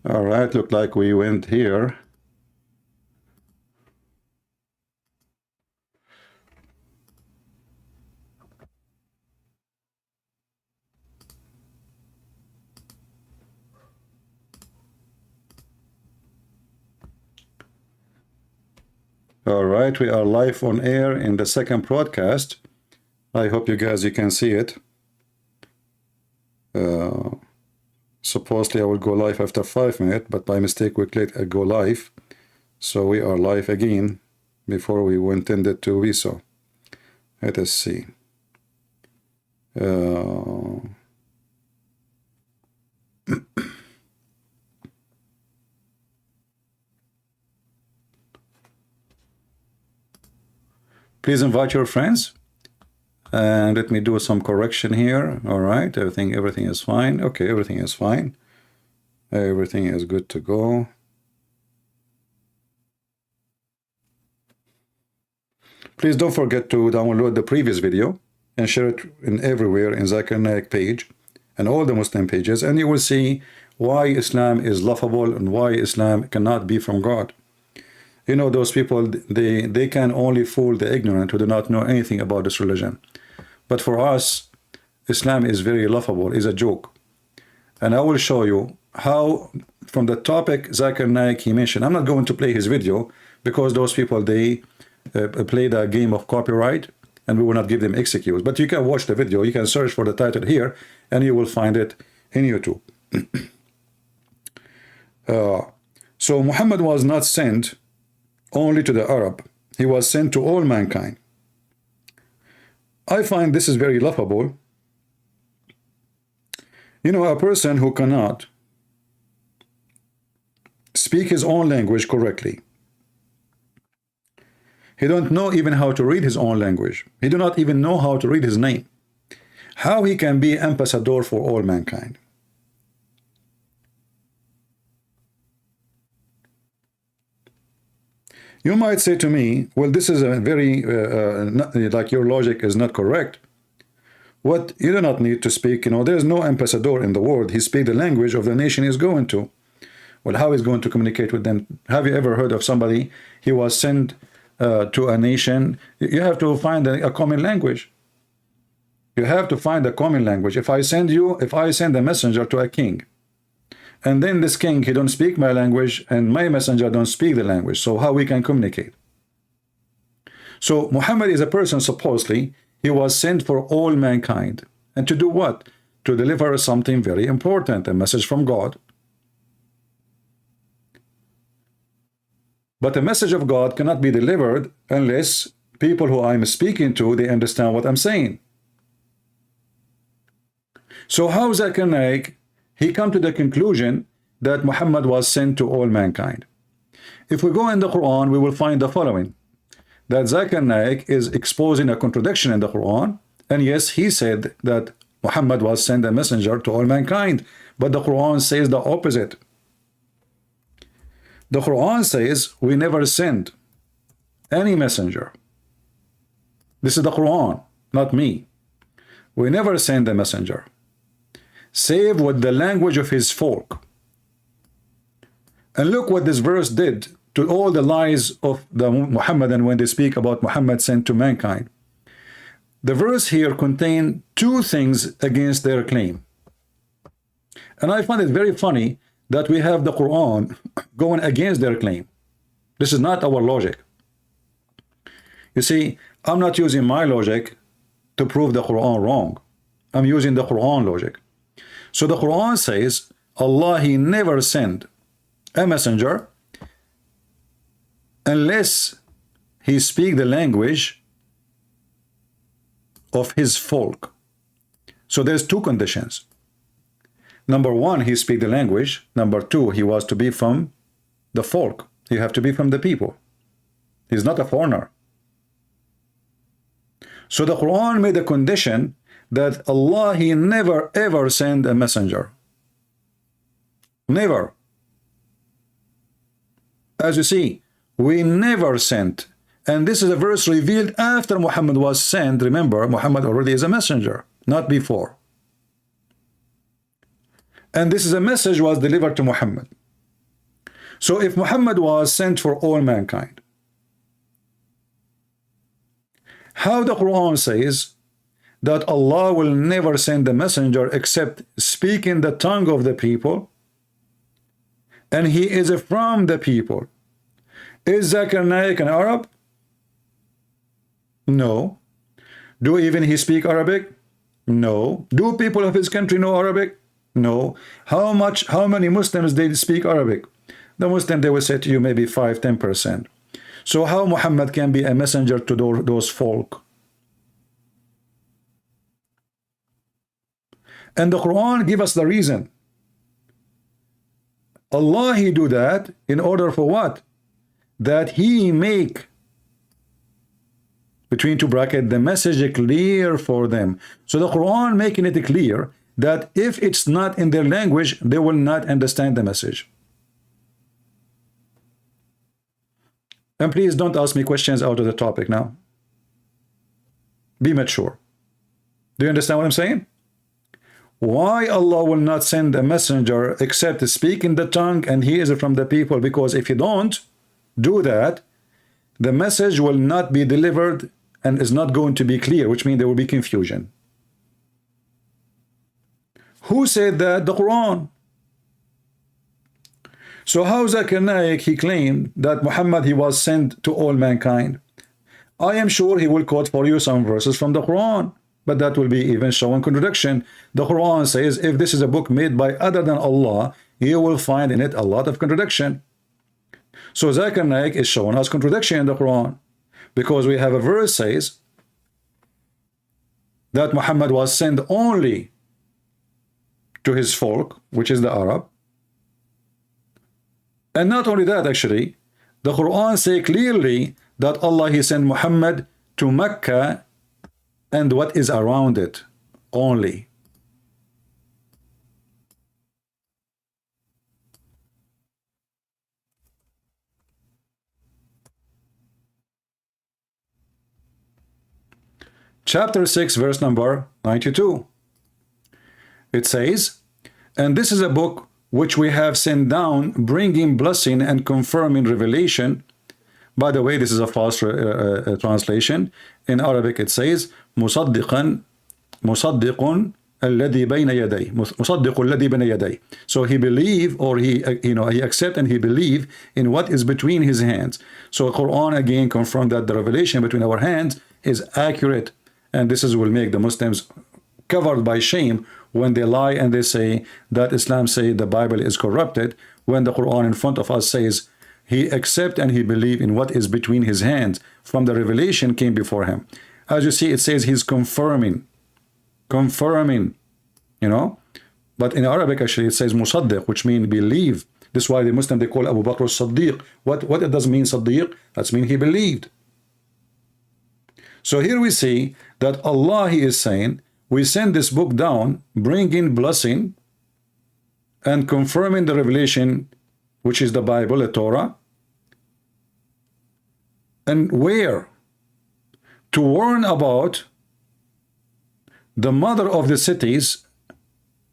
All right, look like we went here. All right, we are live on air in the second broadcast. I hope you can see it. Supposedly I will go live after 5 minutes, but by mistake we clicked go live. So we are live again before we intended to be so. Let us see. Please invite your friends. And let me do some correction here. All right, everything is fine. Okay, everything is fine. Everything is good to go. Please don't forget to download the previous video and share it in everywhere in Zakir Naik page and all the Muslim pages, and you will see why Islam is laughable and why Islam cannot be from God. You know, those people, they can only fool the ignorant who do not know anything about this religion. But for us, Islam is very laughable, is a joke. And I will show you how, from the topic Zakir Naik he mentioned, I'm not going to play his video because those people, they play the game of copyright and we will not give them excuse. But you can watch the video, you can search for the title here and you will find it in YouTube. So Muhammad was not sent only to the Arab, he was sent to all mankind. I find this is very laughable. You know, a person who cannot speak his own language correctly, he don't know even how to read his own language, he do not even know how to read his name, how he can be ambassador for all mankind? You might say to me, well, this is a very, like your logic is not correct. What, you do not need to speak, you know, there's no ambassador in the world. He speaks the language of the nation he's going to. Well, how is going to communicate with them? Have you ever heard of somebody, he was sent to a nation? You have to find a common language. You have to find a common language. If I send a messenger to a king, and then this king, he don't speak my language, and my messenger don't speak the language, so how we can communicate? So Muhammad is a person, supposedly, he was sent for all mankind. And to do what? To deliver something very important, a message from God. But the message of God cannot be delivered unless people who I'm speaking to, they understand what I'm saying. So how Zakir Naik, he come to the conclusion that Muhammad was sent to all mankind? If we go in the Quran, we will find the following, that Zakir Naik is exposing a contradiction in the Quran, and yes, he said that Muhammad was sent a messenger to all mankind, but the Quran says the opposite. The Quran says we never sent any messenger. This is the Quran, not me. We never send a messenger save with the language of his folk. And look what this verse did to all the lies of the Muhammadan when they speak about Muhammad sent to mankind. The verse here contains two things against their claim. And I find it very funny that we have the Quran going against their claim. This is not our logic. You see, I'm not using my logic to prove the Quran wrong. I'm using the Quran logic. So the Quran says Allah, he never sent a messenger unless he speak the language of his folk. So there's two conditions. Number one, he speak the language. Number two, he was to be from the folk. He have to be from the people. He's not a foreigner. So the Quran made a condition that Allah, he never ever send a messenger. Never. As you see, we never sent. And this is a verse revealed after Muhammad was sent. Remember, Muhammad already is a messenger, not before. And this is a message was delivered to Muhammad. So if Muhammad was sent for all mankind, how the Quran says that Allah will never send a messenger except speaking the tongue of the people, and he is from the people? Is Zakir Naik an Arab? No. Do even he speak Arabic? No. Do people of his country know Arabic? No. How many Muslims they speak Arabic? The Muslim, they will say to you maybe 5–10%. So how Muhammad can be a messenger to those folk? And the Quran give us the reason. Allah, he do that in order for what? That he make, between two brackets, the message clear for them. So the Quran making it clear that if it's not in their language, they will not understand the message. And please don't ask me questions out of the topic now. Be mature. Do you understand what I'm saying? Why Allah will not send a messenger except to speak in the tongue and he is from the people? Because if you don't do that, the message will not be delivered and is not going to be clear, which means there will be confusion. Who said that? The Quran. So how Zakir Naik, he claimed that Muhammad, he was sent to all mankind? I am sure he will quote for you some verses from the Quran, but that will be even showing contradiction. The Quran says if this is a book made by other than Allah, you will find in it a lot of contradiction. So Zakir Naik is showing us contradiction in the Quran, because we have a verse says that Muhammad was sent only to his folk, which is the Arab. And not only that, actually, the Quran say clearly that Allah, he sent Muhammad to Mecca and what is around it only. Chapter 6, verse number 92. It says, and this is a book which we have sent down, bringing blessing and confirming revelation. By the way, this is a false translation. In Arabic it says, مصدقا مصدق الذي بين يديه, مصدق الذي بين يديه. So he believe, or he he accept and he believe in what is between his hands. So Quran again confirmed that the revelation between our hands is accurate, and this will make the Muslims covered by shame when they lie and they say that Islam say the Bible is corrupted, when the Quran in front of us says he accept and he believe in what is between his hands from the revelation came before him. As you see, it says he's confirming, but in Arabic actually it says musaddiq, which means believe. This is why the Muslim, they call Abu Bakr as-Siddiq. What it does mean Siddiq? That means he believed. So here we see that Allah, he is saying, we send this book down, bringing blessing and confirming the revelation, which is the Bible, the Torah. And where? To warn about the mother of the cities,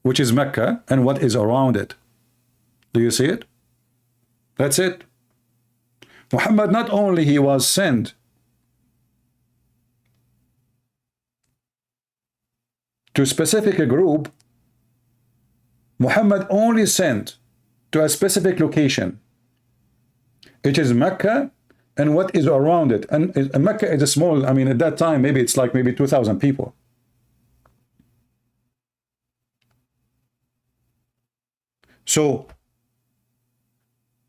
which is Mecca, and what is around it. Do you see it? That's it. Muhammad, not only he was sent to a specific group, Muhammad only sent to a specific location. It is Mecca and what is around it. And Mecca is a small, at that time, maybe it's like maybe 2,000 people. So,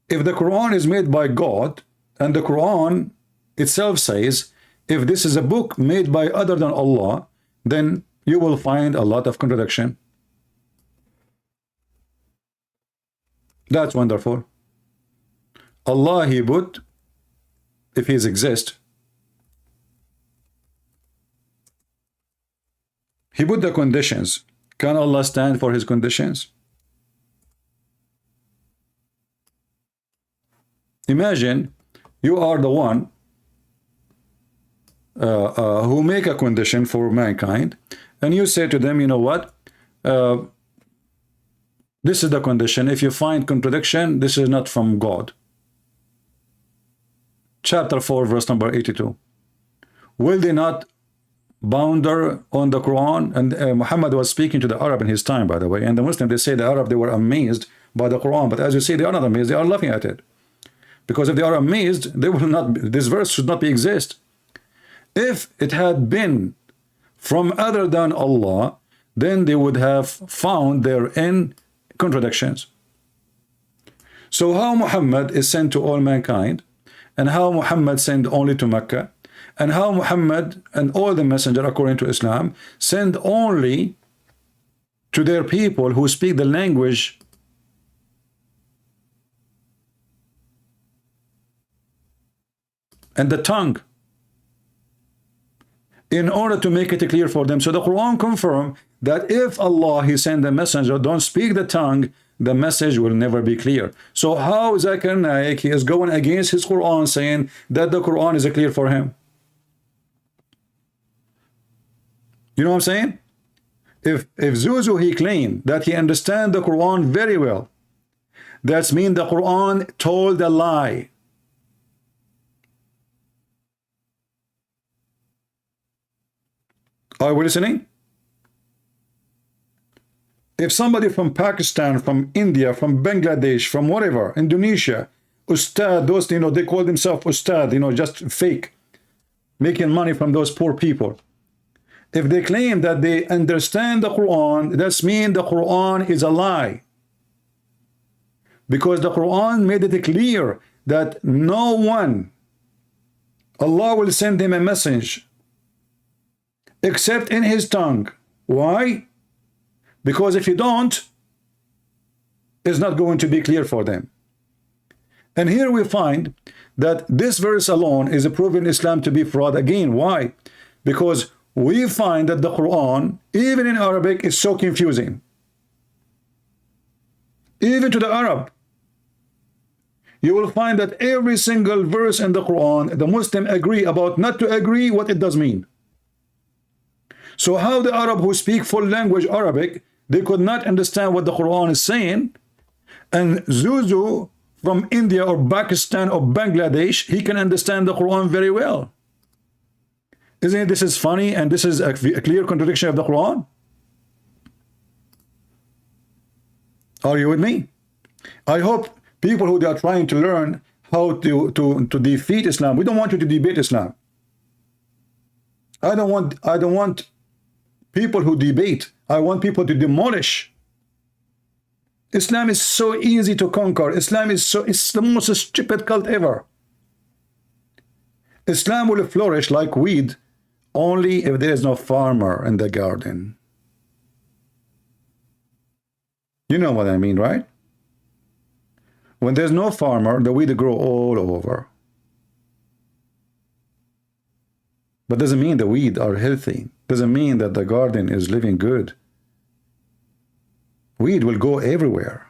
if the Quran is made by God, and the Quran itself says, if this is a book made by other than Allah, then you will find a lot of contradiction. That's wonderful. Allah, he put, if he exists, he put the conditions. Can Allah stand for his conditions? Imagine you are the one who make a condition for mankind, and you say to them, you know what, This is the condition. If you find contradiction, this is not from God. Chapter 4, verse number 82. Will they not bounder on the Quran? And Muhammad was speaking to the Arab in his time, by the way. And the Muslims, they say the Arab, they were amazed by the Quran. But as you see, they are not amazed. They are laughing at it. Because if they are amazed, they will not. This verse should not be exist. If it had been from other than Allah, then they would have found therein contradictions. So how Muhammad is sent to all mankind, and how Muhammad sent only to Mecca, and how Muhammad and all the messenger according to Islam send only to their people who speak the language and the tongue, in order to make it clear for them. So the Quran confirms that if Allah, He send a messenger, don't speak the tongue, the message will never be clear. So how Zakir Naik, he is going against his Quran, saying that the Quran is clear for him? You know what I'm saying? If Zuzu, he claimed that he understands the Quran very well, that means the Quran told a lie. Are we listening? If somebody from Pakistan, from India, from Bangladesh, from whatever, Indonesia, Ustad, those, you know, they call themselves Ustad, you know, just fake, making money from those poor people. If they claim that they understand the Quran, that means the Quran is a lie. Because the Quran made it clear that no one, Allah will send him a message except in his tongue. Why? Because if you don't, it's not going to be clear for them. And here we find that this verse alone is proven Islam to be fraud again. Why? Because we find that the Quran, even in Arabic, is so confusing. Even to the Arab. You will find that every single verse in the Quran, the Muslim agree about not to agree what it does mean. So how the Arab who speak full language Arabic, they could not understand what the Quran is saying, and Zuzu from India or Pakistan or Bangladesh, he can understand the Quran very well. Isn't it? This is funny, and this is a clear contradiction of the Quran. Are you with me? I hope people who are trying to learn how to defeat Islam, we don't want you to debate Islam. I don't want people who debate. I want people to demolish. Islam is so easy to conquer. Islam is it's the most stupid cult ever. Islam will flourish like weed only if there is no farmer in the garden. You know what I mean, right? When there's no farmer, the weed grow all over. But doesn't mean the weed are healthy. Doesn't mean that the garden is living good. Weed will go everywhere.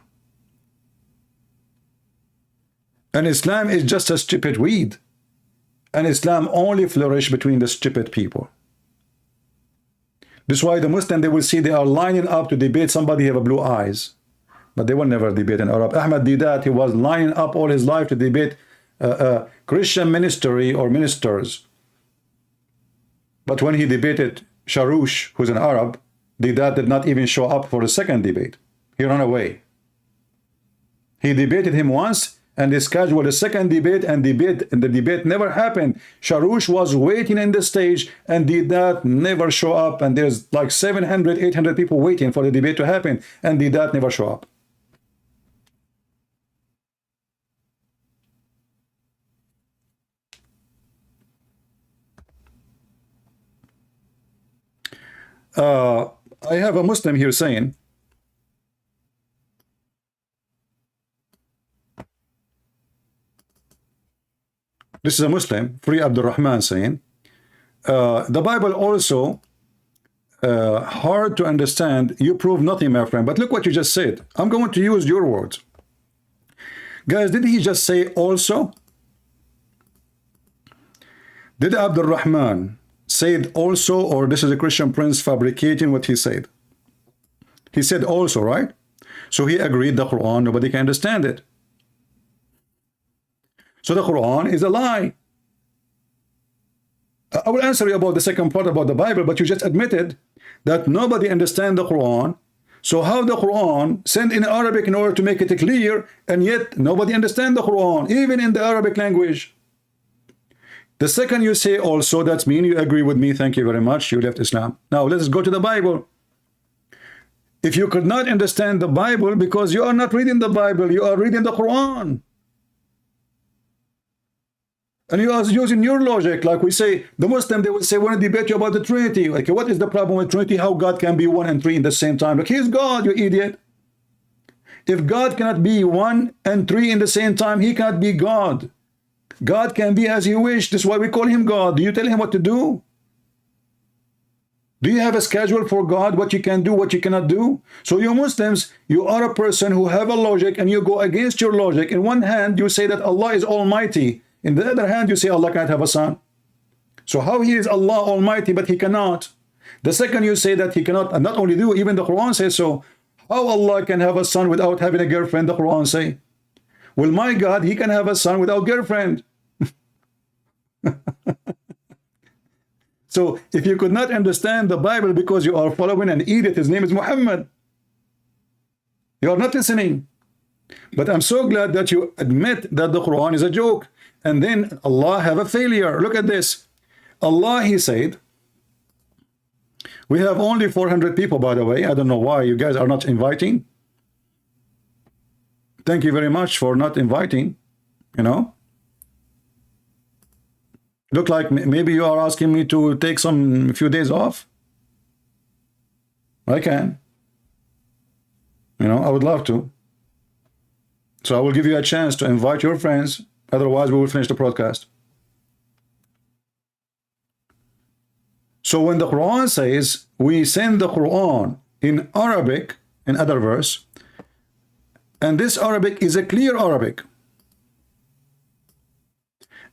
And Islam is just a stupid weed. And Islam only flourish between the stupid people. This is why the Muslim, they will see they are lining up to debate somebody have blue eyes. But they will never debate an Arab. Ahmad did that. He was lining up all his life to debate Christian ministry or ministers. But when he debated Sharoush, who's an Arab, Didat did not even show up for the second debate. He ran away. He debated him once, and they scheduled a second debate, and the debate never happened. Sharoush was waiting in the stage, and Didat never show up, and there's like 700, 800 people waiting for the debate to happen, and Didat never show up. I have a Muslim here saying, this is a Muslim, Free Abdul Rahman, saying, the Bible also hard to understand. You prove nothing, my friend. But look what you just said. I'm going to use your words. Guys, did he just say also? Did Abdul Rahman said also, or this is a Christian prince fabricating what he said? He said also, right? So he agreed the Quran, nobody can understand it. So the Quran is a lie. I will answer you about the second part about the Bible, but you just admitted that nobody understands the Quran. So how the Quran sent in Arabic in order to make it clear, and yet nobody understands the Quran, even in the Arabic language. The second you say also, that means you agree with me, thank you very much, you left Islam. Now let's go to the Bible. If you could not understand the Bible because you are not reading the Bible, you are reading the Quran. And you are using your logic, like we say, the Muslim, they will say, want to debate you about the Trinity. Like, what is the problem with Trinity? How God can be 1 and 3 in the same time? Like, he's God, you idiot. If God cannot be 1 and 3 in the same time, he cannot be God. God can be as he wish. This is why we call him God. Do you tell him what to do? Do you have a schedule for God, what you can do, what you cannot do? So you Muslims, you are a person who have a logic and you go against your logic. In one hand, you say that Allah is Almighty. In the other hand, you say Allah can't have a son. So how he is Allah Almighty, but he cannot? The second you say that he cannot, and not only do, even the Quran says so. How Allah can have a son without having a girlfriend, the Quran say? Well, my God, he can have a son without girlfriend. So if you could not understand the Bible because you are following an idiot, his name is Muhammad, you are not listening. But I'm so glad that you admit that the Quran is a joke. And then Allah have a failure. Look at this. Allah, he said, we have only 400 people, by the way. I don't know why you guys are not inviting. Thank you very much for not inviting, you know. Look like maybe you are asking me to take some few days off. I can. You know, I would love to. So I will give you a chance to invite your friends. Otherwise, we will finish the broadcast. So when the Quran says, we send the Quran in Arabic, in other verse, and this Arabic is a clear Arabic.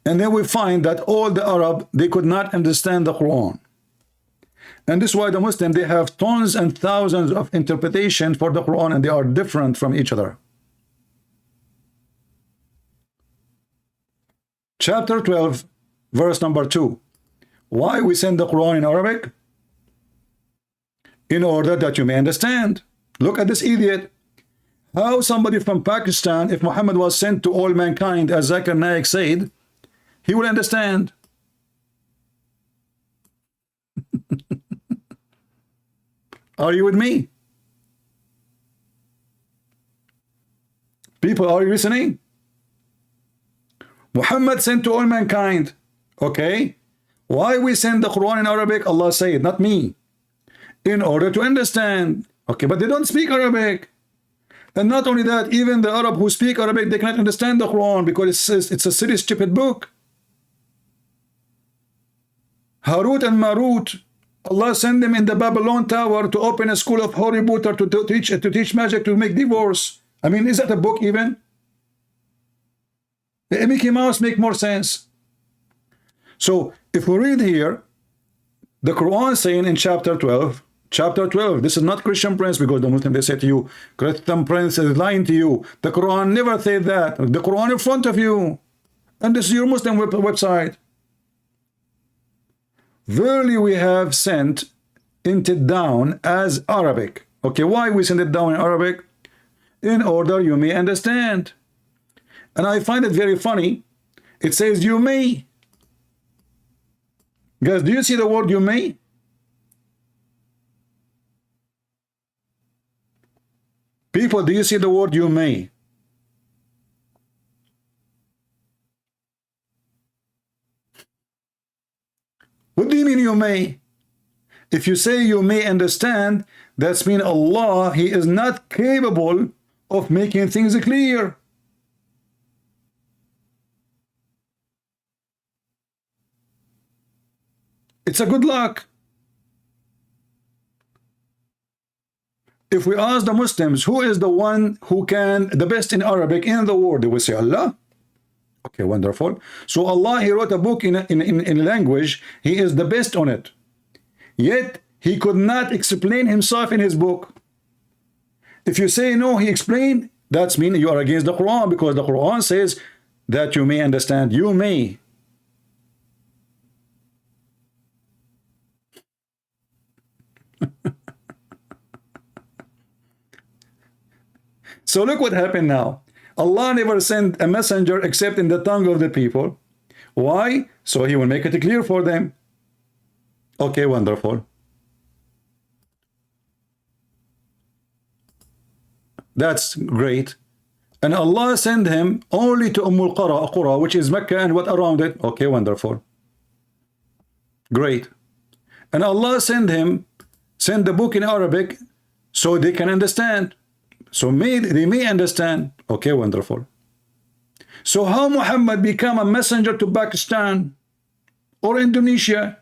And then we find that all the Arab, they could not understand the Quran. And this is why the Muslim, they have tons and thousands of interpretations for the Quran, and they are different from each other. Chapter 12, verse number 2. Why we send the Quran in Arabic? In order that you may understand. Look at this idiot. How somebody from Pakistan, if Muhammad was sent to all mankind, as Zakir Naik said, he will understand. Are you with me? People, are you listening? Muhammad sent to all mankind. Okay. Why we send the Quran in Arabic? Allah said, not me. In order to understand. Okay, but they don't speak Arabic. And not only that, even the Arab who speak Arabic, they cannot understand the Quran because it's a silly, stupid book. Harut and Marut, Allah sent them in the Babylon Tower to open a school of Harry Potter to teach magic to make divorce. I mean, is that a book even? The Mickey Mouse make more sense. So if we read here, the Quran saying in chapter 12, this is not Christian Prince, because the Muslim, they say to you, Christian Prince is lying to you. The Quran never said that. The Quran in front of you. And this is your Muslim website. Verily we have sent it down as Arabic. Okay, why we send it down in Arabic? In order you may understand. And I find it very funny. It says you may. Guys, do you see the word you may? People, do you see the word you may? What do you mean you may? If you say you may understand, that's mean Allah, he is not capable of making things clear. It's a good luck. If we ask the Muslims, who is the one who can, the best in Arabic in the world, they will say Allah. Okay, wonderful. So Allah, he wrote a book in language, he is the best on it. Yet, he could not explain himself in his book. If you say no, he explained, that's mean you are against the Quran, because the Quran says that you may understand. You may. So look what happened now. Allah never sent a messenger except in the tongue of the people. Why? So he will make it clear for them. Okay, wonderful. That's great. And Allah sent him only to Qura, which is Mecca and what around it. Okay, wonderful. Great. And Allah sent the book in Arabic so they can understand. So they may understand. Okay, wonderful. So how Muhammad become a messenger to Pakistan or Indonesia?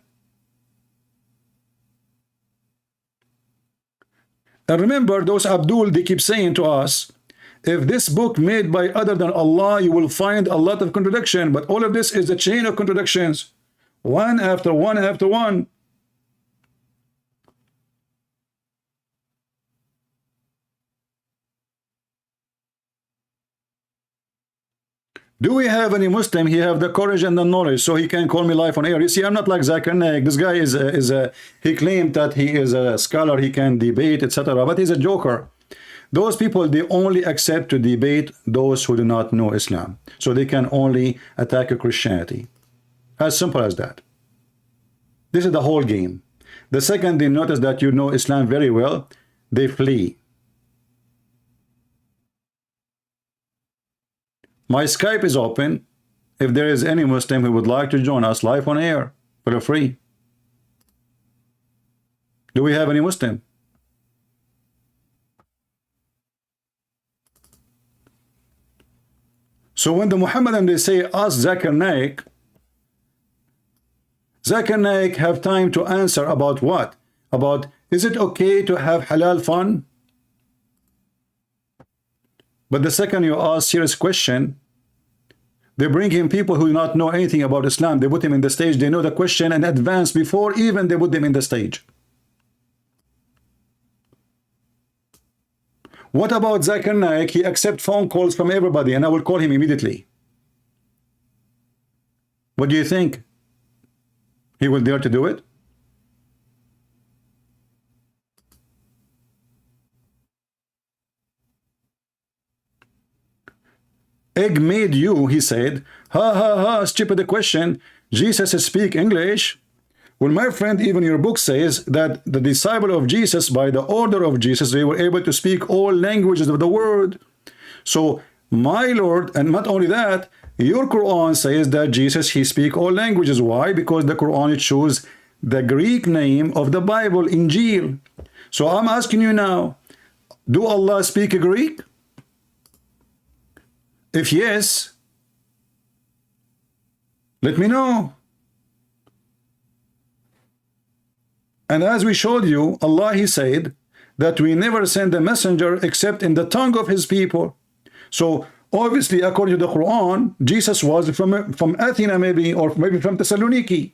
And remember, those Abdul, they keep saying to us, if this book made by other than Allah, you will find a lot of contradiction. But all of this is a chain of contradictions, one after one after one. Do we have any Muslim? He have the courage and the knowledge, so he can call me live on air. You see, I'm not like Zakir Naik. This guy he claimed that he is a scholar, he can debate, etc. But he's a joker. Those people, they only accept to debate those who do not know Islam. So they can only attack Christianity. As simple as that. This is the whole game. The second they notice that you know Islam very well, they flee. My Skype is open. If there is any Muslim who would like to join us live on air, feel free. Do we have any Muslim? So when the Muhammadan, they say, ask Zakir Naik, Zakir Naik have time to answer about what? About, is it okay to have halal fun? But the second you ask serious question, they bring him people who do not know anything about Islam. They put him in the stage. They know the question in advance before even they put them in the stage. What about Zakir Naik? He accepts phone calls from everybody, and I will call him immediately. What do you think? He will dare to do it? Egg made you, he said. Ha ha ha, stupid question. Jesus speak English. Well, my friend, even your book says that the disciple of Jesus, by the order of Jesus, they were able to speak all languages of the world. So, my Lord, and not only that, your Quran says that Jesus, he speak all languages. Why? Because the Quran, it shows the Greek name of the Bible, Injil. So I'm asking you now, do Allah speak Greek? If yes, let me know. And as we showed you, Allah, he said that we never send a messenger except in the tongue of his people. So obviously, according to the Quran, Jesus was from Athena maybe, or maybe from Thessaloniki.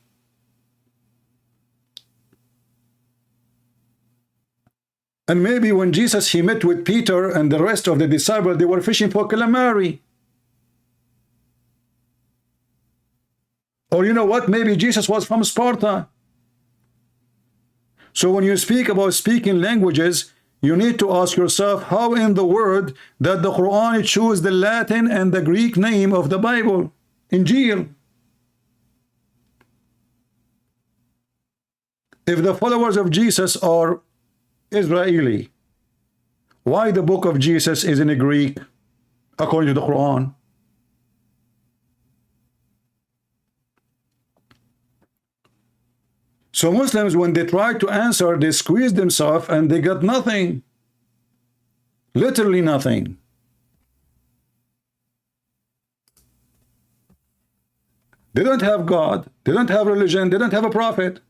And maybe when Jesus, he met with Peter and the rest of the disciples, they were fishing for calamari. Or you know what? Maybe Jesus was from Sparta. So when you speak about speaking languages, you need to ask yourself how in the world that the Quran chooses the Latin and the Greek name of the Bible, Injil. If the followers of Jesus are Israeli, why the book of Jesus is in Greek according to the Quran? So Muslims, when they try to answer, they squeeze themselves and they got nothing. Literally nothing. They don't have God. They don't have religion. They don't have a prophet.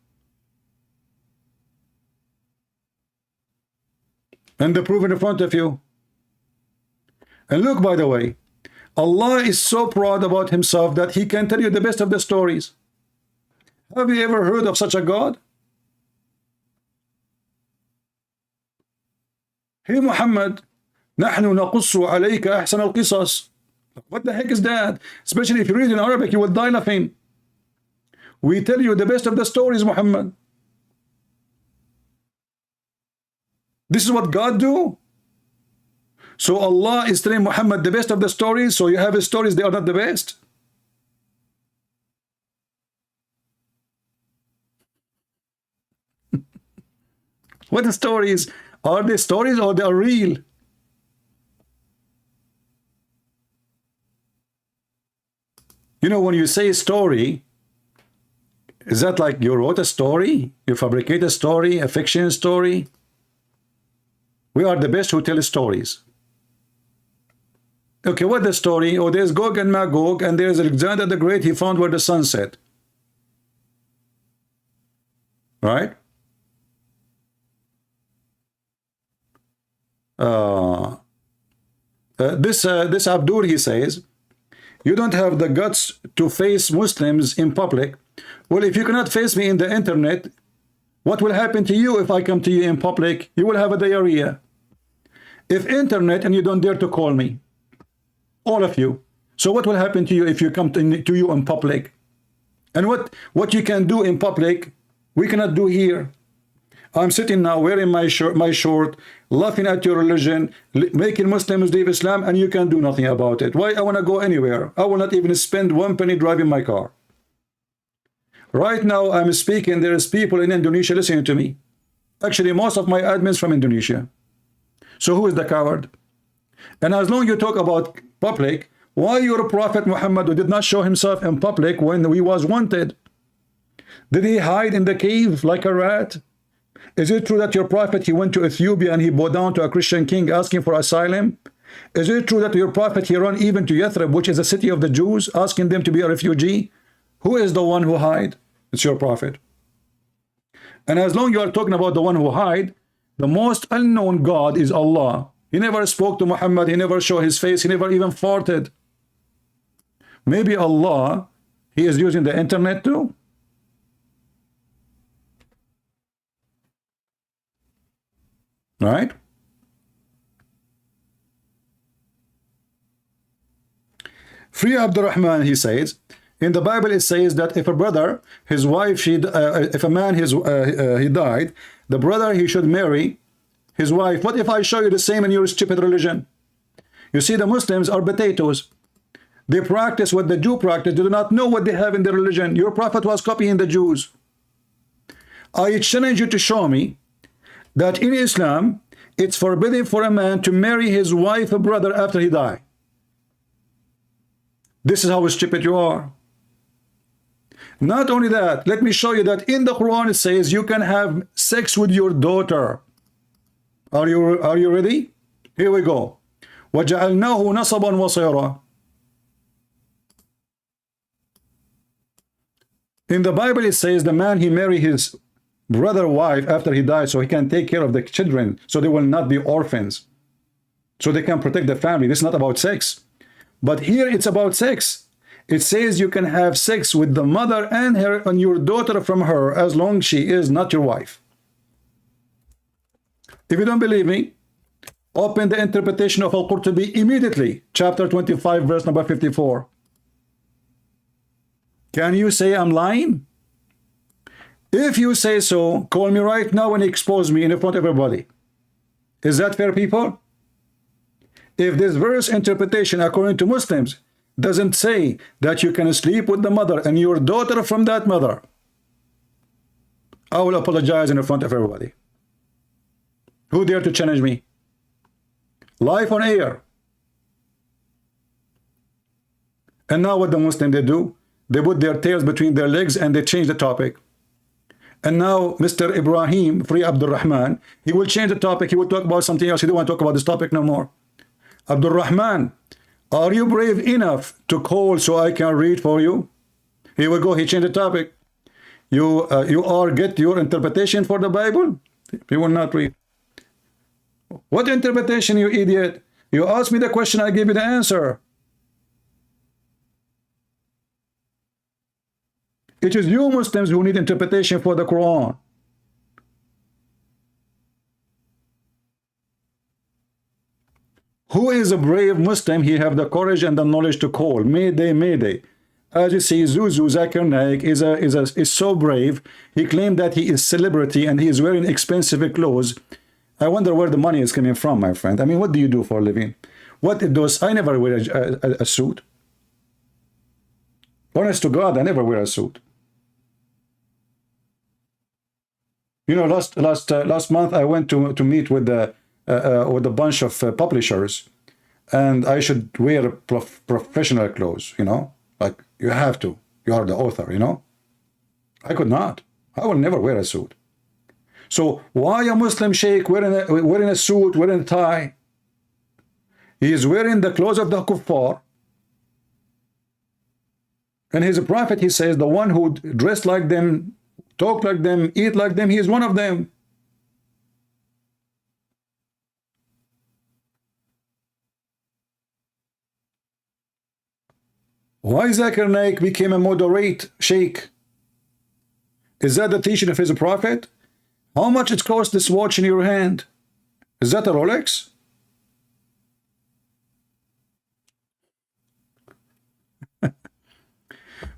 And the proof in front of you. And look, by the way, Allah is so proud about himself that he can tell you the best of the stories. Have you ever heard of such a God? Hey Muhammad, نحن نقص عليك أحسن القصص. What the heck is that? Especially if you read in Arabic, you will die laughing. We tell you the best of the stories, Muhammad. This is what God do. So Allah is telling Muhammad the best of the stories, so you have stories, they are not the best. What stories? Are they stories or they are real? You know, when you say story, is that like you wrote a story? You fabricate a story, a fiction story? We are the best who tell stories. Okay, what the story? Oh, there's Gog and Magog, and there's Alexander the Great. He found where the sun set. Right? This Abdur, he says, you don't have the guts to face Muslims in public. Well, if you cannot face me in the internet, what will happen to you if I come to you in public? You will have a diarrhea. If internet and you don't dare to call me, all of you. So what will happen to you if you come to you in public? And what you can do in public, we cannot do here. I'm sitting now wearing my short, laughing at your religion, making Muslims leave Islam, and you can do nothing about it. Why I want to go anywhere? I will not even spend one penny driving my car. Right now I'm speaking, there is people in Indonesia listening to me. Actually, most of my admins from Indonesia. So who is the coward? And as long as you talk about public, why your Prophet Muhammad, who did not show himself in public when he was wanted? Did he hide in the cave like a rat? Is it true that your prophet, he went to Ethiopia and he bowed down to a Christian king asking for asylum? Is it true that your prophet, he ran even to Yathrib, which is a city of the Jews, asking them to be a refugee? Who is the one who hide? It's your prophet. And as long as you are talking about the one who hide, the most unknown God is Allah. He never spoke to Muhammad, he never showed his face, he never even farted. Maybe Allah, he is using the internet too? Right? Free Abdurrahman, he says, in the Bible it says that if a brother, his wife, if a man, he died, the brother, he should marry his wife. What if I show you the same in your stupid religion? You see, the Muslims are potatoes. They practice what the Jew practice. They do not know what they have in their religion. Your prophet was copying the Jews. I challenge you to show me that in Islam, it's forbidden for a man to marry his wife or brother after he died. This is how stupid you are. Not only that, let me show you that in the Quran it says you can have sex with your daughter. Are you ready? Here we go. وَجَعَلْنَاهُ نَصَبًا وَصِيرًا. In the Bible it says the man, he marry his brother wife after he died so he can take care of the children, so they will not be orphans, so they can protect the family. This is not about sex, but here it's about sex. It says you can have sex with the mother and your daughter from her as long as she is not your wife. If you don't believe me, open the interpretation of Al-Qurtubi immediately, chapter 25, verse number 54. Can you say I'm lying? If you say so, call me right now and expose me in front of everybody. Is that fair, people? If this verse interpretation according to Muslims doesn't say that you can sleep with the mother and your daughter from that mother, I will apologize in front of everybody. Who dare to challenge me? Live on air. And now what the Muslims they do? They put their tails between their legs and they change the topic. And now Mr. Ibrahim, Free Abdurrahman, he will change the topic. He will talk about something else. He don't want to talk about this topic no more. Abdurrahman, are you brave enough to call so I can read for you? Here we go. He changed the topic. You get your interpretation for the Bible? He will not read. What interpretation, you idiot? You asked me the question, I gave you the answer. It is you Muslims who need interpretation for the Quran. Who is a brave Muslim? He have the courage and the knowledge to call Mayday, Mayday. As you see, Zuzu Zakir Naik is so brave. He claimed that he is celebrity and he is wearing expensive clothes. I wonder where the money is coming from, my friend. I mean, what do you do for a living? What it does? I never wear a suit. Honest to God, I never wear a suit. You know, last month I went to meet with a bunch of publishers, and I should wear professional clothes. You know, like you have to. You are the author. You know, I could not. I will never wear a suit. So why a Muslim sheikh wearing a suit, wearing a tie? He is wearing the clothes of the kuffar. And his prophet, he says, the one who dressed like them, talk like them, eat like them, he is one of them. Why Zakir Naik became a moderate sheikh? Is that the teaching of his prophet? How much it costs this watch in your hand? Is that a Rolex?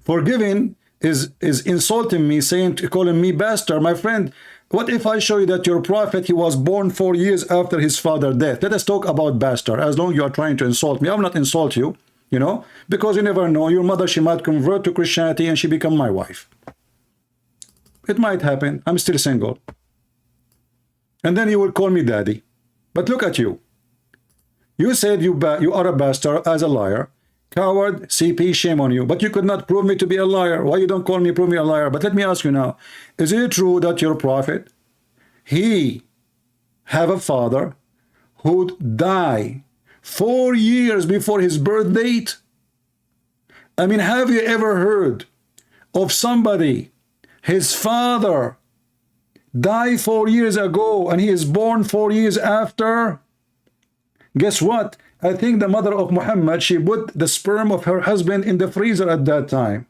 Forgiving is insulting me, calling me bastard. My friend, what if I show you that your prophet, he was born 4 years after his father's death? Let us talk about bastard. As long as you are trying to insult me, I will not insult you, you know, because you never know. Your mother, she might convert to Christianity and she become my wife. It might happen. I'm still single. And then you will call me daddy. But look at you. You said you are a bastard as a liar. Coward, CP, shame on you. But you could not prove me to be a liar. Why you don't call me, prove me a liar? But let me ask you now, is it true that your prophet, he have a father who died 4 years before his birth date? I mean, have you ever heard of somebody, his father died 4 years ago and he is born 4 years after? Guess what? I think the mother of Muhammad, she put the sperm of her husband in the freezer at that time.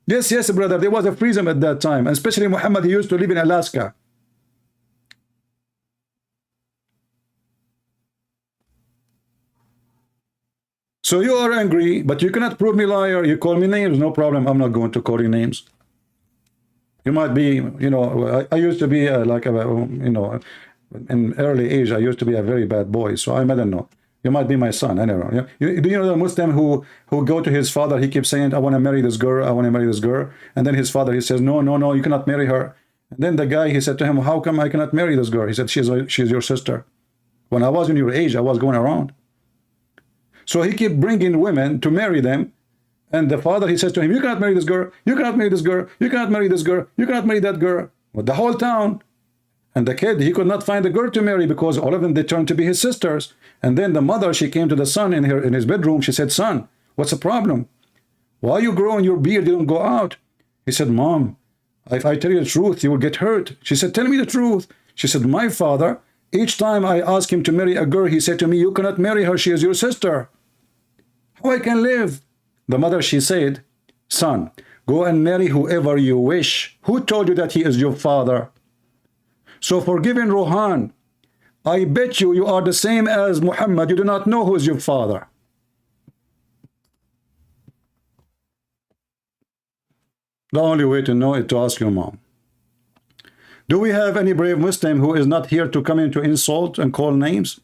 Yes, yes, brother, there was a freezer at that time. And especially Muhammad, he used to live in Alaska. So you are angry, but you cannot prove me liar. You call me names, no problem. I'm not going to call you names. You might be, you know, I used to be like, you know, in early age, I used to be a very bad boy. So I don't know. You might be my son. I don't know. Do you know the Muslim who go to his father? He keeps saying, I want to marry this girl. I want to marry this girl. And then his father, he says, no, no, no, you cannot marry her. And then the guy, he said to him, how come I cannot marry this girl? He said, she's your sister. When I was in your age, I was going around. So he kept bringing women to marry them. And the father, he says to him, you cannot marry this girl. You cannot marry this girl. You cannot marry this girl. You cannot marry that girl. But the whole town. And the kid, he could not find a girl to marry because all of them, they turned to be his sisters. And then the mother, she came to the son in his bedroom. She said, son, what's the problem? Why you growing your beard? You don't go out. He said, Mom, if I tell you the truth, you will get hurt. She said, tell me the truth. She said, my father, each time I ask him to marry a girl, he said to me, you cannot marry her. She is your sister. How I can live? The mother, she said, son, go and marry whoever you wish. Who told you that he is your father? So forgiving Rohan, I bet you are the same as Muhammad. You do not know who is your father. The only way to know is to ask your mom. Do we have any brave Muslim who is not here to come in to insult and call names?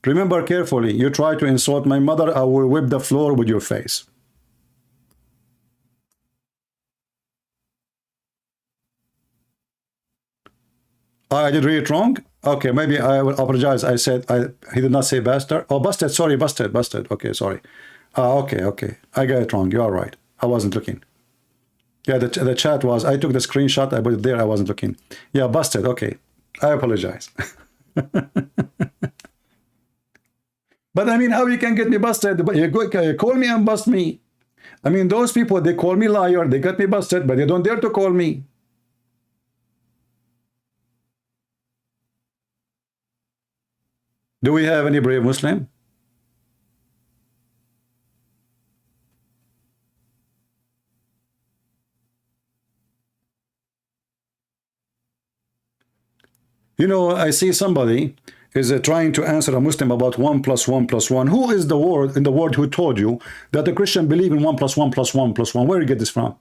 Remember carefully, you try to insult my mother, I will whip the floor with your face. I did read it wrong? Okay, maybe I will apologize. I said, he did not say bastard. Oh, busted, sorry, busted. Okay, sorry. Okay. I got it wrong. You are right. I wasn't looking. Yeah, the chat was, I took the screenshot, I put it there, I wasn't looking. Yeah, busted, okay. I apologize. But I mean, how you can get me busted? You call me and bust me. I mean, those people, they call me liar, they got me busted, but they don't dare to call me. Do we have any brave Muslim? You know, I see somebody, is trying to answer a Muslim about 1 plus 1 plus 1. Who is the word in the word who told you that the Christian believe in 1 plus 1 plus 1 plus 1? Where do you get this from?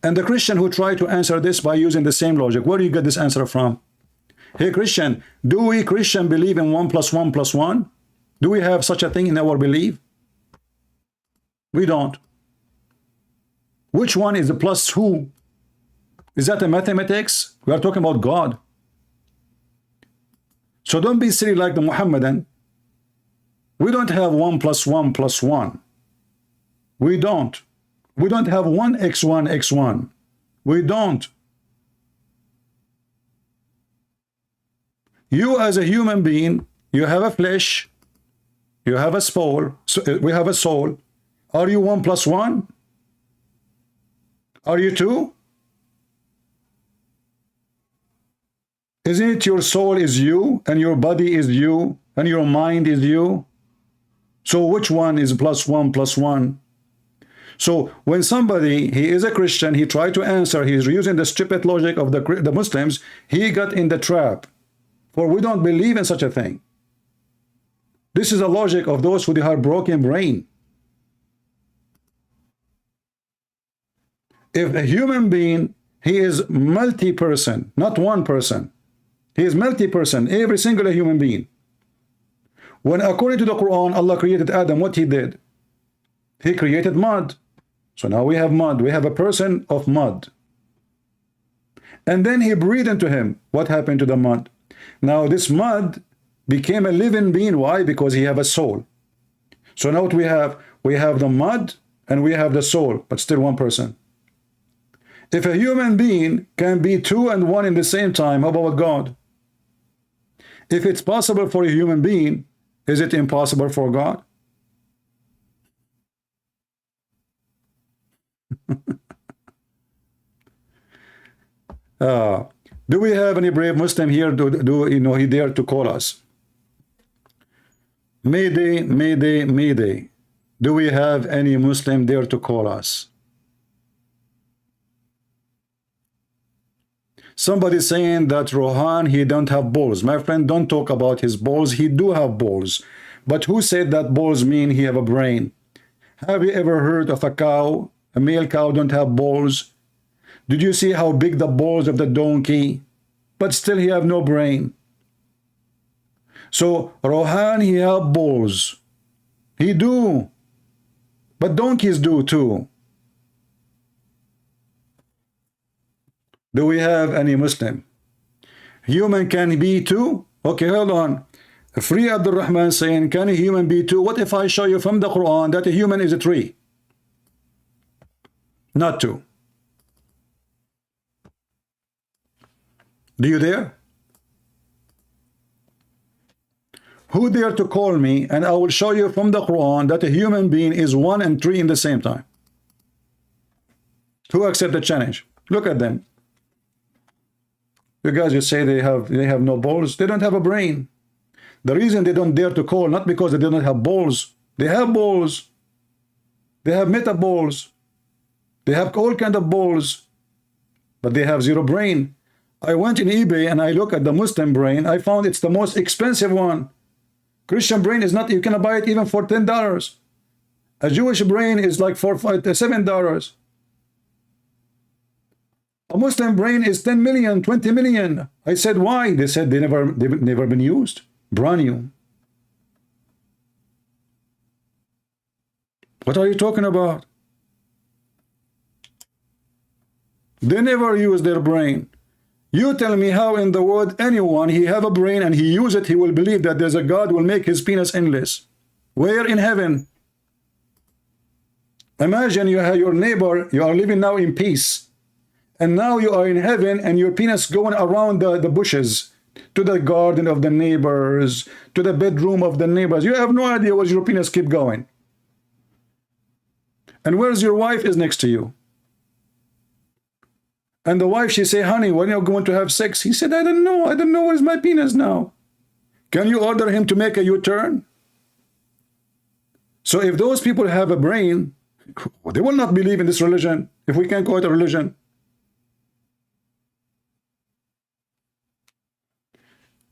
And the Christian who tried to answer this by using the same logic, where do you get this answer from? Hey Christian, do we Christian believe in 1 plus 1 plus 1? Do we have such a thing in our belief? We don't. Which one is the plus who? Is that a mathematics? We are talking about God. So don't be silly like the Muhammadan. We don't have 1 plus 1 plus 1. We don't. We don't have 1x1 x1. We don't. You as a human being, you have a flesh, you have a soul, so we have a soul. Are you 1 plus 1? Are you 2? Isn't it your soul is you, and your body is you, and your mind is you? So which one is plus 1 plus 1? So when somebody, he is a Christian, he tried to answer, he's using the stupid logic of the Muslims, he got in the trap. For we don't believe in such a thing. This is the logic of those who have broken brain. If a human being, he is multi-person, not one person. He is multi-person, every single human being. When according to the Quran, Allah created Adam, what he did? He created mud. So now we have mud. We have a person of mud. And then he breathed into him. What happened to the mud? Now this mud became a living being. Why? Because he have a soul. So now what we have? We have the mud and we have the soul, but still one person. If a human being can be 2 and 1 in the same time, how about God? If it's possible for a human being, is it impossible for God? Do we have any brave Muslim here? Do you know he dare to call us? Mayday, Mayday, Mayday. Do we have any Muslim dare to call us? Somebody saying that Rohan, he don't have balls. My friend, don't talk about his balls. He do have balls. But who said that balls mean he have a brain? Have you ever heard of a cow? A male cow don't have balls. Did you see how big the balls of the donkey? But still he have no brain. So Rohan, he have balls. He do. But donkeys do too. Do we have any Muslim? Human can be 2? Okay, hold on. Free Abdul Rahman saying, can a human be 2? What if I show you from the Quran that a human is a 3? Not 2. Do you dare? Who dare to call me and I will show you from the Quran that a human being is 1 and 3 in the same time? Who accept the challenge? Look at them. You guys just say they have no balls. They don't have a brain. The reason they don't dare to call, not because they don't have balls. They have balls. They have metaballs. They have all kind of balls. But they have 0 brain. I went in eBay and I look at the Muslim brain. I found it's the most expensive one. Christian brain is not, you can buy it even for $10. A Jewish brain is like for $7. A Muslim brain is 10 million, 20 million. I said, why? They said they've never been used. Brand new. What are you talking about? They never use their brain. You tell me how in the world anyone, he have a brain and he use it, he will believe that there's a God will make his penis endless. Where in heaven? Imagine you have your neighbor, you are living now in peace. And now you are in heaven and your penis going around the bushes, to the garden of the neighbors, to the bedroom of the neighbors. You have no idea where your penis keep going. And where's your wife is next to you? And the wife, she say, honey, when are you going to have sex? He said, I don't know. I don't know where's my penis now. Can you order him to make a U-turn? So if those people have a brain, they will not believe in this religion, if we can call it a religion.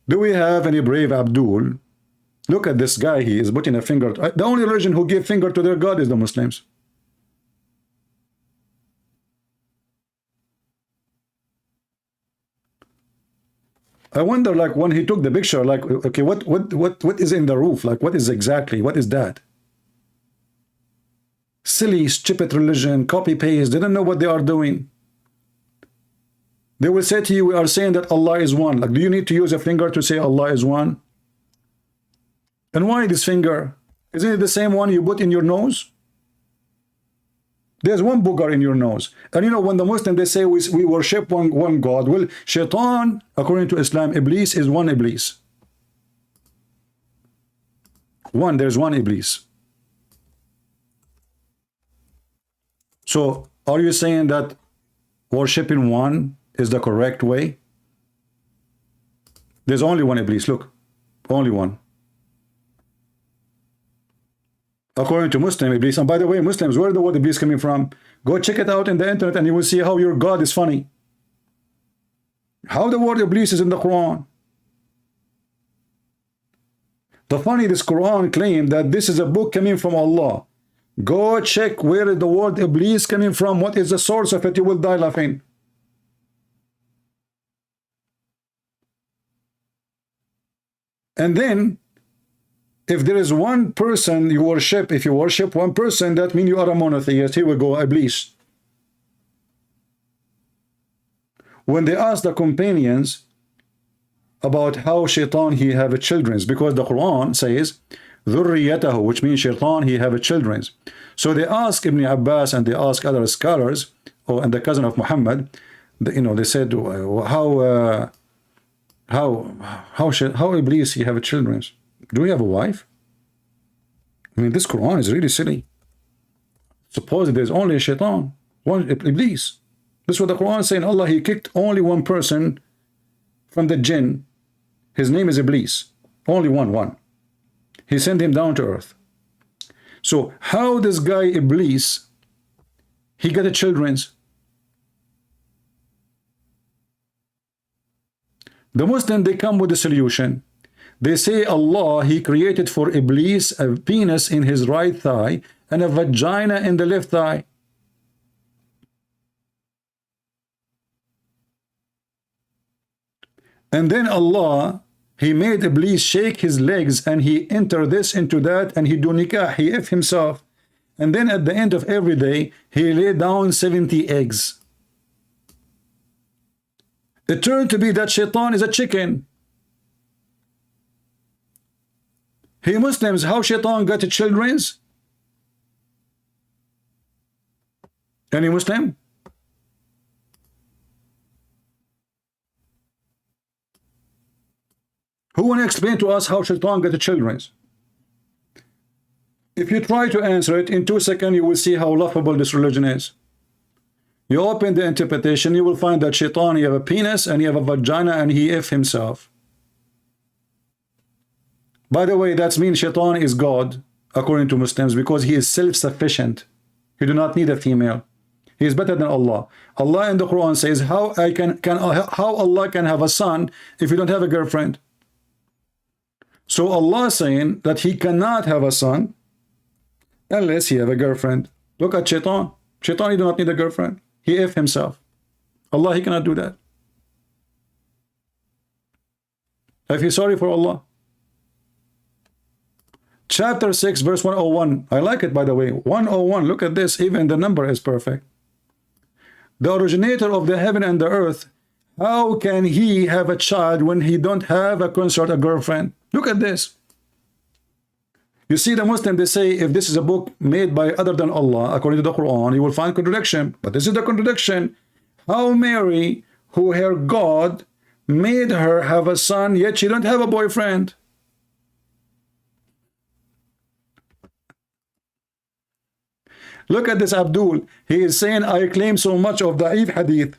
Do we have any brave Abdul? Look at this guy. He is putting a finger. The only religion who give finger to their God is the Muslims. I wonder, like, when he took the picture, like, okay, what is in the roof? Like, what is exactly? What is that? Silly, stupid religion, copy paste. They don't know what they are doing. They will say to you, we are saying that Allah is one. Like, do you need to use a finger to say Allah is one? And why this finger? Isn't it the same one you put in your nose? There's one booger in your nose. And you know, when the Muslims, they say we worship one God. Well, Shaitan, according to Islam, Iblis is one Iblis. There's one Iblis. So, are you saying that worshiping one is the correct way? There's only one Iblis, look. Only one. According to Muslim Iblis, and by the way, Muslims, where the word Iblis coming from? Go check it out in the internet and you will see how your God is funny. How the word Iblis is in the Quran. The funny, this Quran claimed that this is a book coming from Allah. Go check where is the word Iblis coming from. What is the source of it? You will die laughing. And then, if there is one person you worship, if you worship one person, that means you are a monotheist. Here we go, Iblis. When they asked the companions about how Shaitan he have children, because the Quran says ذُرِّيَّتَهُ, which means Shaitan he have children. So they ask Ibn Abbas and they ask other scholars, and the cousin of Muhammad, you know, they said how Iblis he have children? Do we have a wife? I mean, this Quran is really silly. Suppose there's only a Shaitan, one Iblis. This is what the Quran is saying. Allah, he kicked only one person from the jinn. His name is Iblis. Only one. He sent him down to earth. So how this guy Iblis, he got the children's? The Muslim, they come with a solution. They say Allah, he created for Iblis a penis in his right thigh and a vagina in the left thigh. And then Allah, he made Iblis shake his legs and he enter this into that and he do nikah, he F himself. And then at the end of every day, he lay down 70 eggs. It turned to be that Shaitan is a chicken. Hey Muslims, how Shaitan got children's? Any Muslim? Who want to explain to us how Shaitan got children's? If you try to answer it, in 2 seconds you will see how laughable this religion is. You open the interpretation, you will find that Shaitan, he have a penis and he have a vagina and he F himself. By the way, that means Shaitan is God, according to Muslims, because he is self-sufficient. He do not need a female. He is better than Allah. Allah in the Quran says, how Allah can have a son if you don't have a girlfriend? So Allah is saying that he cannot have a son unless he have a girlfriend. Look at Shaitan. Shaitan, he do not need a girlfriend. He F himself. Allah, he cannot do that. I feel sorry for Allah. Chapter 6, verse 101. I like it, by the way. 101. Look at this. Even the number is perfect. The originator of the heaven and the earth, how can he have a child when he don't have a consort, a girlfriend? Look at this. You see, the Muslim, they say, if this is a book made by other than Allah, according to the Quran, you will find contradiction. But this is the contradiction. How Mary, who her God made her have a son, yet she don't have a boyfriend? Look at this Abdul. He is saying, I claim so much of da'if hadith.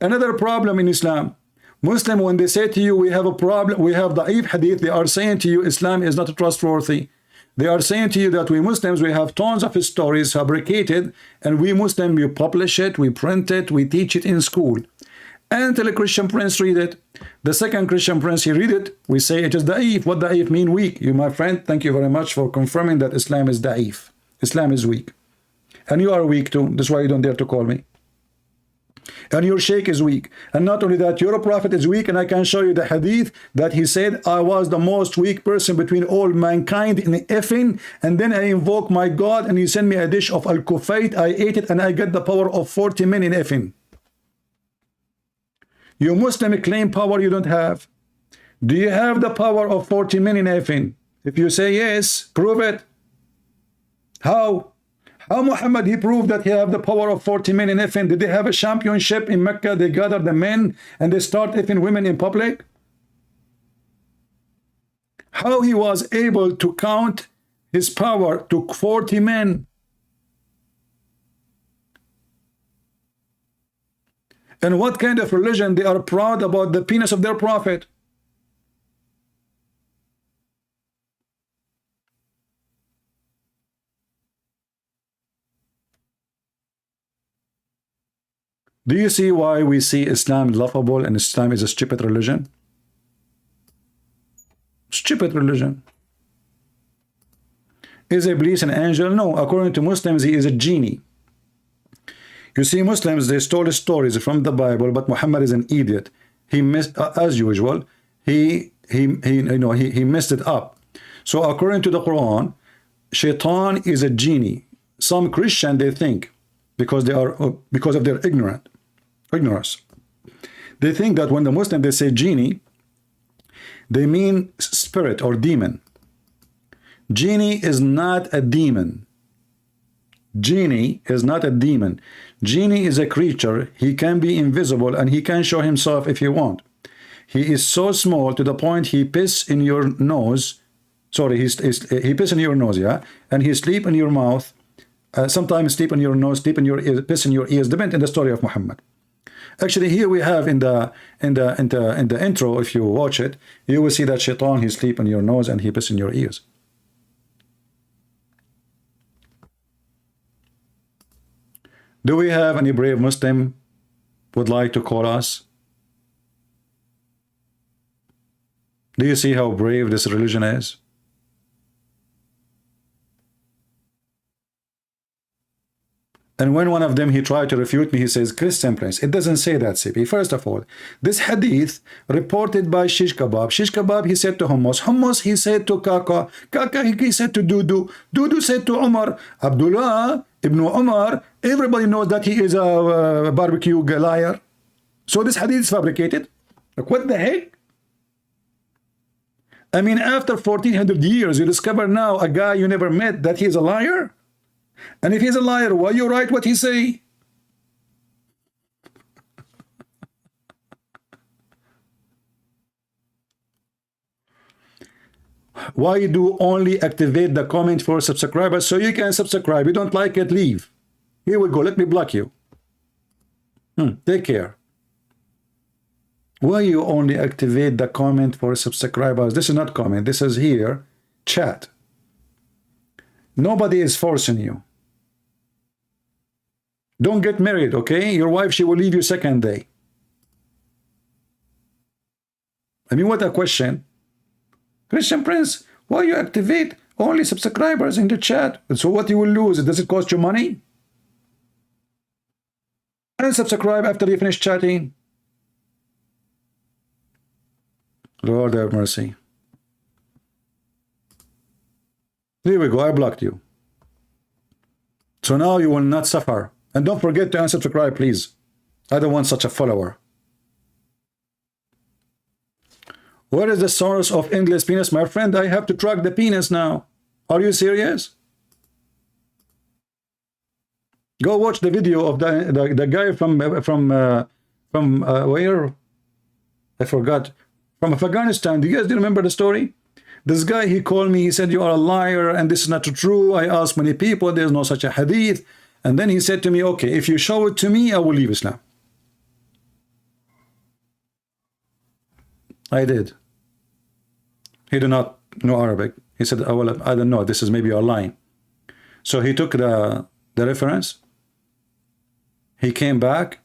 Another problem in Islam. Muslim, when they say to you, we have a problem, we have da'if hadith, they are saying to you, Islam is not trustworthy. They are saying to you that we Muslims, we have tons of stories fabricated, and we Muslim, we publish it, we print it, we teach it in school. until a Christian prince read it. The second Christian prince, he read it, we say it is da'if. What da'if mean? Weak. You, my friend, thank you very much for confirming that Islam is da'if. Islam is weak. And you are weak too. That's why you don't dare to call me. And your sheikh is weak. And not only that, your prophet is weak, and I can show you the hadith that he said, I was the most weak person between all mankind in effing, and then I invoke my God and he sent me a dish of al-kufait, I ate it, and I get the power of 40 men in effing. You Muslim claim power you don't have. Do you have the power of 40 men in effing? If you say yes, prove it. How? How Muhammad, he proved that he have the power of 40 men in effing? Did they have a championship in Mecca? They gather the men and they start effing women in public? How he was able to count his power to 40 men? And what kind of religion they are proud about the penis of their prophet? Do you see why we see Islam laughable and Islam is a stupid religion? Stupid religion. Is Iblis an angel? No, according to Muslims, he is a genie. You see, Muslims, they stole stories from the Bible, but Muhammad is an idiot. He missed, as usual, he messed it up. So according to the Quran, Shaitan is a genie. Some Christian, they think, because of their ignorance, they think that when the Muslim they say genie, they mean spirit or demon. Genie is not a demon. Genie is not a demon. Genie is a creature. He can be invisible and he can show himself if he want. He is so small to the point he piss in your nose. Sorry, he piss in your nose, yeah, and he sleep in your mouth. Sometimes sleep in your nose, sleep in your ears, piss in your ears. Depends on the story of Muhammad. Actually, here we have in the intro, if you watch it, you will see that Shaitan, he sleep in your nose and he piss in your ears. Do we have any brave Muslim would like to call us? Do you see how brave this religion is? And when one of them, he tried to refute me, he says, Christian Prince, it doesn't say that, CP. First of all, this hadith reported by Shish Kebab. Shish Kebab, he said to Hummus. Hummus, he said to Kaka. Kaka, he said to Dudu. Dudu said to Umar. Abdullah ibn Umar, everybody knows that he is a barbecue liar. So this hadith is fabricated. Like, what the heck? I mean, after 1400 years, you discover now a guy you never met that he is a liar? And if he's a liar, why you write what he say? Why you do only activate the comment for subscribers so you can subscribe? You don't like it, leave. Here we go. Let me block you. Take care. Why you only activate the comment for subscribers? This is not comment. This is here chat. Nobody is forcing you. Don't get married, okay? Your wife, she will leave you second day. I mean, what a question. Christian Prince, why you activate only subscribers in the chat? So what you will lose? Does it cost you money? Unsubscribe after you finish chatting. Lord have mercy. Here we go, I blocked you. So now you will not suffer. And don't forget to unsubscribe, please. I don't want such a follower. Where is the source of endless penis? My friend, I have to track the penis now. Are you serious? Go watch the video of the guy from where? I forgot. From Afghanistan. Do you guys remember the story? This guy, he called me, he said, you are a liar and this is not true. I asked many people, there's no such a hadith. And then he said to me, okay, if you show it to me, I will leave Islam. I did. He did not know Arabic. He said, oh, well, I don't know, this is maybe you're lying. So he took the reference. He came back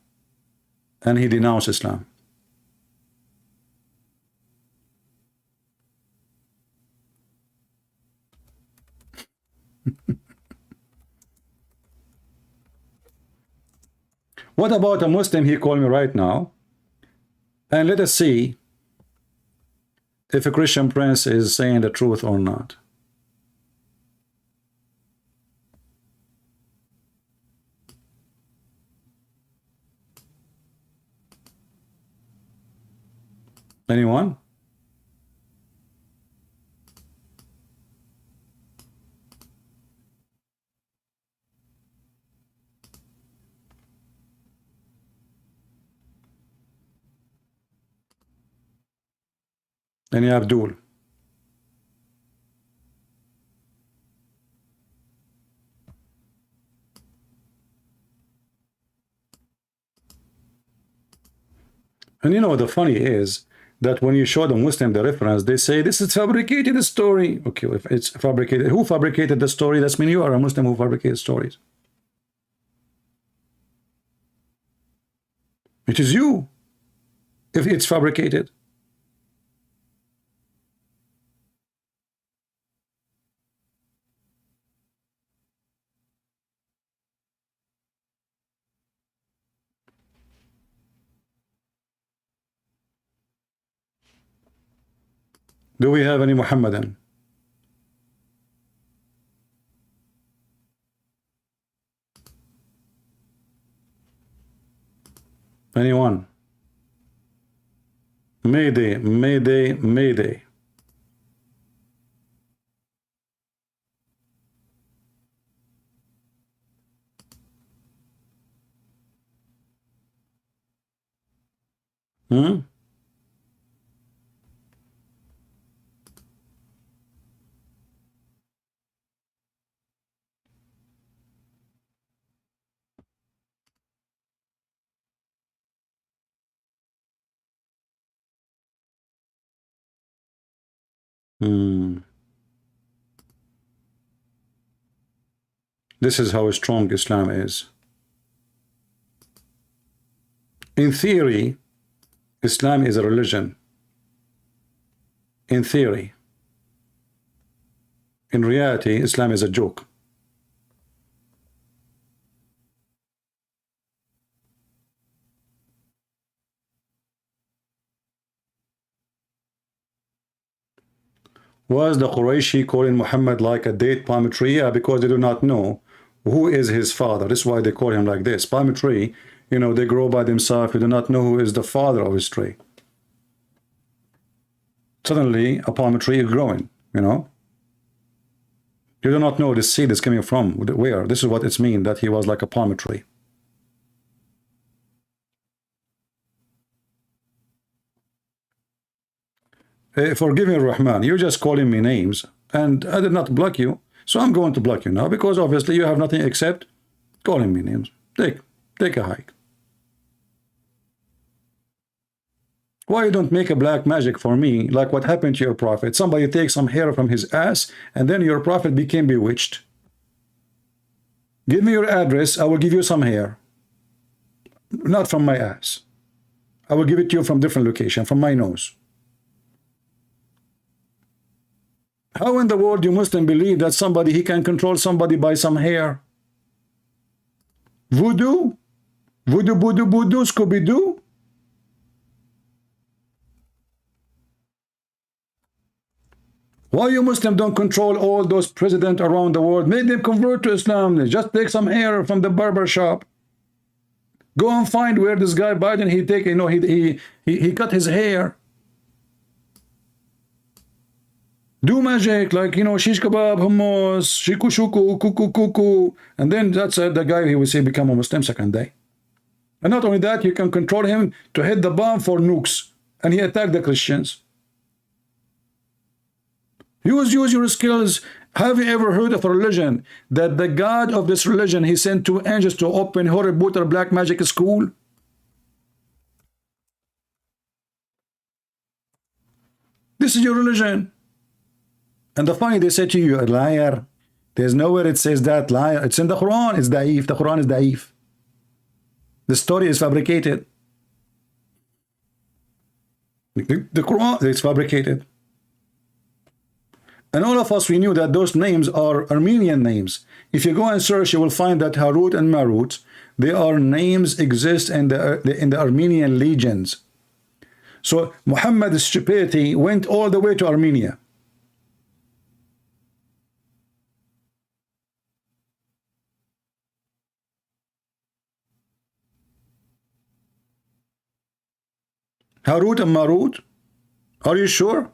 and he denounced Islam. What about a Muslim? He called me right now, and let us see if a Christian prince is saying the truth or not. Anyone? Any Abdul? And you know, the funny is that when you show the Muslim the reference, they say this is fabricated story. Okay, if it's fabricated, who fabricated the story? That's mean you are a Muslim who fabricated stories. It is you, if it's fabricated. Do we have any Muhammadan? Anyone? Mayday, Mayday, Mayday. Hmm? This is how strong Islam is. In theory, Islam is a religion. In theory. In reality, Islam is a joke. Was the Qurayshi calling Muhammad like a date palm tree? Yeah, because they do not know who is his father. This is why they call him like this. Palm tree, you know, they grow by themselves. You do not know who is the father of his tree. Suddenly, a palm tree is growing, you know. You do not know the seed is coming from where. This is what it's mean that he was like a palm tree. Forgive me, Rahman, you're just calling me names, and I did not block you, so I'm going to block you now, because obviously you have nothing except calling me names. Take a hike. Why you don't make a black magic for me, like what happened to your prophet? Somebody takes some hair from his ass, and then your prophet became bewitched. Give me your address, I will give you some hair. Not from my ass. I will give it to you from different location, from my nose. How in the world you Muslim believe that somebody, he can control somebody by some hair? Voodoo? Voodoo, voodoo, voodoo, Scooby-Doo? Why you Muslim don't control all those presidents around the world? Make them convert to Islam. Just take some hair from the barber shop. Go and find where this guy Biden, he take, you know, he cut his hair. Do magic, like, you know, shish kebab, hummus, shiku shuku, kuku kuku, and then that's the guy, he will say, become a Muslim second day. And not only that, you can control him to hit the bomb for nukes, and he attacked the Christians. Use your skills. Have you ever heard of a religion that the God of this religion, he sent 2 angels to open Harry Potter black magic school? This is your religion. And the funny, they say to you, a liar. There's nowhere it says that, liar. It's in the Quran. It's da'if. The Quran is da'if. The story is fabricated. The Quran is fabricated. And all of us, we knew that those names are Armenian names. If you go and search, you will find that Harut and Marut, they are names exist in the Armenian legions. So Muhammad's stupidity went all the way to Armenia. Harut and Marut, are you sure?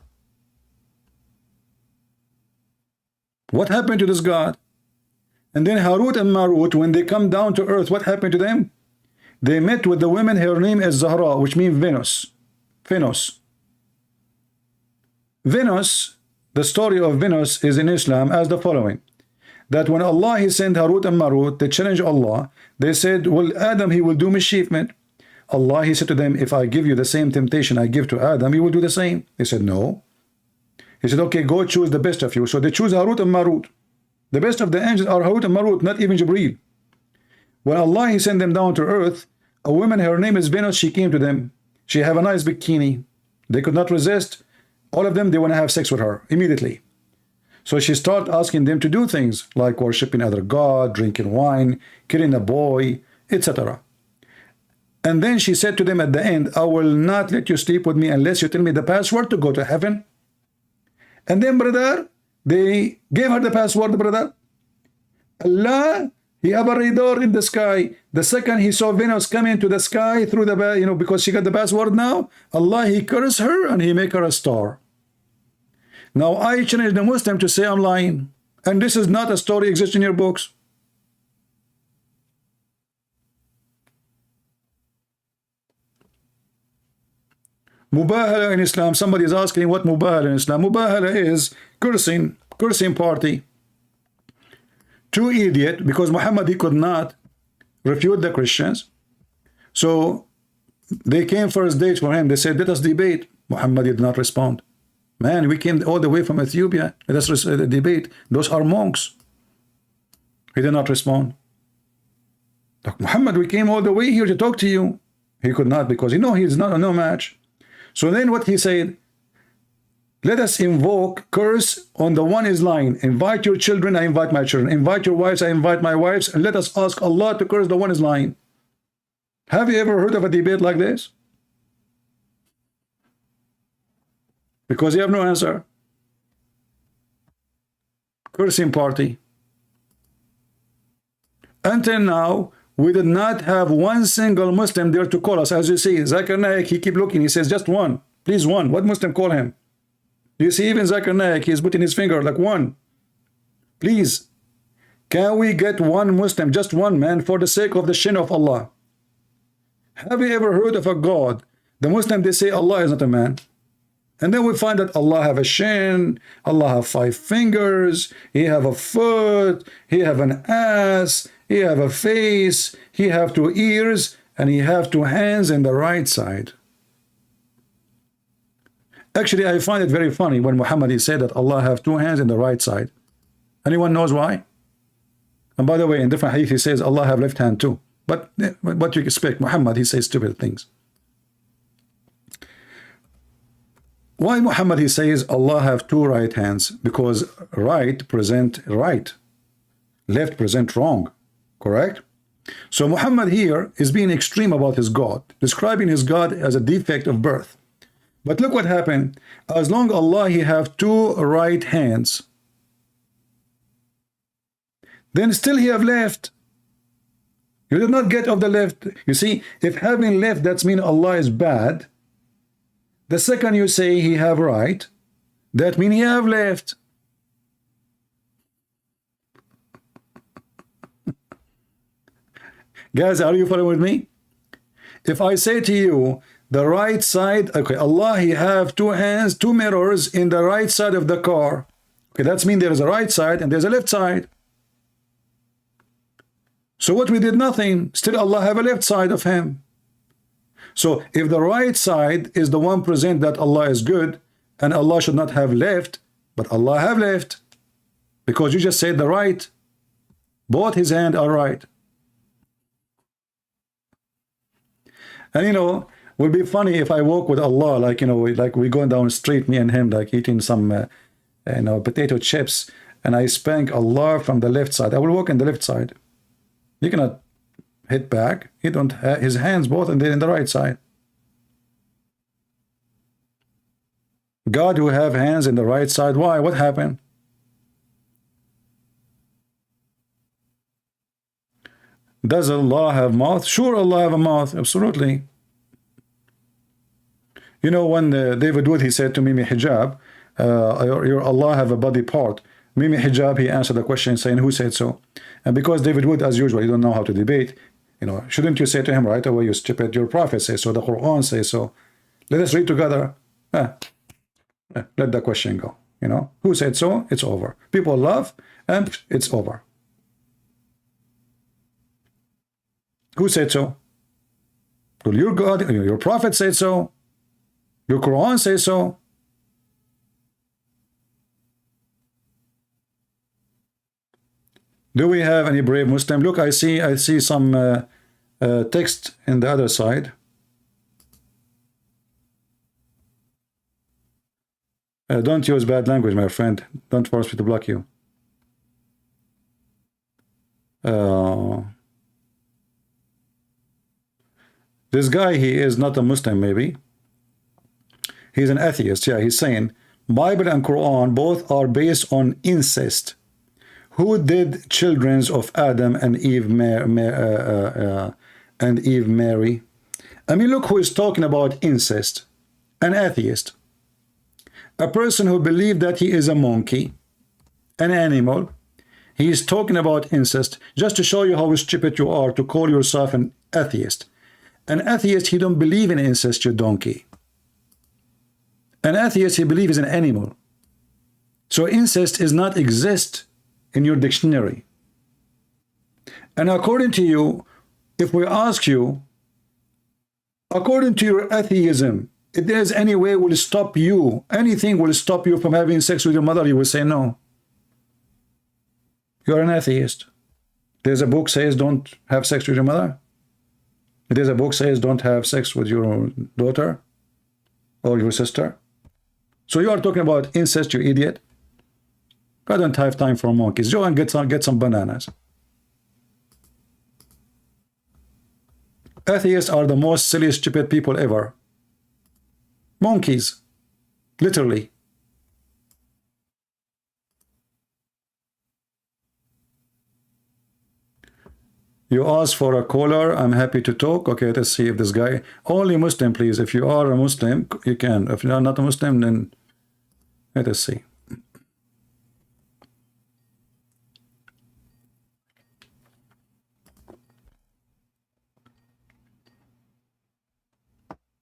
What happened to this God? And then Harut and Marut, when they come down to earth, what happened to them? They met with the woman, her name is Zahra, which means Venus. Venus. Venus, the story of Venus is in Islam as the following. That when Allah, he sent Harut and Marut, they challenged Allah. They said, well, Adam, he will do mischievement. Allah, he said to them, if I give you the same temptation I give to Adam, you will do the same. They said, no. He said, okay, go choose the best of you. So they choose Harut and Marut. The best of the angels are Harut and Marut, not even Jibreel. When Allah, he sent them down to earth, a woman, her name is Venus, she came to them. She have a nice bikini. They could not resist. All of them, they want to have sex with her immediately. So she started asking them to do things like worshiping other god, drinking wine, killing a boy, etc. And then she said to them at the end, I will not let you sleep with me unless you tell me the password to go to heaven. And then, brother, they gave her the password, brother. Allah, he have a radar in the sky. The second he saw Venus coming to the sky through the, because she got the password now, Allah, he cursed her and he make her a star. Now, I challenge the Muslim to say I'm lying. And this is not a story exists in your books. Mubahala in Islam, somebody is asking what Mubahala in Islam. Mubahala is cursing party. Two idiot, because Muhammad, he could not refute the Christians. So they came first date for him. They said, let us debate. Muhammad did not respond. Man, we came all the way from Ethiopia. Let us debate. Those are monks. He did not respond. Look, Muhammad, we came all the way here to talk to you. He could not, because he is not a no match. So then what he said, let us invoke curse on the one is lying. Invite your children, I invite my children. Invite your wives, I invite my wives. And let us ask Allah to curse the one is lying. Have you ever heard of a debate like this? Because you have no answer. Cursing party. Until now, we did not have one single Muslim there to call us. As you see, Zakir Naik, he keep looking. He says, just one. Please, one. What Muslim call him? You see, even Zakir Naik, he's putting his finger like one. Please, can we get one Muslim, just one man, for the sake of the shin of Allah? Have you ever heard of a God? The Muslim, they say Allah is not a man. And then we find that Allah have a shin, Allah have 5 fingers, He have a foot, He have an ass, He have a face, He have 2 ears, and He have 2 hands in the right side. Actually, I find it very funny when Muhammad he said that Allah have 2 hands in the right side. Anyone knows why? And by the way, in different hadith he says Allah have left hand too. But what you expect, Muhammad he says stupid things. Why Muhammad he says Allah have 2 right hands? Because right present right, left present wrong, correct? So Muhammad here is being extreme about his God, describing his God as a defect of birth. But look what happened. As long Allah he have 2 right hands, then still he have left. You did not get off the left. You see, if having left, that's mean Allah is bad. The second you say he have right, that mean he have left. Guys, are you following with me? If I say to you, the right side, okay, Allah he have 2 hands, 2 mirrors in the right side of the car. Okay, that's mean there is a right side and there's a left side. So what we did nothing, still Allah have a left side of him. So if the right side is the one present that Allah is good, and Allah should not have left, but Allah have left, because you just said the right, both his hands are right. And Would be funny if I walk with Allah, like, you know, like we going down the street, me and him, like eating some, you know, potato chips, and I spank Allah from the left side. I will walk in the left side. You cannot hit back. He don't have his hands both in the right side. God who have hands in the right side. Why? What happened? Does Allah have mouth? Sure, Allah have a mouth. Absolutely. You know, when David Wood, he said to Mimi Hijab, your Allah have a body part. Mimi Hijab, he answered the question saying, who said so? And because David Wood, as usual, he don't know how to debate, you know, shouldn't you say to him right away, you stupid, your prophet says so, the Quran says so. Let us read together. Let the question go. You know, who said so? It's over. People laugh, and it's over. Who said so? Well, your God, your prophet said so. Your Quran says so. Do we have any brave Muslim? Look, I see some text in the other side. Don't use bad language, my friend. Don't force me to block you. This guy, he is not a Muslim, maybe. He's an atheist. Yeah, he's saying Bible and Quran both are based on incest. Who did children of Adam and Eve marry? I mean, look who is talking about incest. An atheist. A person who believed that he is a monkey, an animal. He is talking about incest just to show you how stupid you are to call yourself an atheist. An atheist, he don't believe in incest, you donkey. An atheist, he believes in an animal. So incest does not exist in your dictionary. And according to you, if we ask you, according to your atheism, if there's any way will stop you, anything will stop you from having sex with your mother, you will say no. You're an atheist. There's a book says don't have sex with your mother. There's a book says don't have sex with your daughter or your sister. So you are talking about incest, you idiot. I don't have time for monkeys. Go and get some bananas. Atheists are the most silly, stupid people ever. Monkeys, literally. You ask for a caller. I'm happy to talk. Okay, let's see if this guy. Only Muslim, please. If you are a Muslim, you can. If you're not a Muslim, then let us see.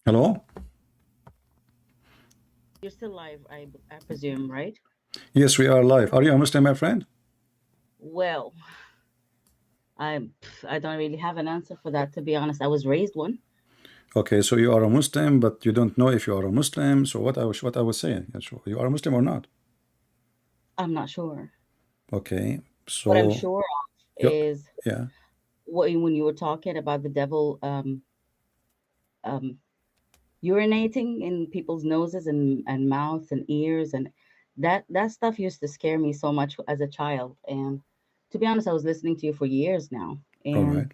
Hello? You're still live, I presume, right? Yes, we are live. Are you a Muslim, my friend? Well, I don't really have an answer for that, to be honest. I was raised one. Okay, so you are a Muslim, but you don't know if you are a Muslim. So what I was saying, you are a Muslim or not? I'm not sure. Okay, so What I'm sure of is yeah. when you were talking about the devil urinating in people's noses and mouths and ears, and that stuff used to scare me so much as a child. And to be honest, I was listening to you for years now, All right. and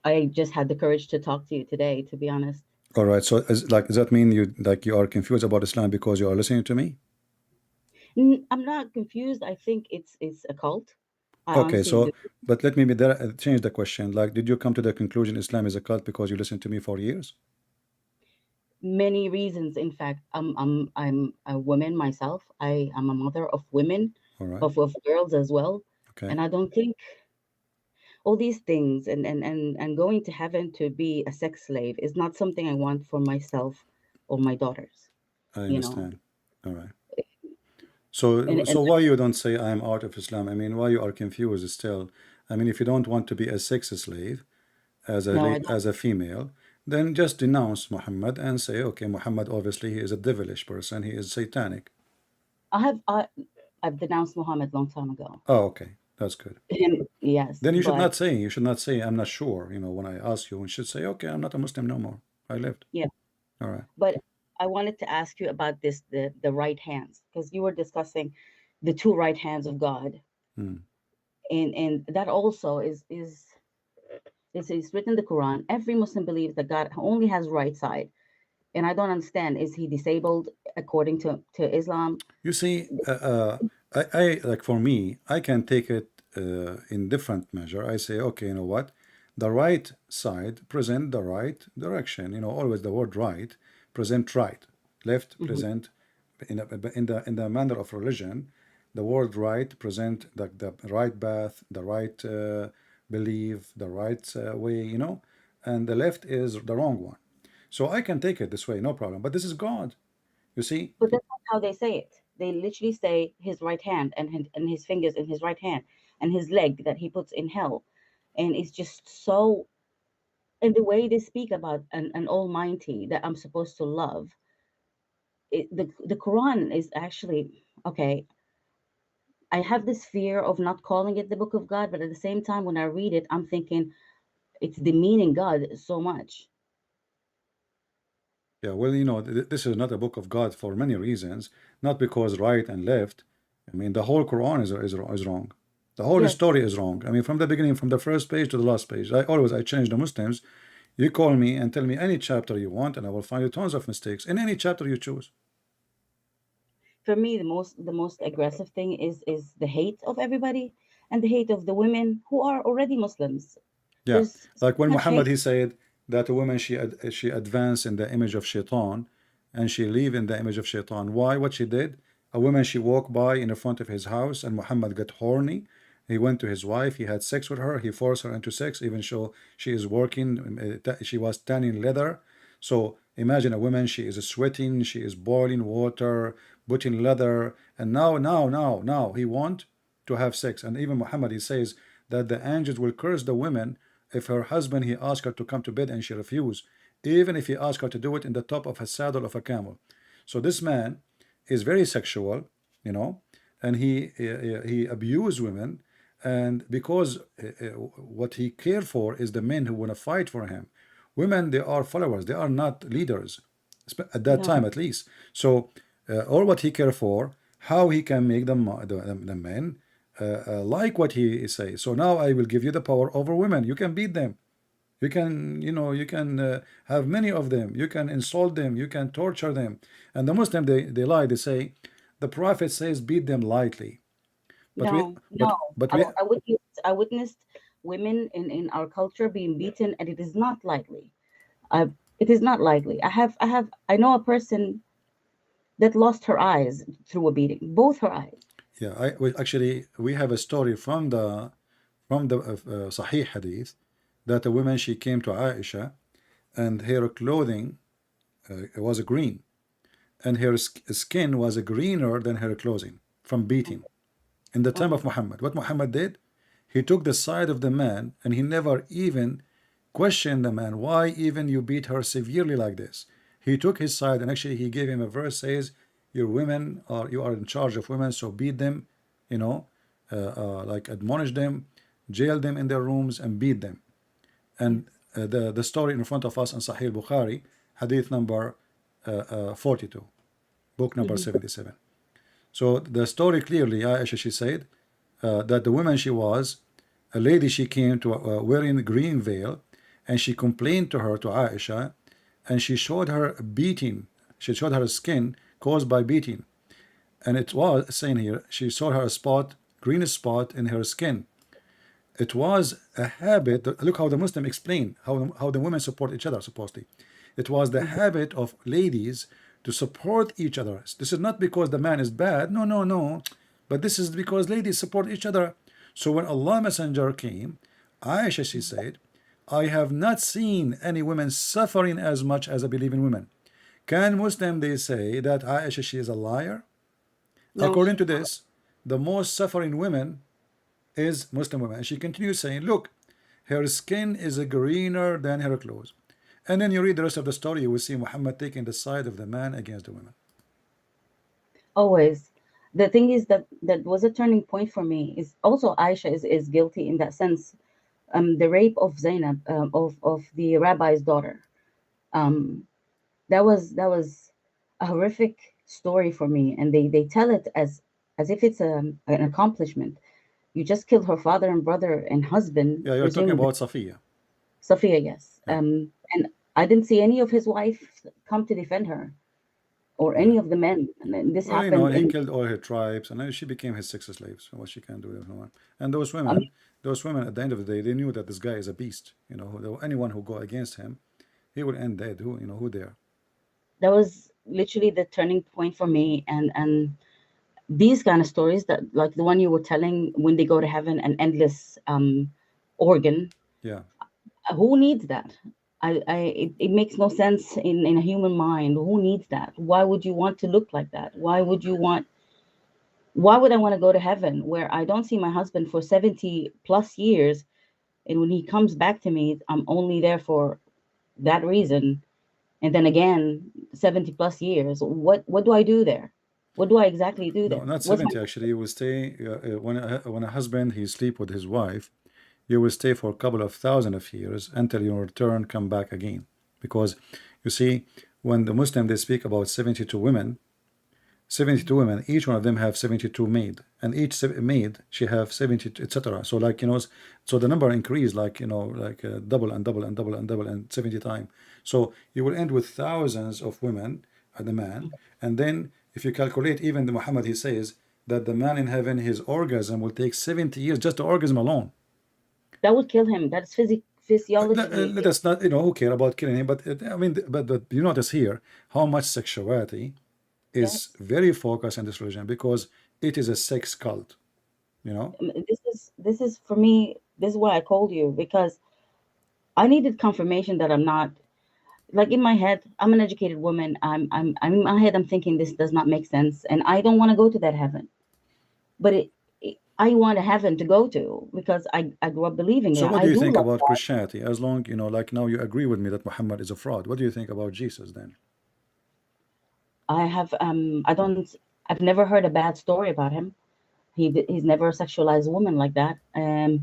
I just had the courage to talk to you today, to be honest. All right. So does that mean you are confused about Islam because you are listening to me? I'm not confused. I think it's a cult. I Okay, honestly so do. but let me change the question. Like, did you come to the conclusion Islam is a cult because you listened to me for years? Many reasons. In fact, I'm a woman myself. I am a mother of women, All right. of girls as well. Okay. And I don't think all these things and going to heaven to be a sex slave is not something I want for myself or my daughters. I You know, understand. All right. So and why you don't say I am out of Islam? I mean, why you are confused still? I mean, if you don't want to be a sex slave as no, I don't. as a female, then just denounce Muhammad and say, okay, Muhammad obviously he is a devilish person. He is satanic. I've denounced Muhammad long time ago. Oh, okay. That's good. And yes, Then but you should not say, I'm not sure. When I ask you, you should say, okay, I'm not a Muslim no more. I left. yeah, All right. but I wanted to ask you about this, the right hands, because you were discussing the two right hands of God, Hmm. and that also is written in the Quran. Every Muslim believes that God only has right side, and I don't understand. Is he disabled according to Islam? You see, I like for me, I can take it in different measure. I say, okay, you know what? The right side present the right direction. Always the word right present right. Left Hmm. present in the manner of religion. The word right present the right path, the right belief, the right way. And the left is the wrong one. So I can take it this way, no problem. But this is God. You see? But that's not how they say it. They literally say his right hand and his fingers in his right hand and his leg that he puts in hell, and it's just so. And the way they speak about an Almighty that I'm supposed to love, the Quran is actually okay. I have this fear of not calling it the Book of God, but at the same time, when I read it, I'm thinking it's demeaning God so much. Yeah, well, this is not a book of God for many reasons, not because right and left. I mean, the whole Quran is wrong. The whole Yes, story is wrong. I mean, from the beginning, from the first page to the last page. I change the Muslims. You call me and tell me any chapter you want, and I will find you tons of mistakes in any chapter you choose. for me, the most aggressive thing is the hate of everybody and the hate of the women who are already Muslims. Yeah, There's so like when much Muhammad hate. he said that a woman she advanced in the image of Shaitan, and she live in the image of Shaitan. Why? What she did? A woman she walked by in the front of his house, and Muhammad got horny. He went to his wife. He had sex with her. He forced her into sex, even though she is working. She was tanning leather. So imagine a woman. She is sweating. She is boiling water, putting leather, and now he want to have sex. And even Muhammad he says that the angels will curse the women if her husband he asked her to come to bed and she refused, even if he asked her to do it in the top of a saddle of a camel. So this man is very sexual, and he abused women, and because what he cared for is the men who want to fight for him. Women, they are followers, they are not leaders at that No, time at least. So all what he cared for, how he can make the men like what he says. So now I will give you the power over women. You can beat them. You can have many of them. You can insult them. You can torture them. And the Muslim they lie. They say the Prophet says beat them lightly. But we no, but no. but I, we w- I witnessed women in our culture being beaten, and it is not likely. I, it is not likely. I know a person that lost her eyes through a beating, both her eyes. yeah actually we have a story from the Sahih Hadith that a woman she came to Aisha and her clothing was green and her skin was greener than her clothing from beating. In the Oh time my of God. Muhammad, what Muhammad did, he took the side of the man and he never even questioned the man. Why even you beat her severely like this? He took his side and actually he gave him a verse says, "Your women are you are in charge of women, so beat them, you know, like admonish them, jail them in their rooms and beat them." And Yes. the story in front of us in Sahih Bukhari, Hadith number 42, book number Hmm. 77. So the story clearly, Aisha, she said that the woman she was, a lady she came to wearing a green veil, and she complained to her, to Aisha, and she showed her a beating. She showed her skin caused by beating. And it was saying here, she saw her spot, green spot in her skin. It was a habit. Look how the Muslim explain how the women support each other, supposedly. It was the Hmm. habit of ladies to support each other. This is not because the man is bad. No, no, no. But this is because ladies support each other. So when Allah Messenger came, Aisha, she said, I have not seen any women suffering as much as I believe in women. Can Muslim they say that Aisha she is a liar? No, According to this, the most suffering women is Muslim women. And she continues saying, look, her skin is greener than her clothes. And then you read the rest of the story, you will see Muhammad taking the side of the man against the women. always. the thing is that that was a turning point for me. Is also Aisha is guilty in that sense. The rape of Zainab, of the rabbi's daughter. Um, that was a horrific story for me, and they tell it as if it's an accomplishment. You just killed her father and brother and husband, Yeah, you're talking presumably. about Safiya. Sophia, yes. Yeah, And I didn't see any of his wife come to defend her or yeah. any of the men. And then this Well, you know, happened he in, killed all her tribes, and then she became his sex slaves. So what she can do with no one. And I mean, those women, at the end of the day, they knew that this guy is a beast. You know, anyone who go against him, he will end dead. Who, you know, who dare? that was literally the turning point for me. And these kind of stories that, like the one you were telling, when they go to heaven, an endless organ, Yeah. who needs that? It makes no sense in a human mind. Who needs that? Why would you want to look like that? Why would I want to go to heaven where I don't see my husband for 70 plus years, and when he comes back to me, I'm only there for that reason, and then again 70 plus years? What do I do there? What do I exactly do No, there? not What's my 70 actually. You will stay when a husband he sleep with his wife, you will stay for a couple of thousand of years until your return come back again. Because you see, when the Muslim they speak about 72 women, 72 women, each one of them have 72 maid, and each maid she have 70, etc. So like, you know, so the number increase like, you know, like double and double and double and double and 70 times. So you will end with thousands of women and the man. And then if you calculate, even the Muhammad he says that the man in heaven, his orgasm will take 70 years, just the orgasm alone. That would kill him. That's physiologically. Let us not, you know, who care about killing him, but I mean, but you notice here how much sexuality is Yes. very focused in this religion because it is a sex cult, you know. This is for me. This is why I called you, because I needed confirmation that I'm not, like, in my head. I'm an educated woman. I'm in my head. I'm thinking this does not make sense, and I don't want to go to that heaven. But I want a heaven to go to because I grew up believing So it. what do I you do think love about God. Christianity? As long, you know, like now you agree with me that Muhammad is a fraud. What do you think about Jesus then? I don't. I've never heard a bad story about him. He's never sexualized a woman like that. And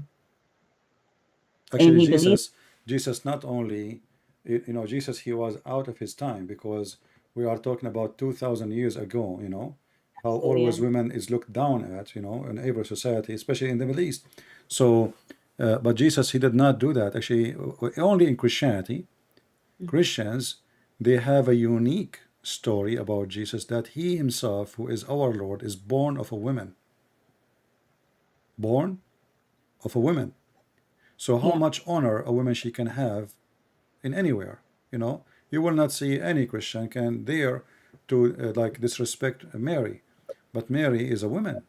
Actually, he believes. Jesus not only, you know, Jesus he was out of his time because we are talking about 2,000 years ago, you know, how Absolutely, yeah. always women is looked down at, you know, in every society, especially in the Middle East. So, but Jesus he did not do that. Actually, only in Christianity, Christians they have a unique story about Jesus that he himself, who is our Lord, is born of a woman, born of a woman. So how Yeah. much honor a woman she can have in anywhere, you know, you will not see any Christian can dare to like disrespect Mary, but Mary is a woman.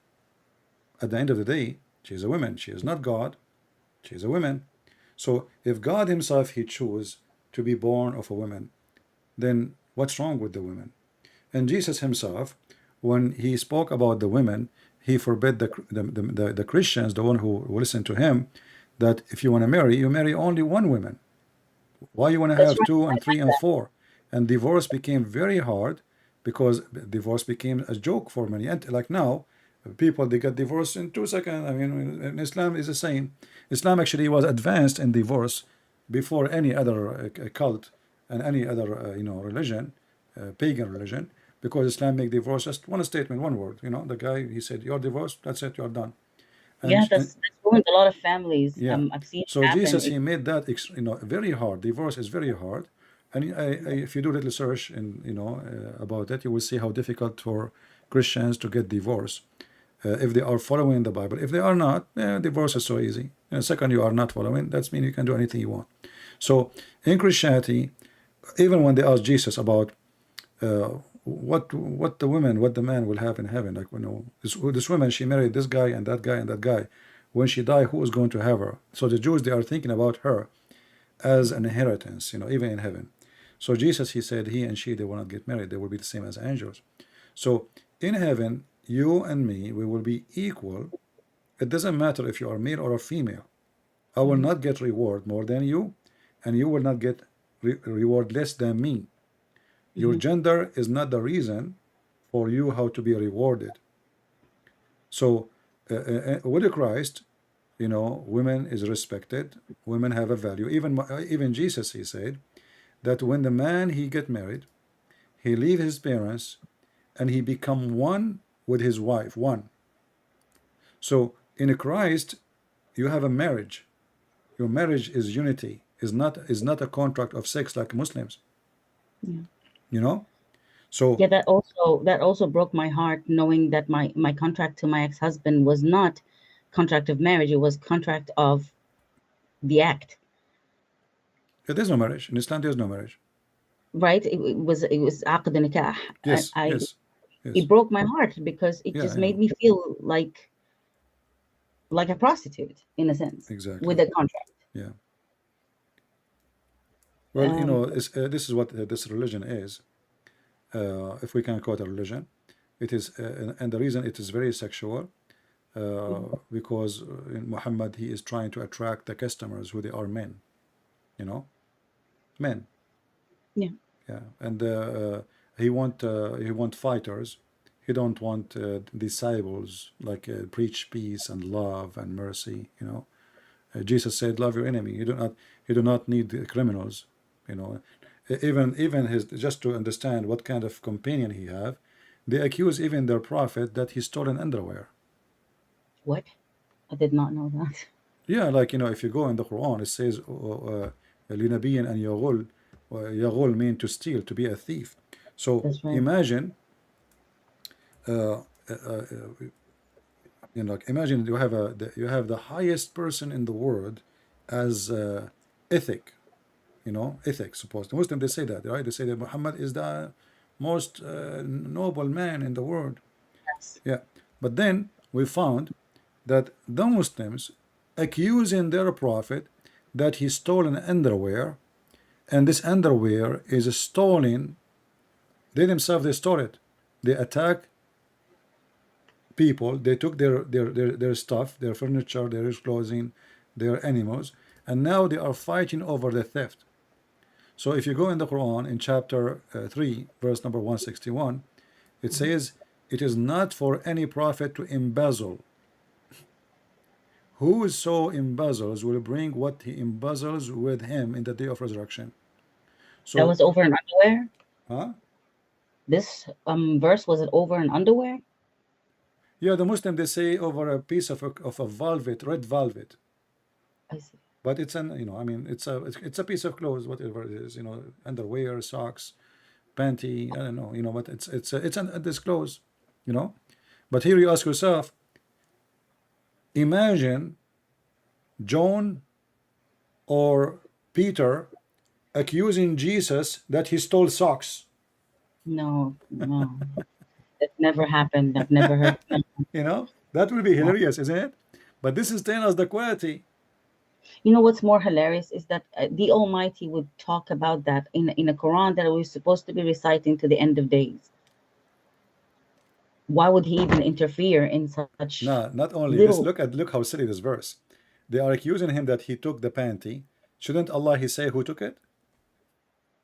At the end of the day, she is a woman. She is not God. She is a woman. So if God Himself He chose to be born of a woman, then what's wrong with the women? And Jesus Himself, when He spoke about the women, He forbid the Christians, the one who listen to Him, that if you want to marry, you marry only one woman. Why you want to That's have right. two and three and four? And divorce became very hard because divorce became a joke for many. And like now, people they get divorced in 2 seconds. I mean, in Islam is the same. Islam actually was advanced in divorce before any other cult and any other you know religion, pagan religion, because Islam make divorce just one statement, one word. You know, the guy he said, "You're divorced. That's it. You're done." Yeah, And that's ruined a lot of families. yeah. I've seen it So happen. Jesus, he made that you know very hard. Divorce is very hard, and if you do little research and you know about it, you will see how difficult for Christians to get divorce if they are following the Bible. If they are not, divorce is so easy. And second, you are not following. That's mean you can do anything you want. So in Christianity, even when they ask Jesus about uh, what the women, what the man will have in heaven. Like, you know, this woman, she married this guy and that guy and that guy. When she die, who is going to have her? So the Jews, they are thinking about her as an inheritance, you know, even in heaven. So Jesus, he said, he and she, they will not get married. They will be the same as angels. So in heaven, you and me, we will be equal. It doesn't matter if you are male or a female. I will Mhm. not get reward more than you, and you will not get reward less than me. Your Mhm. gender is not the reason for you how to be rewarded. So with Christ, you know, women is respected. Women have a value. Even Jesus, he said that when the man he get married, he leave his parents and he become one with his wife. One. So in Christ, you have a marriage. Your marriage is unity. Is not a contract of sex like Muslims. Yeah. You know. So Yeah, that also broke my heart, knowing that my contract to my ex-husband was not contract of marriage, it was contract of the act. there's no marriage in Islam. There's no marriage. Right, it was aqd nikah. Yes. I Yes. Yes. It broke my heart because it Yeah, just I made know. me feel like a prostitute in a sense with Exactly. a contract. Yeah. Well, you um know, this is what this religion is. If we can call it a religion, it is, and the reason it is very sexual, because in Muhammad he is trying to attract the customers who they are men, you know, men. yeah, Yeah, and he want fighters. He don't want disciples like preach peace and love and mercy. You know, Jesus said, "Love your enemy." He do not need criminals. You know, even his, just to understand what kind of companion he have, they accuse even their prophet that he stolen underwear. what? I did not know that. Yeah, like, you know, if you go in the Quran, it says لِنَبِيٍّ أَنْ يَغُلْ. يَغُلْ mean to steal, to be a thief. So That's right. imagine, uh, uh, uh, you know, like, imagine you have the highest person in the world as ethic, you know, ethics. Supposed the Muslim, they say that, right? They say that Muhammad is the most noble man in the world. Yes. Yeah, but then we found that the Muslims accusing their prophet that he stole an underwear, and this underwear is stolen. They themselves, they stole it. They attack people. They took their stuff, their furniture, their clothing, their animals, and now they are fighting over the theft. So if you go in the Quran in chapter 3, verse number 161, it Mhm. says, "It is not for any prophet to embezzle. Whoso embezzles will bring what he embezzles with him in the day of resurrection." That So, was over an underwear. huh? This verse, was it over an underwear? Yeah, the Muslim, they say over a piece of a velvet, red velvet, I see. but it's an, you know, I mean, it's a piece of clothes, whatever it is, you know, underwear, socks, panty, I don't know, you know, but it's this clothes, you know. But here you ask yourself, imagine John or Peter accusing Jesus that he stole socks. No, no, that never happened. I've never heard. No. You know, that would be Wow. hilarious, isn't it? But this is telling us the quality. You know what's more hilarious is that the Almighty would talk about that in a Quran that we're supposed to be reciting to the end of days. Why would He even interfere in such Nah, not only this, little? look how silly this verse. They are accusing him that he took the panty. Shouldn't Allah he say who took it?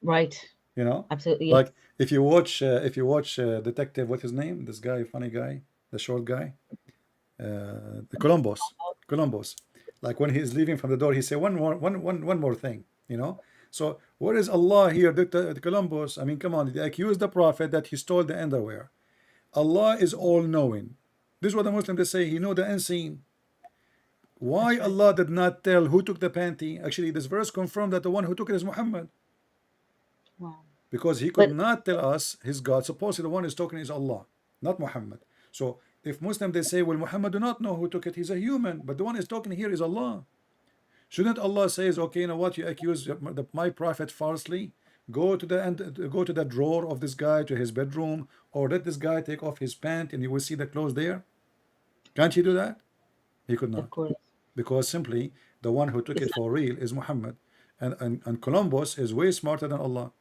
Right. You know, Absolutely, yes. like if you watch Detective, what's his name? This guy, funny guy, the short guy, the Columbus. Columbus. Like when he's leaving from the door, he say one more thing. You know. So where is Allah here? The Columbus. I mean, come on. They accuse the Prophet that he stole the underwear. Allah is all knowing. This is what the Muslims they say. He know the unseen. Why That's right. Allah did not tell who took the panty? Actually, this verse confirmed that the one who took it is Muhammad, Wow. because he could But not tell us his God. Supposedly the one who's talking is Allah, not Muhammad. So if Muslim they say, well, Muhammad do not know who took it, he's a human, but the one is talking here is Allah. Shouldn't Allah says, okay, you know what, you accuse my prophet falsely? Go to the drawer of this guy to his bedroom, or let this guy take off his pant and you will see the clothes there. Can't he do that? He could of not, course, because simply the one who took it's it not for real is Muhammad, and Columbus is way smarter than Allah.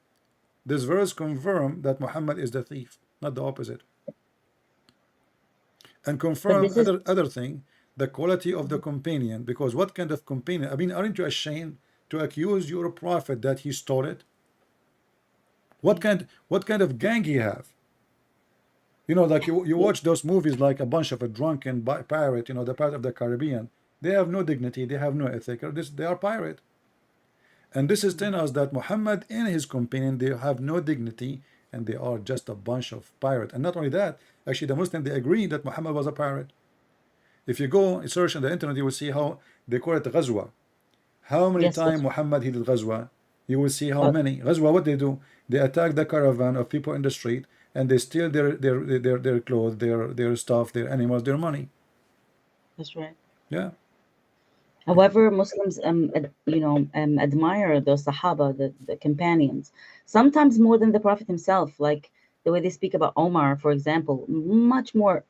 This verse confirm that Muhammad is the thief, not the opposite, and but confirm this is other thing, the quality of the companion. Because what kind of companion? I mean, aren't you ashamed to accuse your prophet that he stole it? What yeah. kind of gang he have? You know, like you watch those movies like a bunch of a drunken pirate, you know, the Pirate of the Caribbean. They have no dignity, they have no ethic. They are pirate. And this is telling us that Muhammad and his companion, they have no dignity and they are just a bunch of pirates. And not only that, actually the Muslims, they agree that Muhammad was a pirate. If you go search on the internet, you will see how they call it Ghazwa. How many Yes, times that's Muhammad he did Ghazwa? You will see how uh, many. Ghazwa, what they do? They attack the caravan of people in the street and they steal their clothes, their stuff, their animals, their money. that's right. Yeah. However, Muslims, admire the Sahaba, the companions, sometimes more than the Prophet himself. Like the way they speak about Omar, for example, much more.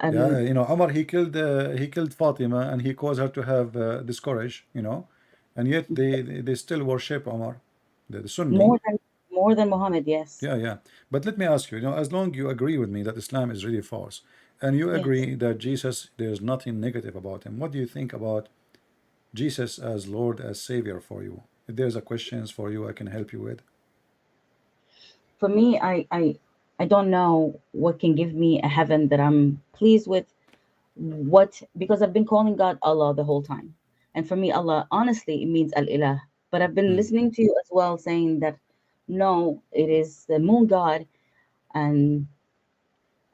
Yeah, Um, you know, Omar he killed Fatima and he caused her to have this courage, you know, and yet they still worship Omar, the Sunni. more than Muhammad. Yes, Yeah, yeah. But let me ask you, you know, as long you agree with me that Islam is really false, and you yes. agree that Jesus, there's nothing negative about him, what do you think about Jesus as Lord, as Savior for you? If there's a questions for you, I can help you with. For me, I don't know what can give me a heaven that I'm pleased with. What, because I've been calling God Allah the whole time, and for me, Allah honestly it means Al Ilah. But I've been Hmm. listening to you as well saying that no, it is the moon God. And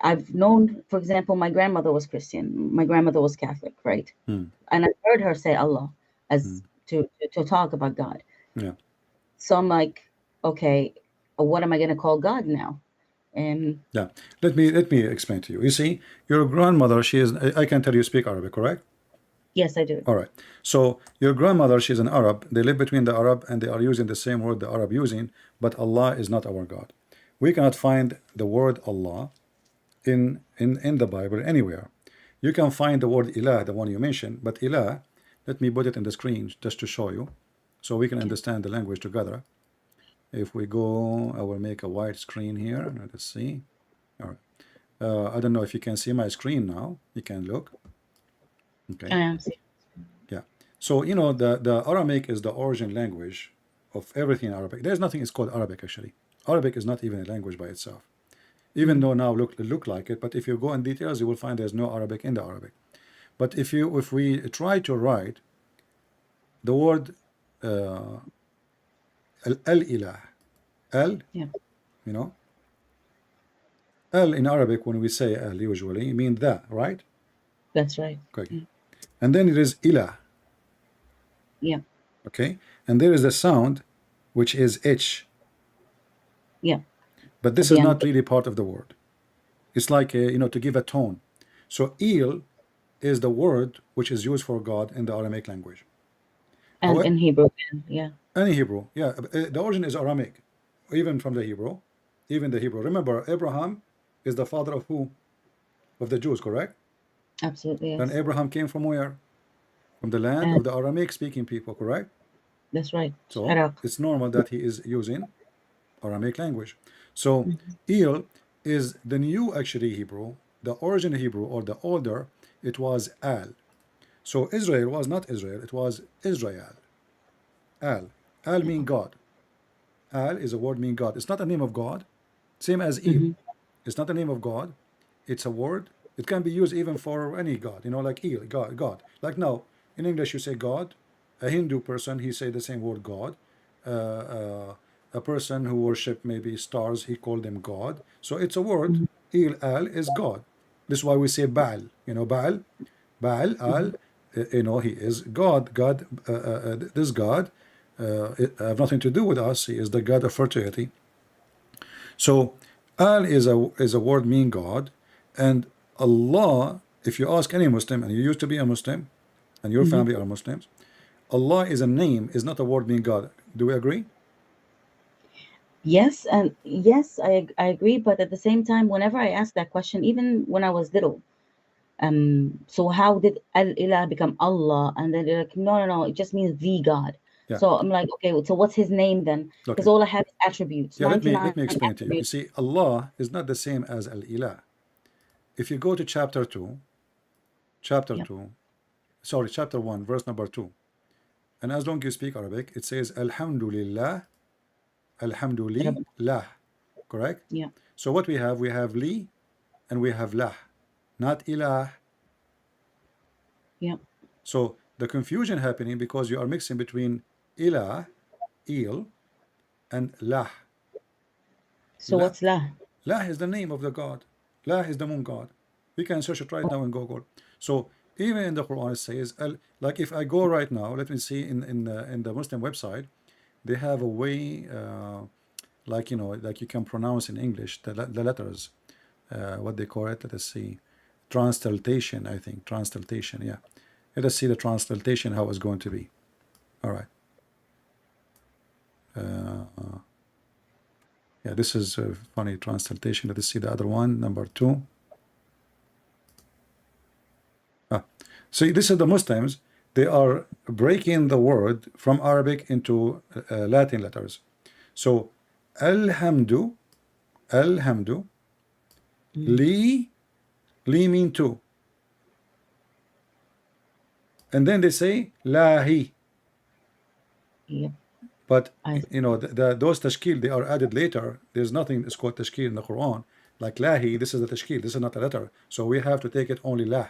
I've known, for example, my grandmother was Christian, my grandmother was Catholic, right? Hmm. And I heard her say Allah Hmm. as to talk about God. Yeah. So I'm like, okay, what am I going to call God now? And Yeah. Let me explain to you. You see, your grandmother, she is, I can tell you speak Arabic, correct? yes, I do. All right. So your grandmother, she's an Arab. They live between the Arab and they are using the same word the Arab using, but Allah is not our God. We cannot find the word Allah in the Bible anywhere. You can find the word Ilah, the one you mentioned, but Ilah, let me put it in the screen just to show you, so we can Okay. understand the language together. If we go, I will make a white screen here. Let's see. All right. I don't know if you can see my screen now. You can look. I Okay. am. Yeah. So, you know, the Aramaic is the origin language of everything Arabic. There's nothing is called Arabic actually. Arabic is not even a language by itself. Even Mm, though now look like it, but if you go in details, you will find there's no Arabic in the Arabic. But if we try to write the word uh, al-ilah, al, yeah, you know, al in Arabic when we say al usually mean that, right? that's right. Okay. Yeah, And then it is ilah, yeah, okay? And there is a sound which is h, yeah. but At this the is end, not really part of the word. It's like you know, to give a tone. So il is the word which is used for God in the Aramaic language. and However, in Hebrew, and yeah, any Hebrew, yeah, the origin is Aramaic, even from the Hebrew, even the Hebrew. Remember, Abraham is the father of who? Of the Jews, correct? absolutely And yes. Abraham came from where? From the land And of the Aramaic speaking people, correct? that's right. So Iraq. it's normal that he is using Aramaic language. So Mhm. Il is the new actually Hebrew, the origin Hebrew or the older, it was Al. So Israel was not Israel, it was Israel. Al. Al mean God. Al is a word mean God. It's not a name of God. Same as Il. Mhm. It's not the name of God. It's a word. It can be used even for any God, you know, like Il, God, God. Like now, in English you say God. A Hindu person, he say the same word God. A person who worship maybe stars, he called them God. So it's a word. Mhm. Il, Al is God. This is why we say Baal. You know, Baal, Baal, Al, Mhm. you know, he is God. God, this God, it have nothing to do with us. He is the God of fertility. So Al is a word mean God, and Allah. If you ask any Muslim, and you used to be a Muslim, and your Mhm. family are Muslims, Allah is a name, is not a word mean God. Do we agree? Yes, and yes, I agree. But at the same time, whenever I ask that question, even when I was little, so how did Al Ilah become Allah? And then they're like, no, no, no, it just means the God. Yeah. So I'm like, okay, so what's his name then? Because Okay. all I have is attributes, Yeah. Let 99 me explain to you. You attributes. see, Allah is not the same as Al Ilah. If you go to chapter Yep. two, sorry, chapter one, verse number 2, and as long as you speak Arabic, it says Alhamdulillah, Rab- Alhamdulillah, correct? Yeah. So what we have li, and we have lah, not ilah. Yeah. So the confusion happening because you are mixing between ilah, il, and lah. So Lah, what's lah? lah is the name of the god. Lah is the moon god. We can search it right now in Google. So even in the Quran it says, like if I go right now, let me see in the Muslim website, they have a way, like like you can pronounce in English the letters, what they call it. Let us see, translation. I think translation. Yeah, let us see the translation how it's going to be. All right. Yeah, this is a funny translation. Let us see the other one, number 2. See, this is the Muslims. They are breaking the word from Arabic into Latin letters. So, alhamdu, alhamdu, li, li mean two. And then they say lahi. Yep. But I those tashkil, they are added later. There's nothing that's called tashkil in the Quran. Like lahi, this is the tashkil. This is not a letter. So we have to take it only lah.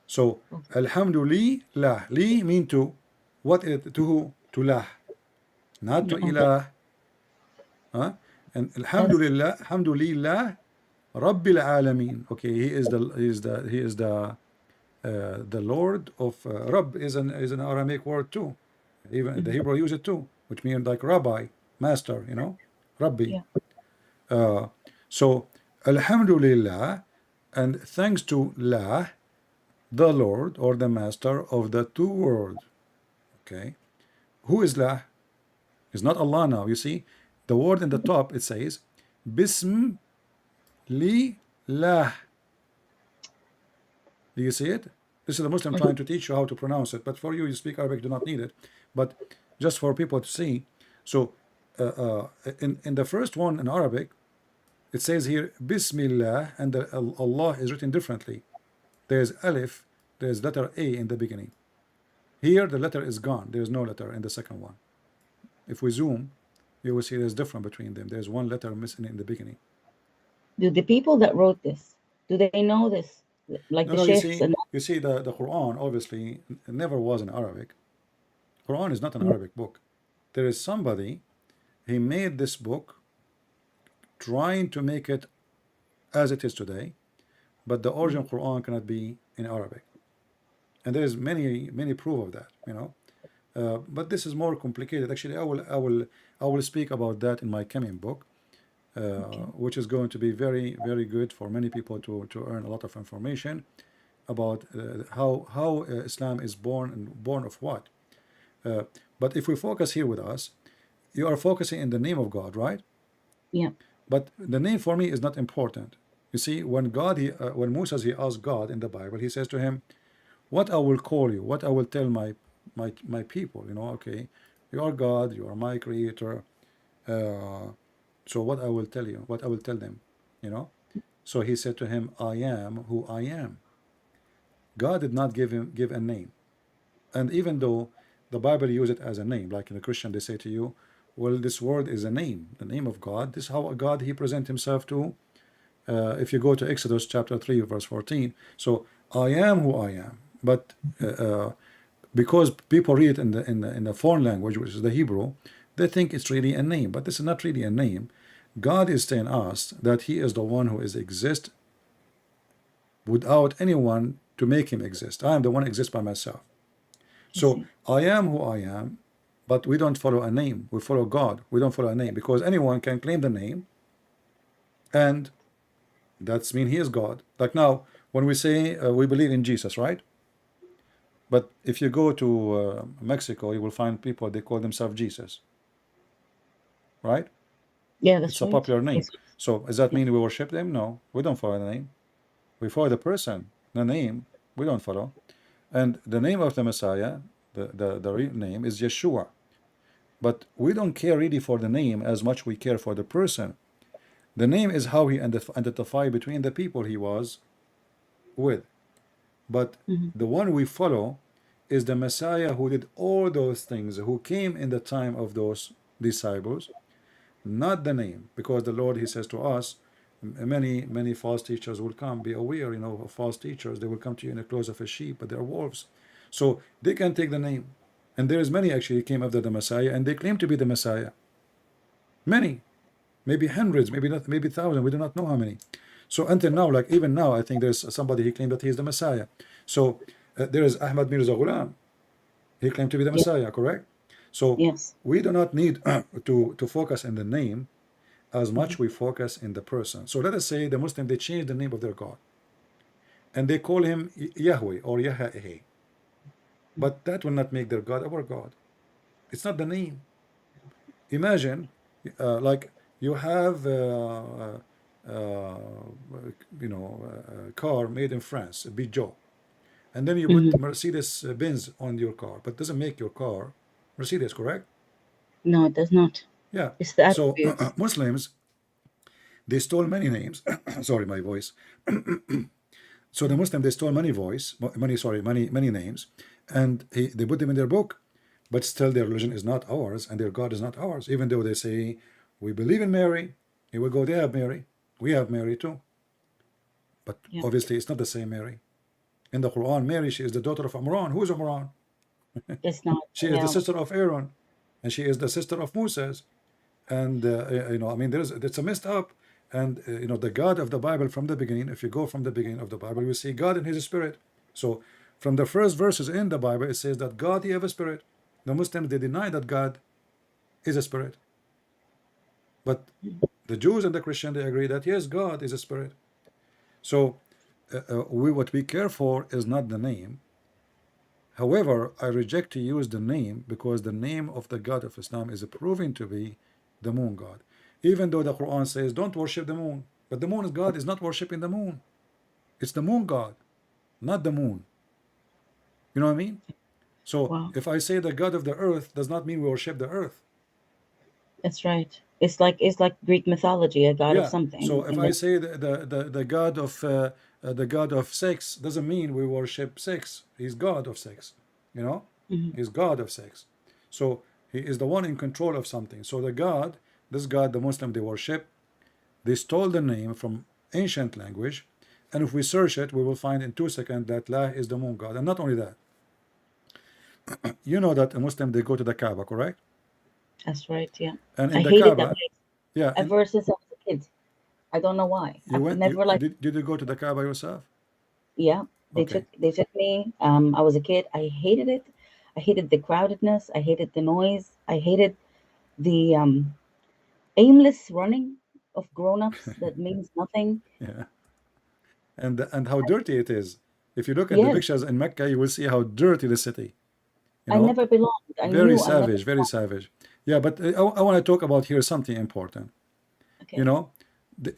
So alhamdulillah, li mean to. What is to who? To lah, not to okay. ilah. Huh? And alhamdulillah, Rabbil Alameen. Okay, he is the Lord of Rabb is an Aramaic word too. Even the Hebrew use it too, which means like rabbi, master. Rabbi. Yeah. So alhamdulillah, and thanks to lah, the Lord or the master of the two worlds. Okay, who is lah? It's not Allah now. You see, the word in the top it says Bism li lah. Do you see it? This is the Muslim trying to teach you how to pronounce it. But for you, you speak Arabic, do not need it. But just for people to see. So in the first one in Arabic, it says here Bismillah, and the Allah is written differently. There's alif, there's letter A in the beginning. Here the letter is gone. There's no letter in the second one. If we zoom, you will see there's difference between them. There's one letter missing in the beginning. Do the people that wrote this, do they know this? Like No, the sheikhs and you see the Quran obviously never was in Arabic. Quran is not an Arabic book. There is somebody, he made this book trying to make it as it is today, but the original Quran cannot be in Arabic. And there is many proof of that, but this is more complicated. Actually, I will speak about that in my coming book, which is going to be very good for many people to earn a lot of information about how Islam is born, and born of what. But if we focus here with us, you are focusing in the name of God, right? yeah. But the name for me is not important. You see, when when Moses he asked God in the Bible, he says to him, "What I will call you, what I will tell my people." Okay, you are God, you are my creator. So what I will tell you, what I will tell them, So he said to him, "I am who I am." God did not give a name, and even though the Bible uses it as a name, like in the Christian, they say to you, "Well, this word is a name, the name of God. This is how God he present himself to." If you go to Exodus chapter 3, verse 14, so I am who I am. But because people read it in the foreign language, which is the Hebrew, they think it's really a name. But this is not really a name. God is telling us that He is the one who is exist without anyone to make Him exist. I am the one who exists by myself. So I am who I am, but we don't follow a name. We follow God. We don't follow a name, because anyone can claim the name, and that's mean He is God. Like now, when we say we believe in Jesus, right? But if you go to Mexico, you will find people, they call themselves Jesus, right? Yeah, that's It's a right. popular name. Yes. So does that mean we worship them? No, we don't follow the name. We follow the person. The name we don't follow. And the name of the Messiah, the real name is Yeshua. But we don't care really for the name as much we care for the person. The name is how he identified between the people he was with. But the one we follow is the Messiah who did all those things, who came in the time of those disciples, not the name. Because the Lord, He says to us, Many false teachers will come. Be aware, of false teachers. They will come to you in the clothes of a sheep, but they're wolves. So they can take the name. And there's many actually came after the Messiah, and they claim to be the Messiah. Many, maybe hundreds, maybe not, maybe thousands. We do not know how many. So until now, like even now, I think there's somebody he claimed that he is the Messiah. So there is Ahmad Mirza Ghulam. He claimed to be the Yes. Messiah, correct? So Yes. we do not need to focus on the name as much we focus in the person. So let us say the Muslim, they change the name of their God and they call him Yahweh or Yahweh, but that will not make their God our God. It's not the name. Imagine like you have a car made in France, a Peugeot, and then you put Mercedes Benz on your car, but doesn't make your car Mercedes, correct? No, it does not. Yeah. It's the So attributes. Muslims, they stole many names. Sorry, my voice. So the Muslim, they stole many names, and they put them in their book, but still their religion is not ours, and their God is not ours. Even though they say we believe in Mary, he will go. They have Mary, we have Mary too, but Yeah. obviously it's not the same Mary. In the Quran, Mary, she is the daughter of Imran. Who is Imran? It's not. She is the No. sister of Aaron, and she is the sister of Moses. And I mean, it's a messed up. And the God of the Bible from the beginning, if you go from the beginning of the Bible, you see God in his spirit. So from the first verses in the Bible, it says that God, he have a spirit. The Muslims, they deny that God is a spirit, but the Jews and the Christian, they agree that yes, God is a spirit. So what we care for is not the name. However, I reject to use the name because the name of the God of Islam is proven to be the moon God. Even though the Quran says don't worship the moon, but the moon God is not worshiping the moon. It's the moon God, not the moon. You know what I mean? So Wow. if I say the God of the earth, does not mean we worship the earth. That's right. It's like Greek mythology, a god of Yeah. something. So if And I then say the God of sex, doesn't mean we worship sex. He's God of sex. You know, he's God of sex. So he is the one in control of something. So this God, the Muslim, they worship. They stole the name from ancient language, and if we search it, we will find in 2 seconds that La is the moon God. And not only that, you know that a Muslim, they go to the Kaaba, correct? that's right. Yeah. And I in the hated that Kaaba, place yeah, and ever since I was a kid. I don't know why. you I've went, never like. did you go to the Kaaba yourself? Yeah. They took Okay. they took me. I was a kid. I hated it. I hated the crowdedness. I hated the noise. I hated the aimless running of grown-ups that means nothing. Yeah. And how dirty it is. If you look at the Yes, pictures in Mecca, you will see how dirty the city, you I know, never belonged. I very knew I never savage, very belonged. savage. Yeah, but I want to talk about here something important. You Okay. know,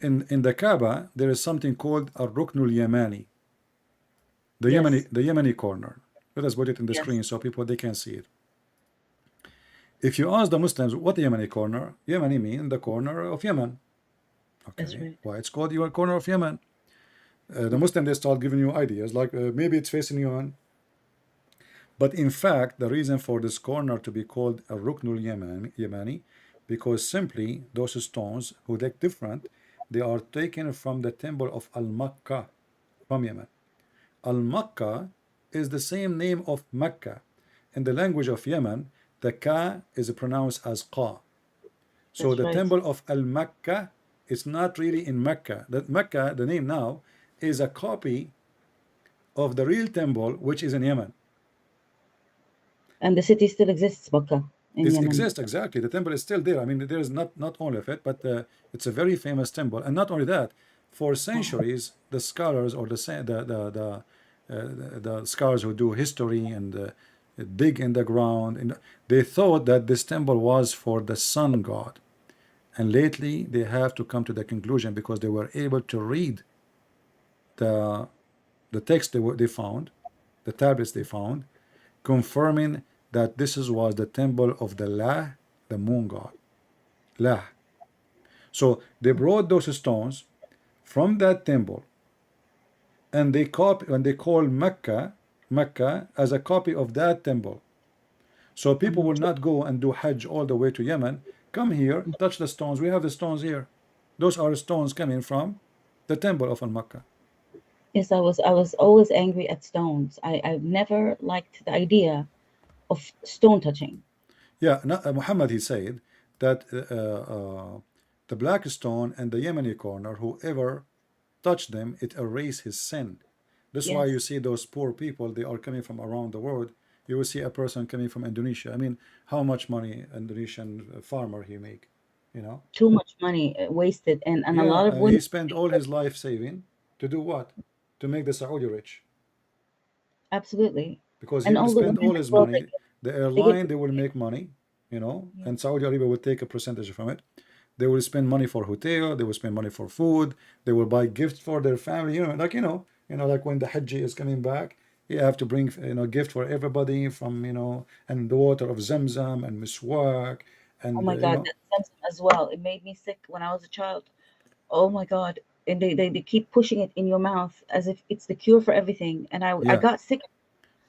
in the Kaaba, there is something called a Ruknul Yamani, Yes. The Yemeni corner. Let us put it in the Yes. screen so people they can see it. If you ask the Muslims what the Yemeni corner, Yemeni mean the corner of Yemen. That's Okay, right. why it's called your corner of Yemen? The Muslim, they start giving you ideas like maybe it's facing Yemen, but in fact the reason for this corner to be called a Ruknul Yemani because simply those stones who look different, they are taken from the temple of Al-Makkah from Yemen. Al-Makkah is the same name of Mecca. In the language of Yemen, the Ka is pronounced as Qa. So That's the right. temple of Al-Makkah is not really in Mecca. That Mecca, the name now, is a copy of the real temple, which is in Yemen. And the city still exists, Makkah, in It Yemen. exists exactly. The temple is still there. I mean, there is not only of it, but it's a very famous temple. And not only that, for Wow. centuries, the scholars or the scholars who do history and dig in the ground, and they thought that this temple was for the sun god. And lately, they have to come to the conclusion because they were able to read the text they found, the tablets they found, confirming that was the temple of the La, the moon god. La. So they brought those stones from that temple and they call Mecca as a copy of that temple. So people will not go and do Hajj all the way to Yemen. Come here, touch the stones. We have the stones here. Those are stones coming from the temple of Al-Makkah. Yes, I was always angry at stones. I've never liked the idea of stone touching. Yeah, Muhammad, he said that the black stone and the Yemeni corner, whoever touched them, it erased his sin. That's why you Yes, see those poor people, they are coming from around the world. You will see a person coming from Indonesia. I mean, how much money Indonesian farmer he make, you know? too much money wasted, and a Yeah, lot of he women spent being all his pregnant. life saving to do what? To make the Saudi rich. Absolutely. Because he And will all the spend women all as his well, money. The they get airline, they will make money, you know, yeah. and Saudi Arabia will take a percentage from it. They will spend money for hotel, they will spend money for food, they will buy gifts for their family, like when the Hajj is coming back, you have to bring, gift for everybody from, and the water of Zamzam and Miswak Oh and, my God, that Samsung as well. It made me sick when I was a child. Oh my God. And they keep pushing it in your mouth as if it's the cure for everything. And I yeah. got sick.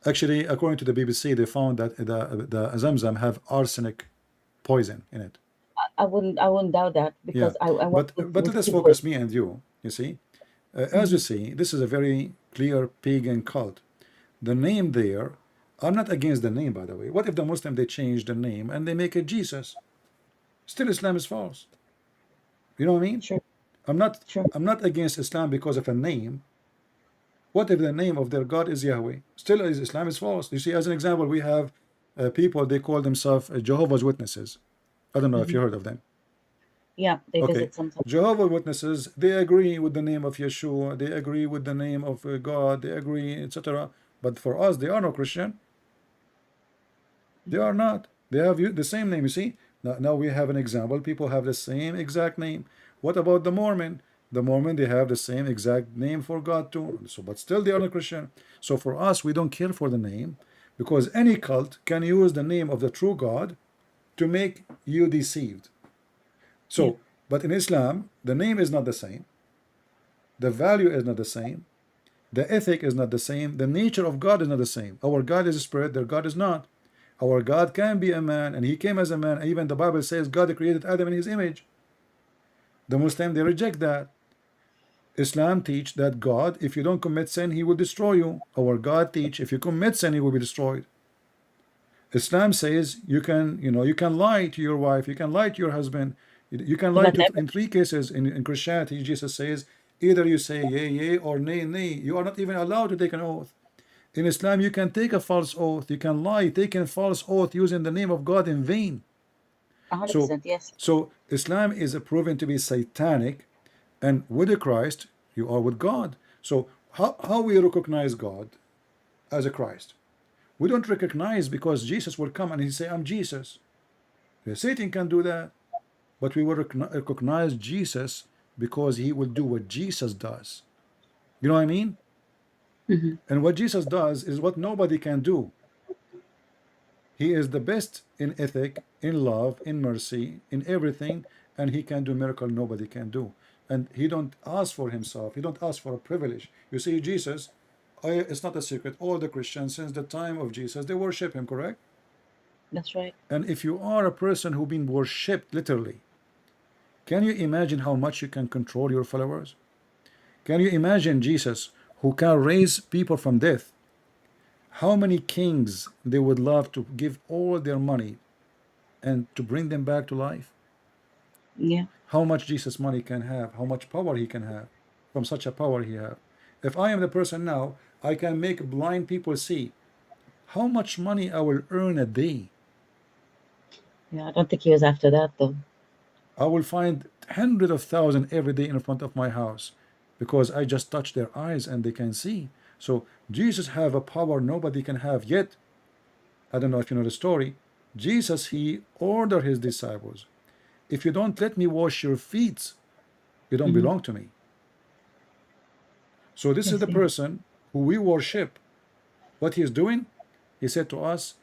Actually, according to the BBC, they found that the Zamzam have arsenic poison in it. I wouldn't doubt that Yeah, because I went but with let us people. focus me and you. You see, as you Hmm. see, this is a very clear pagan cult. The name there, I'm not against the name, by the way. What if the Muslim they change the name and they make it Jesus? Still, Islam is false. You know what I mean? Sure, I'm not sure. I'm not against Islam because of a name. What if the name of their God is Yahweh? Still, Islam is false. You see, as an example, we have people they call themselves Jehovah's Witnesses. I don't know if Hmm. you heard of them. Yeah, they Okay, visit sometimes. Jehovah Witnesses, they agree with the name of Yeshua, they agree with the name of God, they agree, etc. But for us, they are no Christian. They Hmm. are not. They have the same name. You see, now we have an example. People have the same exact name. What about the Mormon? The Mormon, they have the same exact name for God too. So, but still, they are not Christian. So for us, we don't care for the name because any cult can use the name of the true God to make you deceived. Yeah, So, but in Islam, the name is not the same. The value is not the same. The ethic is not the same. The nature of God is not the same. Our God is a spirit, their God is not. Our God can be a man, and he came as a man. Even the Bible says God created Adam in his image. The Muslim, they reject that. Islam teach that God, if you don't commit sin, he will destroy you. Our God teach if you commit sin, he will be destroyed. Islam says you can lie to your wife, you can lie to your husband, you can lie but to never. in three cases in Christianity. Jesus says either you say yea, yea, or nay, nay. You are not even allowed to take an oath. In Islam, you can take a false oath, you can lie, take a false oath using the name of God in vain. So, 100%. Yes. so Islam is proven to be satanic, and with Christ, you are with God. So, how we recognize God as a Christ? We don't recognize because Jesus will come and he say, "I'm Jesus." Satan can do that, but we will recognize Jesus because he will do what Jesus does. You know what I mean? Hmm. And what Jesus does is what nobody can do. He is the best in ethic, in love, in mercy, in everything, and he can do miracle nobody can do. And he don't ask for himself. He don't ask for a privilege. You see, Jesus, it's not a secret. All the Christians since the time of Jesus, they worship him, correct? That's right. And if you are a person who been worshipped literally, can you imagine how much you can control your followers? Can you imagine Jesus who can raise people from death? How many kings they would love to give all their money and to bring them back to life? Yeah. How much Jesus money can have, how much power he can have from such a power he have. If I am the person now, I can make blind people see. How much money I will earn a day? Yeah. I don't think he was after that though. I will find hundreds of thousands every day in front of my house because I just touch their eyes and they can see. So Jesus have a power nobody can have yet. I don't know if you know the story. Jesus, he ordered his disciples, if you don't let me wash your feet, you don't Hmm. belong to me. So this I is the see. person who we worship. What he is doing, he said to us,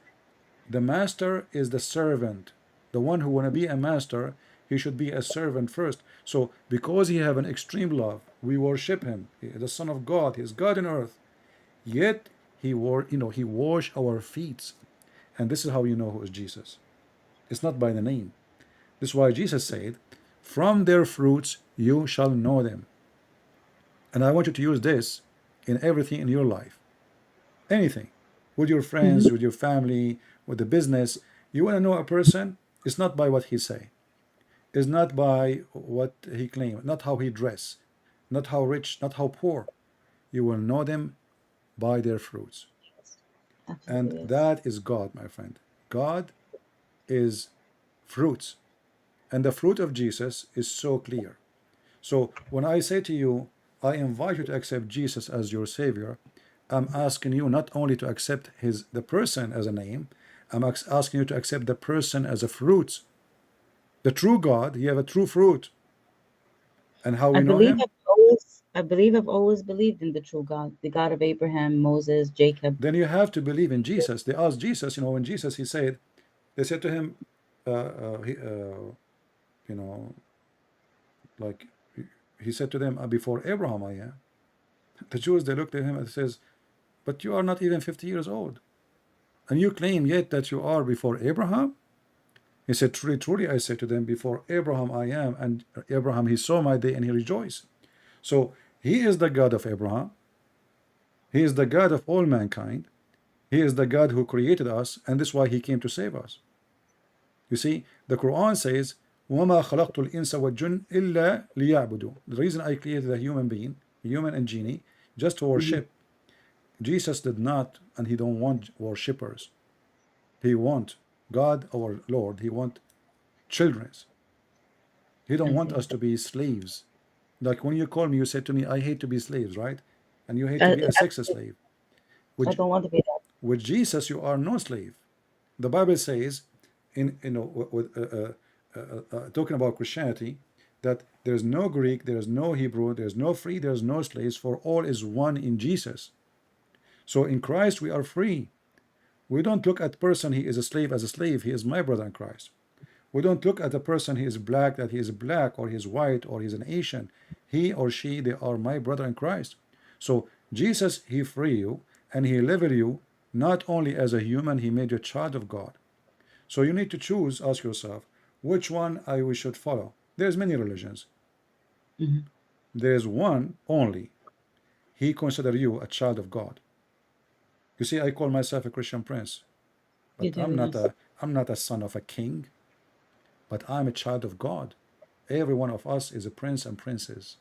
the master is the servant. The one who want to be a master, he should be a servant first. So because he have an extreme love, we worship him. He is the Son of God. He is God in earth. Yet he wash our feet. And this is how you know who is Jesus. It's not by the name. This is why Jesus said, From their fruits you shall know them. And I want you to use this in everything in your life. Anything. With your Mm-hmm. friends, with your family, with the business. You want to know a person, it's not by what he say. It's not by what he claim, not how he dress, not how rich, not how poor. You will know them by their fruits. And Absolutely, yes. that is God, my friend. God is fruits. And the fruit of Jesus is so clear. So when I say to you, I invite you to accept Jesus as your Savior, I'm asking you not only to accept the person as a name, I'm asking you to accept the person as a fruit. The true God, he have a true fruit. And how we know him? I believe I've always believed in the true God, the God of Abraham, Moses, Jacob. Then you have to believe in Jesus. They asked Jesus, when Jesus, they said to him, you know, like, he said to them, before Abraham I am. The Jews, they looked at him and says, but you are not even 50 years old. And you claim yet that you are before Abraham? He said, truly, truly, I say to them, before Abraham I am. And Abraham, he saw my day and he rejoiced. So he is the God of Abraham. He is the God of all mankind. He is the God who created us, and this is why he came to save us. You see, the Quran says, وَمَا خَلَقْتُ الْإِنسَ وَالْجُنَّ إِلَّا لِيَعْبُدُوا. The reason I created a human being, human and genie, just to Mhm. worship. Jesus did not, and he don't want worshippers. He want God, our Lord. He want children. He don't want us Okay. to be slaves. Like when you call me, you said to me, I hate to be slaves, right? And you hate to I, be a sex slave. I With, don't want to be that. with Jesus, you are no slave. The Bible says, in talking about Christianity, that there's no Greek, there's no Hebrew, there's no free, there's no slaves, for all is one in Jesus. So in Christ we are free. We don't look at person he is a slave as a slave. He is my brother in Christ. We don't look at a person he is black that he is black or he is white or he's an Asian. He or she, they are my brother in Christ. So Jesus, he free you and he level you not only as a human, he made you a child of God. So you need to choose, ask yourself, which one we should follow. There's many religions. Mhm. There's one only. He consider you a child of God. You see, I call myself a Christian prince, You but do, yes. I'm not a son of a king, but I'm a child of God. Every one of us is a prince and princess.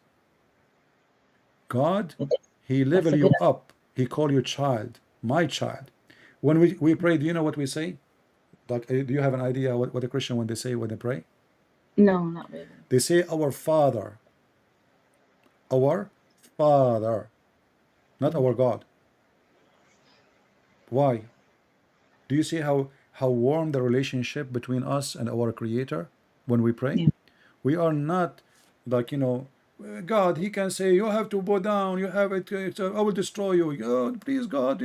God, But he that's level a good. you up. He call you child, my child. When we pray, do you know what we say? Like, do you have an idea what a Christian when they say when they pray? No, not really. They say our Father, not Mhm. our God. Why? Do you see how warm the relationship between us and our Creator when we pray? Yeah. We are not like God. He can say you have to bow down. You have it. I will destroy you. God, please, God.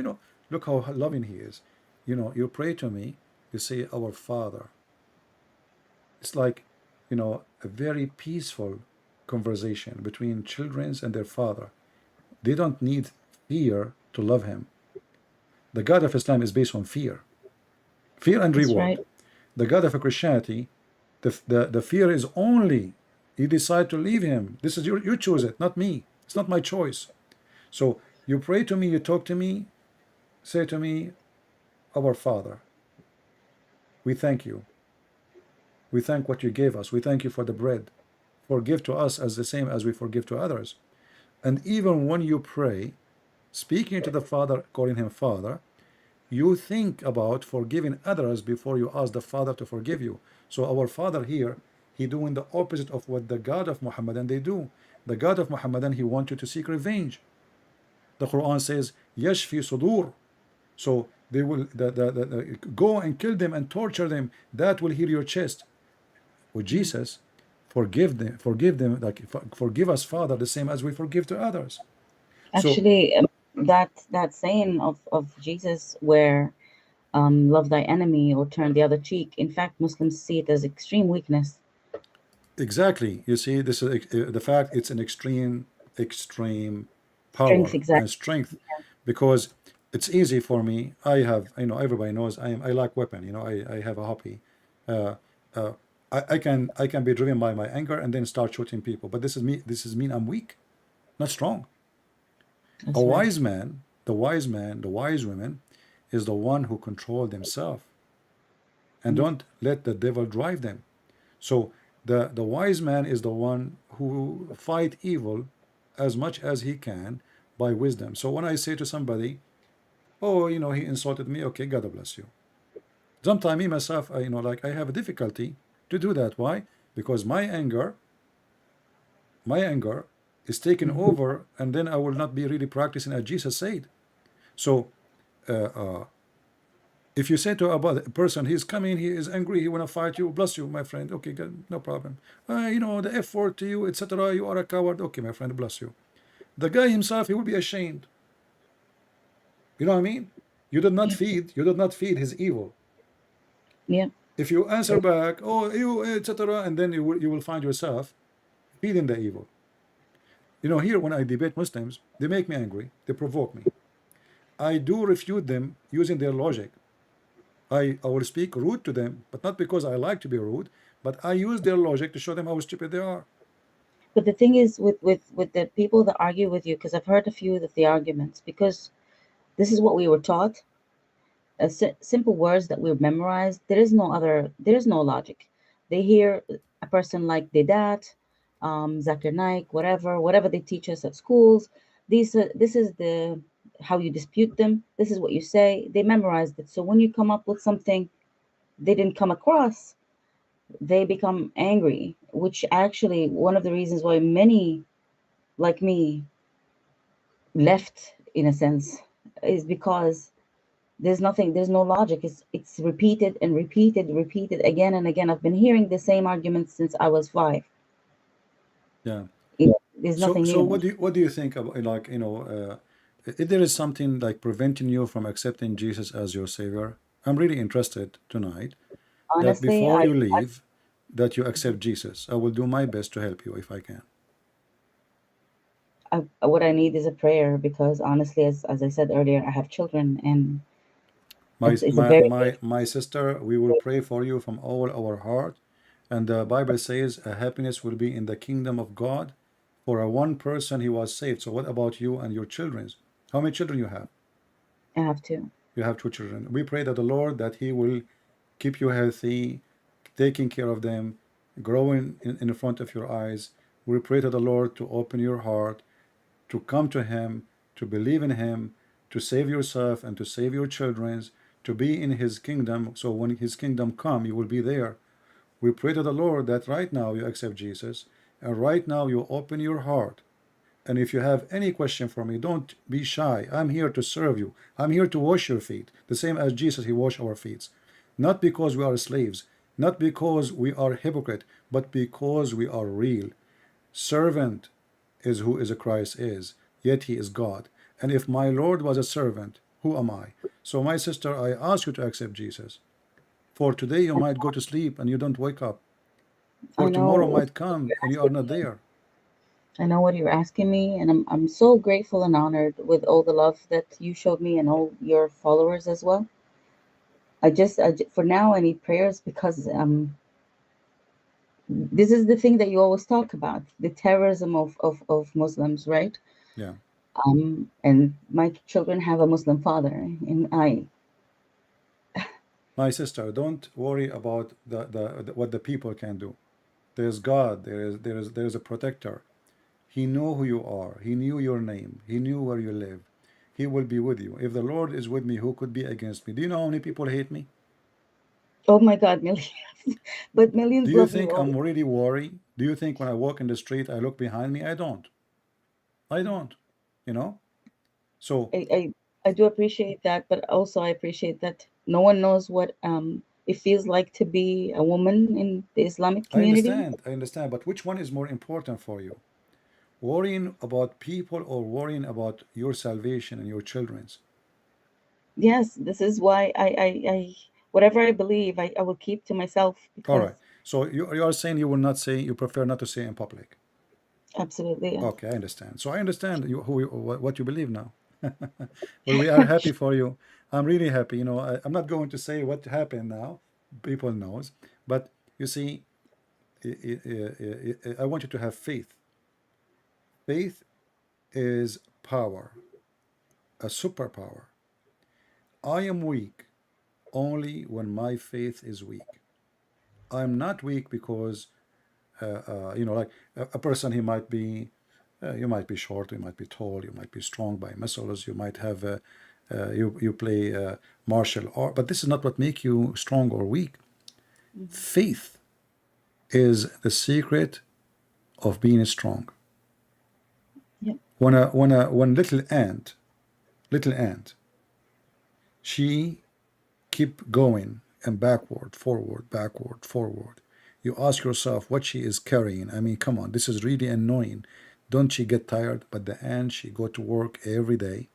Look how loving He is. You pray to me. You say our Father. It's like a very peaceful conversation between children and their father. They don't need fear to love Him. The God of Islam is based on fear and That's reward. right. The God of Christianity, the fear is only you decide to leave him. This is you choose it, not me. It's not my choice. So you pray to me, you talk to me, say to me, our Father, we thank you. We thank what you gave us. We thank you for the bread. Forgive to us as the same as we forgive to others. And even when you pray, speaking to the Father, calling him Father, you think about forgiving others before you ask the Father to forgive you. So our Father here, he doing the opposite of what the God of Muhammadan they do. The God of Muhammadan, he wants you to seek revenge. The Quran says, Yashfi sudur. So they will go and kill them and torture them. That will heal your chest. With Mhm. Jesus, forgive them, like forgive us, Father, the same as we forgive to others. So Actually, that saying of Jesus, where love thy enemy or turn the other cheek. In fact, Muslims see it as extreme weakness. exactly. You see, this is the fact. It's an extreme Strength, power and exactly. strength, because it's easy for me. I have, everybody knows I like weapon. I have a hobby. Uh, uh, I can be driven by my anger and then start shooting people. But this is mean I'm weak, not strong. A That's right. wise man, the wise woman, is the one who control themselves and Mm. don't let the devil drive them. So the wise man is the one who fight evil as much as he can by wisdom. So when I say to somebody, oh, he insulted me, okay, God bless you. Sometimes me myself, like I have a difficulty to do that. Why? Because my anger is taken Mhm. over, and then I will not be really practicing as Jesus said. So if you say to a person, he's coming, he is angry, he wanna fight you, bless you, my friend. Okay, good, no problem. The F word to you, etc. You are a coward. Okay, my friend, bless you. The guy himself, he will be ashamed. You know what I mean? Yeah. You did not feed his evil. Yeah. If you answer back, oh, you, etc., and then you will find yourself feeding the evil. Here when I debate Muslims, they make me angry, they provoke me. I do refute them using their logic. I will speak rude to them, but not because I like to be rude, but I use their logic to show them how stupid they are. But the thing is, with the people that argue with you, because I've heard a few of the arguments, because this is what we were taught, simple words that we've memorized. There is no logic. They hear a person like Dedat, Zakir Naik, whatever they teach us at schools. This is the how you dispute them. This is what you say. They memorized it. So when you come up with something they didn't come across, they become angry. Which actually one of the reasons why many like me left, in a sense, is because there's no logic. It's repeated and repeated again and again. I've been hearing the same arguments since I was 5. Yeah. There's So nothing so new. what do you think about, like, if there is something like preventing you from accepting Jesus as your savior? I'm really interested tonight that Honestly, before you leave, that you accept Jesus. I will do my best to help you if I can. what I need is a prayer, because honestly, as I said earlier, I have children, and My it's a my very big. my my sister, we will pray for you from all our heart. And the Bible says happiness will be in the kingdom of God. For a one person he was saved. So what about you and your children? How many children you have? I have to. You have two children. We pray that the Lord that He will keep you healthy, taking care of them, growing in front of your eyes. We pray to the Lord to open your heart, to come to Him, to believe in Him, to save yourself and to save your children, to be in His kingdom. So when His kingdom come, you will be there. We pray to the Lord that right now you accept Jesus, and right now you open your heart. And if you have any question for me, don't be shy. I'm here to serve you. I'm here to wash your feet, the same as Jesus, He washed our feet. Not because we are slaves, not because we are hypocrite, but because we are real. Servant is who is a Christ is, yet He is God. And if my Lord was a servant, who am I? So, my sister, I ask you to accept Jesus. For today you might go to sleep and you don't wake up. For I tomorrow know might come and you are not there. I know what you're asking me, and I'm so grateful and honored with all the love that you showed me and all your followers as well. For now I need prayers, because this is the thing that you always talk about, the terrorism of Muslims, right? Yeah. And my children have a Muslim father, and My sister, don't worry about what the people can do. There's God. There's a protector. He know who you are. He knew your name. He knew where you live. He will be with you. If the Lord is with me, who could be against me? Do you know how many people hate me? oh my God, millions. But Do millions you love you think all. I'm really worried? Do you think when I walk in the street I look behind me? I don't. I don't. You know. So I, I I do appreciate that, but also I appreciate that no one knows what it feels like to be a woman in the Islamic I community. understand. I understand. But which one is more important for you? Worrying about people or worrying about your salvation and your children's? Yes, this is why I whatever I believe, I will keep to myself, All because right. So you are saying you will not say, you prefer not to say in public. absolutely, yeah. Okay, I understand. So I understand what you believe now. Well, we are happy for you. I'm really happy. I'm not going to say what happened now. People knows, but you see, I want you to have faith. Faith is power, a superpower. I am weak only when my faith is weak. I'm not weak because like a person, he might be, you might be short, you might be tall, you might be strong by muscles, you might have, you play martial art, but this is not what make you strong or weak. Mhm. Faith is the secret of being strong. Yep. When little ant, she keep going and backward, forward. You ask yourself what she is carrying. I mean, come on, this is really annoying. Don't she get tired? But the ant, she go to work every day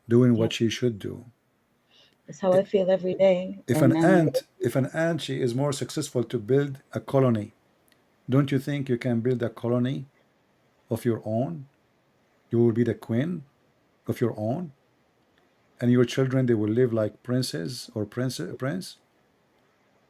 doing what Yep. she should do. That's how I feel every day. If And an ant, if an ant, she is more successful to build a colony, don't you think you can build a colony of your own? You will be the queen of your own, and your children, they will live like princes or prince.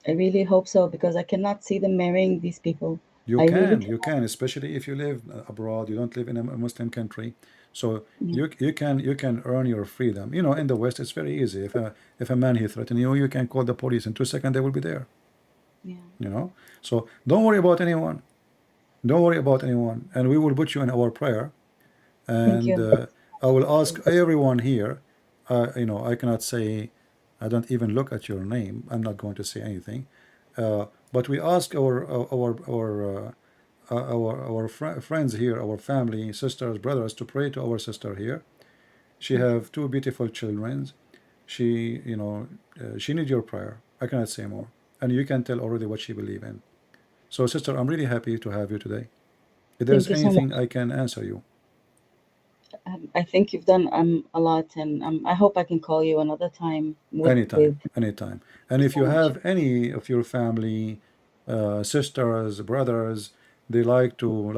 I really hope so because I cannot see them marrying these people. You I really can, can. you can, especially if you live abroad. You don't live in a Muslim country, so Yeah. you can earn your freedom. In the West, it's very easy. If a man he threaten you, you can call the police in 2 seconds. They will be there. Yeah. So don't worry about anyone. Don't worry about anyone, and we will put you in our prayer. Thank And you. I will ask everyone here. I cannot say. I don't even look at your name. I'm not going to say anything. But we ask our friends here, our family, sisters, brothers, to pray to our sister here. She Thank you. have two beautiful children. She need your prayer. I cannot say more, and you can tell already what she believe in. So, sister, I'm really happy to have you today. If there's Thank you so anything much. I can answer you, I think you've done a lot, and I hope I can call you another time with anytime, anytime. And if so you much. have any of your family, sisters, brothers, they like to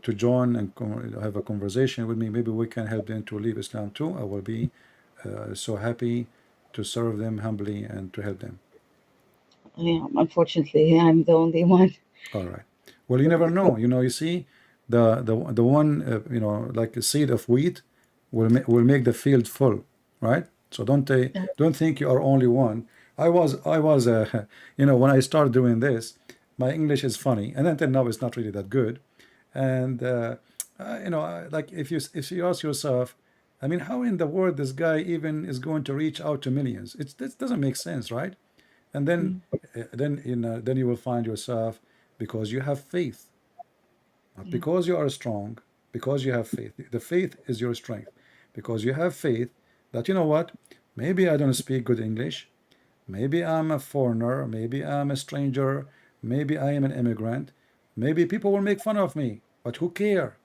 to join and have a conversation with me, maybe we can help them to leave Islam too. I will be so happy to serve them humbly and to help them. Yeah, unfortunately, I'm the only one. All right. Well, you never know. You see, the one like a seed of wheat will make the field full, right? So don't think you are only one. I was when I started doing this, my English is funny, and until now it's not really that good. And like if you ask yourself, I mean, how in the world this guy even is going to reach out to millions? This doesn't make sense, right? And then Mm. then you will find yourself, because you have faith, not Yeah. because you are strong, because you have faith. The faith is your strength, because you have faith that, you know what, maybe I don't speak good English, maybe I'm a foreigner, maybe I'm a stranger, maybe I am an immigrant, maybe people will make fun of me, but who care?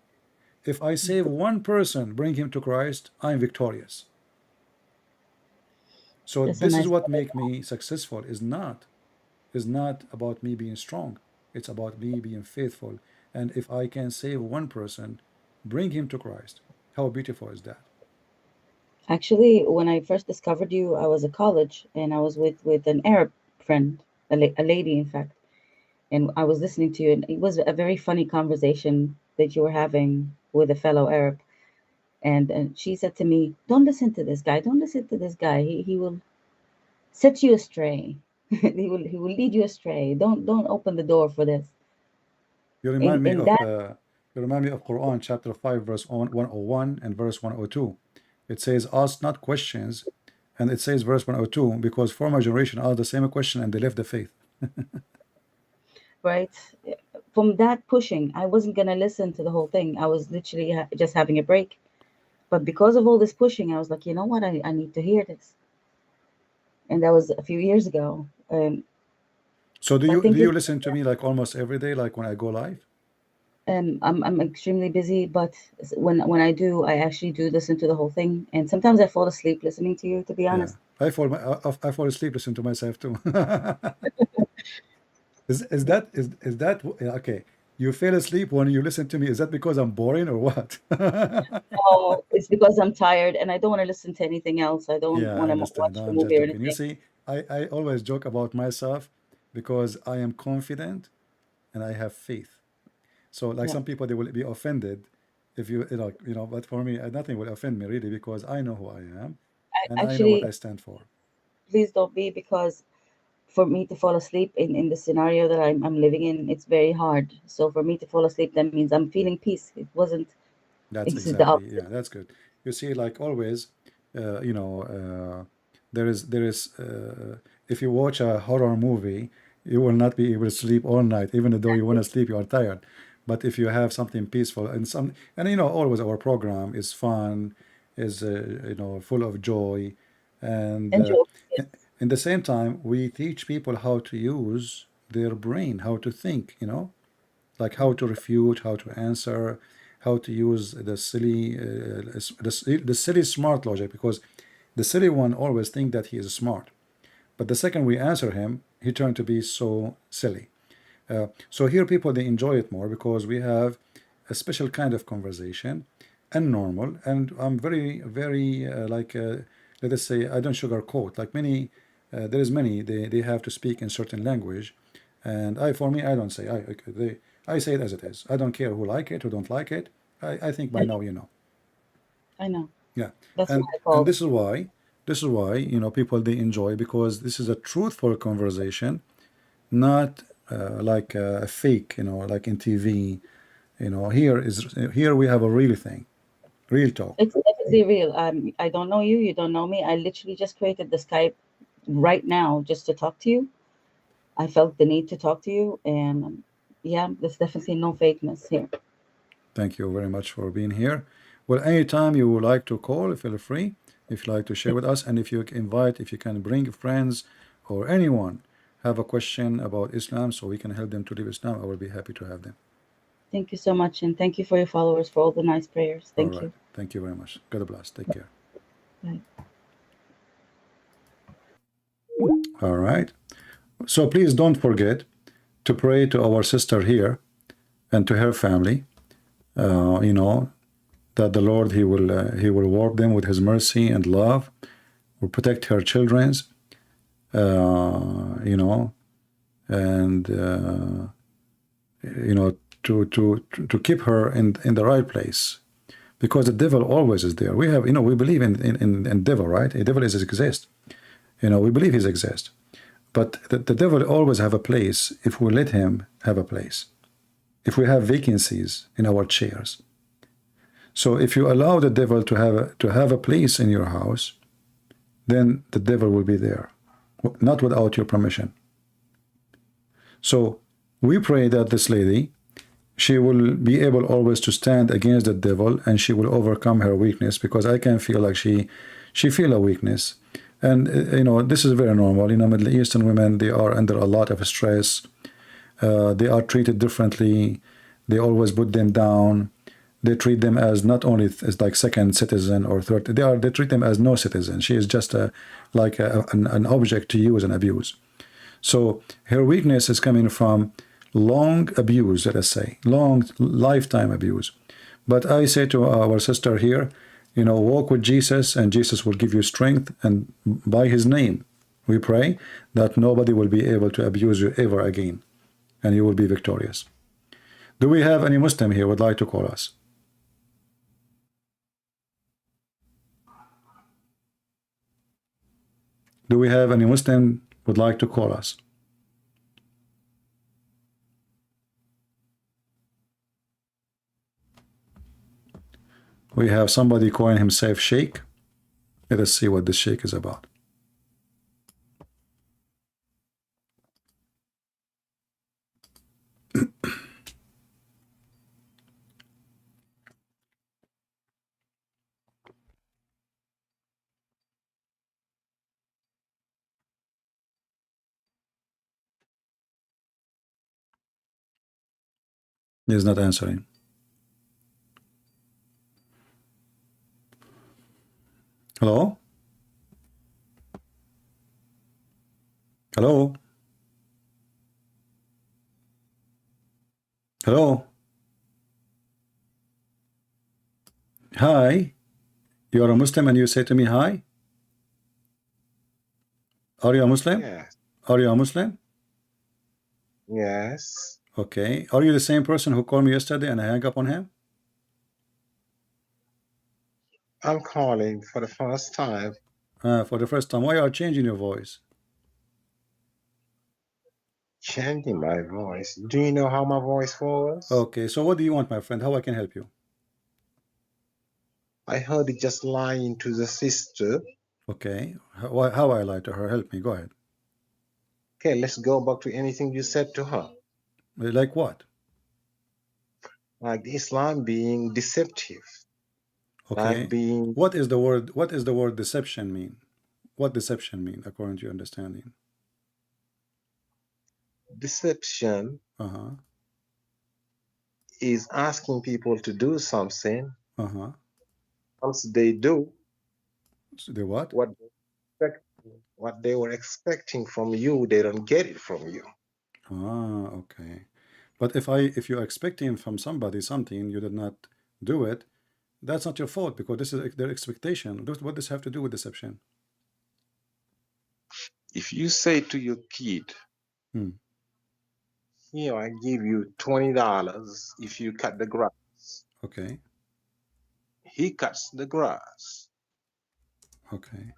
If I Mm. save one person, bring him to Christ, I'm victorious. So That's a this is nice. what make me successful, is not about me being strong. It's about me being faithful. And if I can save one person, bring him to Christ. How beautiful is that? Actually, when I first discovered you, I was at college and I was with an Arab friend, a lady, in fact, and I was listening to you, and it was a very funny conversation that you were having with a fellow Arab. And she said to me, "Don't listen to this guy. Don't listen to this guy. He will set you astray. He will lead you astray. Don't open the door for this." You In remind me in of that Quran chapter 5 verse 101 and verse 102. It says, "Ask not questions," and it says verse 102, because former generation asked the same question and they left the faith. right from that pushing, I wasn't gonna listen to the whole thing. I was literally just having a break. But because of all this pushing, I was like, you know what? I need to hear this. And that was a few years ago. So do So I you do think you listen to me like almost every day, like when I go live? I'm extremely busy, but when I do, I actually do listen to the whole thing. And sometimes I fall asleep listening to you, to be Yeah, honest. I fall asleep listening to myself too. Is that okay? You fell asleep when you listen to me. Is that because I'm boring or what? No, it's because I'm tired and I don't want to listen to anything else. I don't Yeah, want I to understand. watch No, a I'm just movie or joking. You anything. see, I always joke about myself. because I am confident and I have faith. So like Yeah. some people, they will be offended if you know, but for me, nothing will offend me really, because I know who I am and I know what Actually, I stand for. please don't be, because for me to fall asleep in the scenario that I'm living in, it's very hard. So for me to fall asleep, that means I'm feeling peace. It wasn't. That's It's the exactly, yeah, opposite. that's good. You see, like always, you know, if you watch a horror movie, you will not be able to sleep all night, even though you want to sleep, you are tired. But if you have something peaceful and you know, always our program is fun, is you know, full of joy, and And jokes, yes. in the same time, we teach people how to use their brain, how to think, you know, like how to refute, how to answer, how to use the silly, the silly smart logic, because the silly one always think that he is smart, but the second we answer him, he turned to be so silly. So here people, they enjoy it more because we have a special kind of conversation and normal, and I'm very, very let us say, I don't sugarcoat like many. There is many, they have to speak in certain language, and for me, I don't say, I say it as it is. I don't care who like it, who don't like it. I think by I now know. you know. I know. Yeah, That's why and I called. this is why, you know, people, they enjoy, because this is a truthful conversation, not like a fake, you know, like in TV. You know, here we have a real thing, real talk. It's definitely real. I don't know you. You don't know me. I literally just created the Skype right now just to talk to you. I felt the need to talk to you, and yeah, there's definitely no fakeness here. Thank you very much for being here. Well, anytime you would like to call, feel free. If you like to share with us, and if you invite, if you can bring friends or anyone have a question about Islam, so we can help them to live Islam, I will be happy to have them. Thank you so much, and thank you for your followers for all the nice prayers. All Thank right. you. Thank you very much. God bless. Take care. Bye. All right. So please don't forget to pray to our sister here and to her family. You know, that the Lord, he will work them with his mercy and love, will protect her children's, you know, and you know, to keep her in the right place, because the devil always is there. We have, you know, we believe in devil, right? The devil is exist. You know, we believe he exists, but the devil always have a place if we let him have a place. If we have vacancies in our chairs. So if you allow the devil to have a place in your house, then the devil will be there, not without your permission. So we pray that this lady, she will be able always to stand against the devil, and she will overcome her weakness, because I can feel like she feel a weakness. And you know, this is very normal. You know, Middle Eastern women, they are under a lot of stress. They are treated differently. They always put them down. They treat them as not only as like second citizen or third. They treat them as no citizen. She is just an object to use and abuse. So her weakness is coming from long abuse, let us say, long lifetime abuse. But I say to our sister here, you know, walk with Jesus, and Jesus will give you strength. And by his name, we pray that nobody will be able to abuse you ever again, and you will be victorious. Do we have any Muslim here would like to call us? Do we have any Muslim would like to call us? We have somebody calling himself Sheikh. Let us see what this Sheikh is about. He's not answering. Hello? Hello? Hello? Hi? You are a Muslim and you say to me hi? Are you a Muslim? Yeah, Are you a Muslim? Yes. Okay. Are you the same person who called me yesterday and I hung up on him? I'm calling for the first time. For the first time. Why are you changing your voice? Changing my voice. Do you know how my voice was? Okay. So what do you want, my friend? How I can help you? I heard it just lying to the sister. Okay. How I lied to her? Help me. Go ahead. Okay, let's go back to anything you said to her. Like what? Like Islam being deceptive. Like Okay. being What is the word? What is the word deception mean? What deception mean according to your understanding? deception Uh-huh. is asking people to do something. Uh-huh. Once they do So the what? what what they were expecting from you, they don't get it from you. Ah, okay. But if you're expecting from somebody something, you did not do it, that's not your fault because this is their expectation. What does this have to do with deception? If you say to your kid, Hmm. here, I give you $20 if you cut the grass. Okay. He cuts the grass, Okay.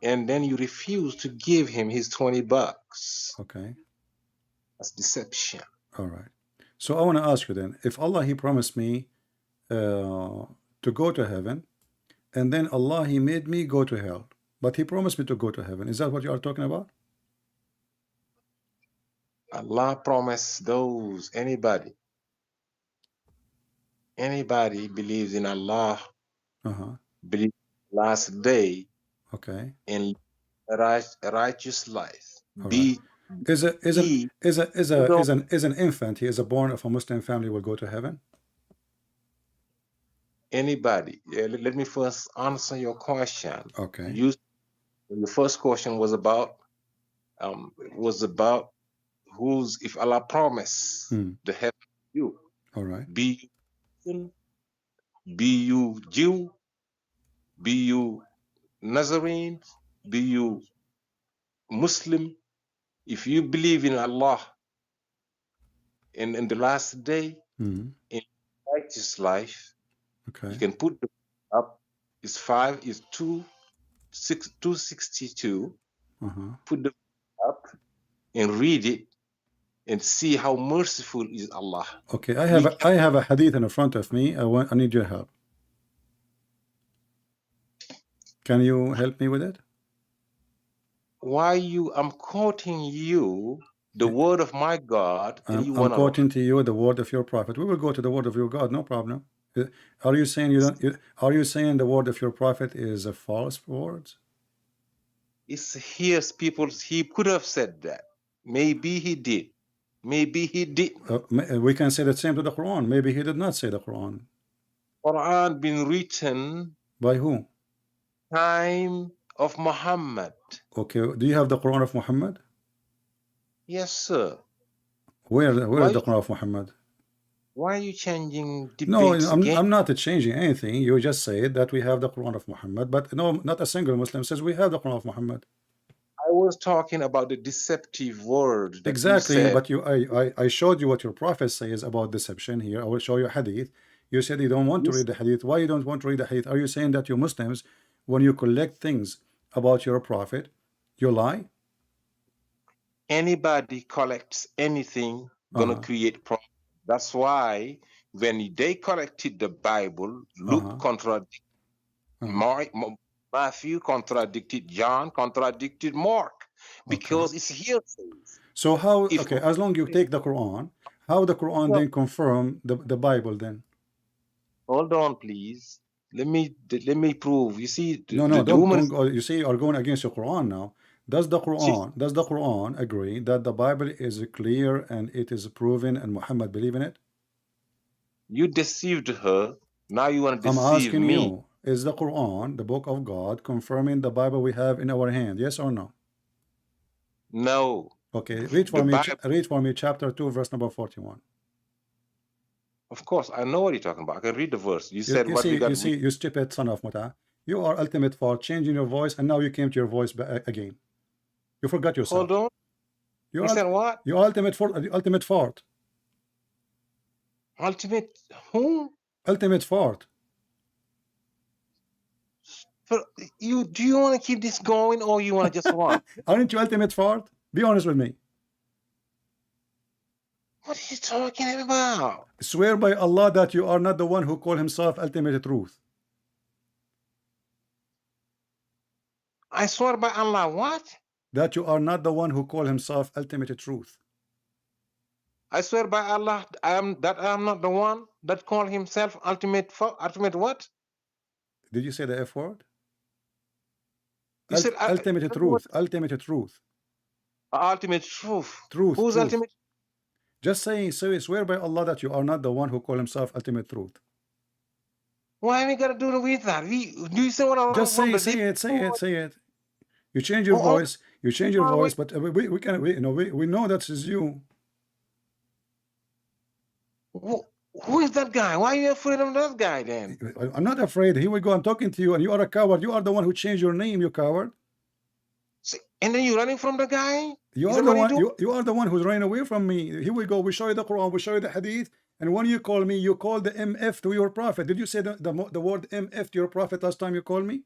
and then you refuse to give him his $20. Okay. That's deception. All right. So I want to ask you then, if Allah He promised me to go to heaven, and then Allah He made me go to hell, but He promised me to go to heaven. Is that what you are talking about? Allah promised those anybody believes in Allah, Uh-huh. believes in the last day, Okay. and a righteous life. All right. He Is an infant, he is a born of a Muslim family, will go to heaven? anybody. Let me first answer your question. Okay. Your first question was about if Allah promise the heaven to you, All right. be you Christian, be you Jew, be you Nazarene, be you Muslim, if you believe in Allah in the last day, in righteous life, Okay. you can put the up. It's 262. Put the up and read it and see how merciful is Allah. Okay. I have a hadith in front of me. I need your help. Can you help me with it? I'm quoting you the word of my God, and I'm quoting to you the word of your prophet. We will go to the word of your God, no problem. Are you saying are you saying the word of your prophet is a false word? It's here, people. He could have said that. Maybe he did. Maybe he didn't. We can say the same to the Quran. Maybe he did not say the Quran. Quran been written by who? Time of Muhammad. Okay. Do you have the Quran of Muhammad? Yes, sir. Where is the Quran of Muhammad? Why are you changing No, debates again? I'm not changing anything. You just said that we have the Quran of Muhammad, but no, not a single Muslim says we have the Quran of Muhammad. I was talking about the deceptive word that exactly, you said. but I showed you what your prophet says about deception here. I will show you hadith. You said you don't want to read the hadith. Why you don't want to read the hadith? Are you saying that you Muslims, when you collect things about your prophet, you lie? Anybody collects anything gonna create problems. That's why when they collected the Bible, Luke contradicted Matthew, contradicted John, contradicted Mark, because it's hearsay. So how? Okay, as long you take the Quran, how the Quran then confirm the Bible then? Hold on, please. Let me prove. You see, don't go. You see, you are going against your Quran now. Does the Quran agree that the Bible is clear and it is proven and Muhammad believe in it? You deceived her. Now you want to deceive me. I'm asking you, is the Quran, the book of God, confirming the Bible we have in our hand? Yes or no? No. Okay, read for me chapter 2, verse number 41. Of course, I know what you're talking about. I can read the verse. You said what you got. You see, you stupid son of Muta. You are ultimate for changing your voice, and now you came to your voice again. You forgot yourself. Hold on. You said what? Your ultimate fart. Ultimate who? Ultimate fart. Do you want to keep this going, or you want to just what? Aren't you ultimate fart? Be honest with me. What are you talking about? Swear by Allah that you are not the one who call himself ultimate truth. I swear by Allah, what? That you are not the one who call himself ultimate truth. I swear by Allah, I am not the one that call himself ultimate what? Did you say the F word? You said ultimate truth. Ultimate truth. Ultimate truth. Truth. Who's truth. ultimate? Just say, swear by Allah that you are not the one who call himself ultimate truth. Why we gotta do with that? Do you say what I want? Just say it. You change your voice. You change your voice, but we know that is you. Who is that guy? Why are you afraid of that guy then? I'm not afraid. Here we go. I'm talking to you, and you are a coward. You are the one who changed your name, you coward. See, and then you're running from the guy? You are the one. You are the one who's running away from me. Here we go. We show you the Quran. We show you the Hadith. And when you call me, you call the MF to your prophet. Did you say the word MF to your prophet last time you called me?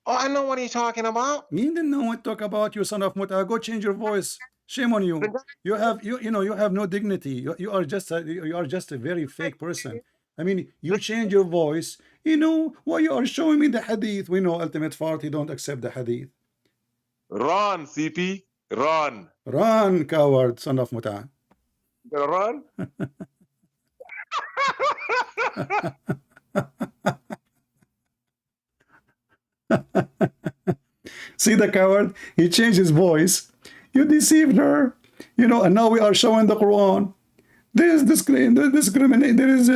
Oh, I know what you're talking about. You didn't know what to talk about, you son of Muta. Go change your voice. Shame on you. You have no dignity. You are just a very fake person. I mean, you change your voice. You know why you are showing me the Hadith. We know ultimate fart. You don't accept the Hadith. Run, CP. Run. Run, coward, son of Muta. You gonna run? See the coward? He changed his voice. You deceived her. And now we are showing the Quran. There's discrimination. There is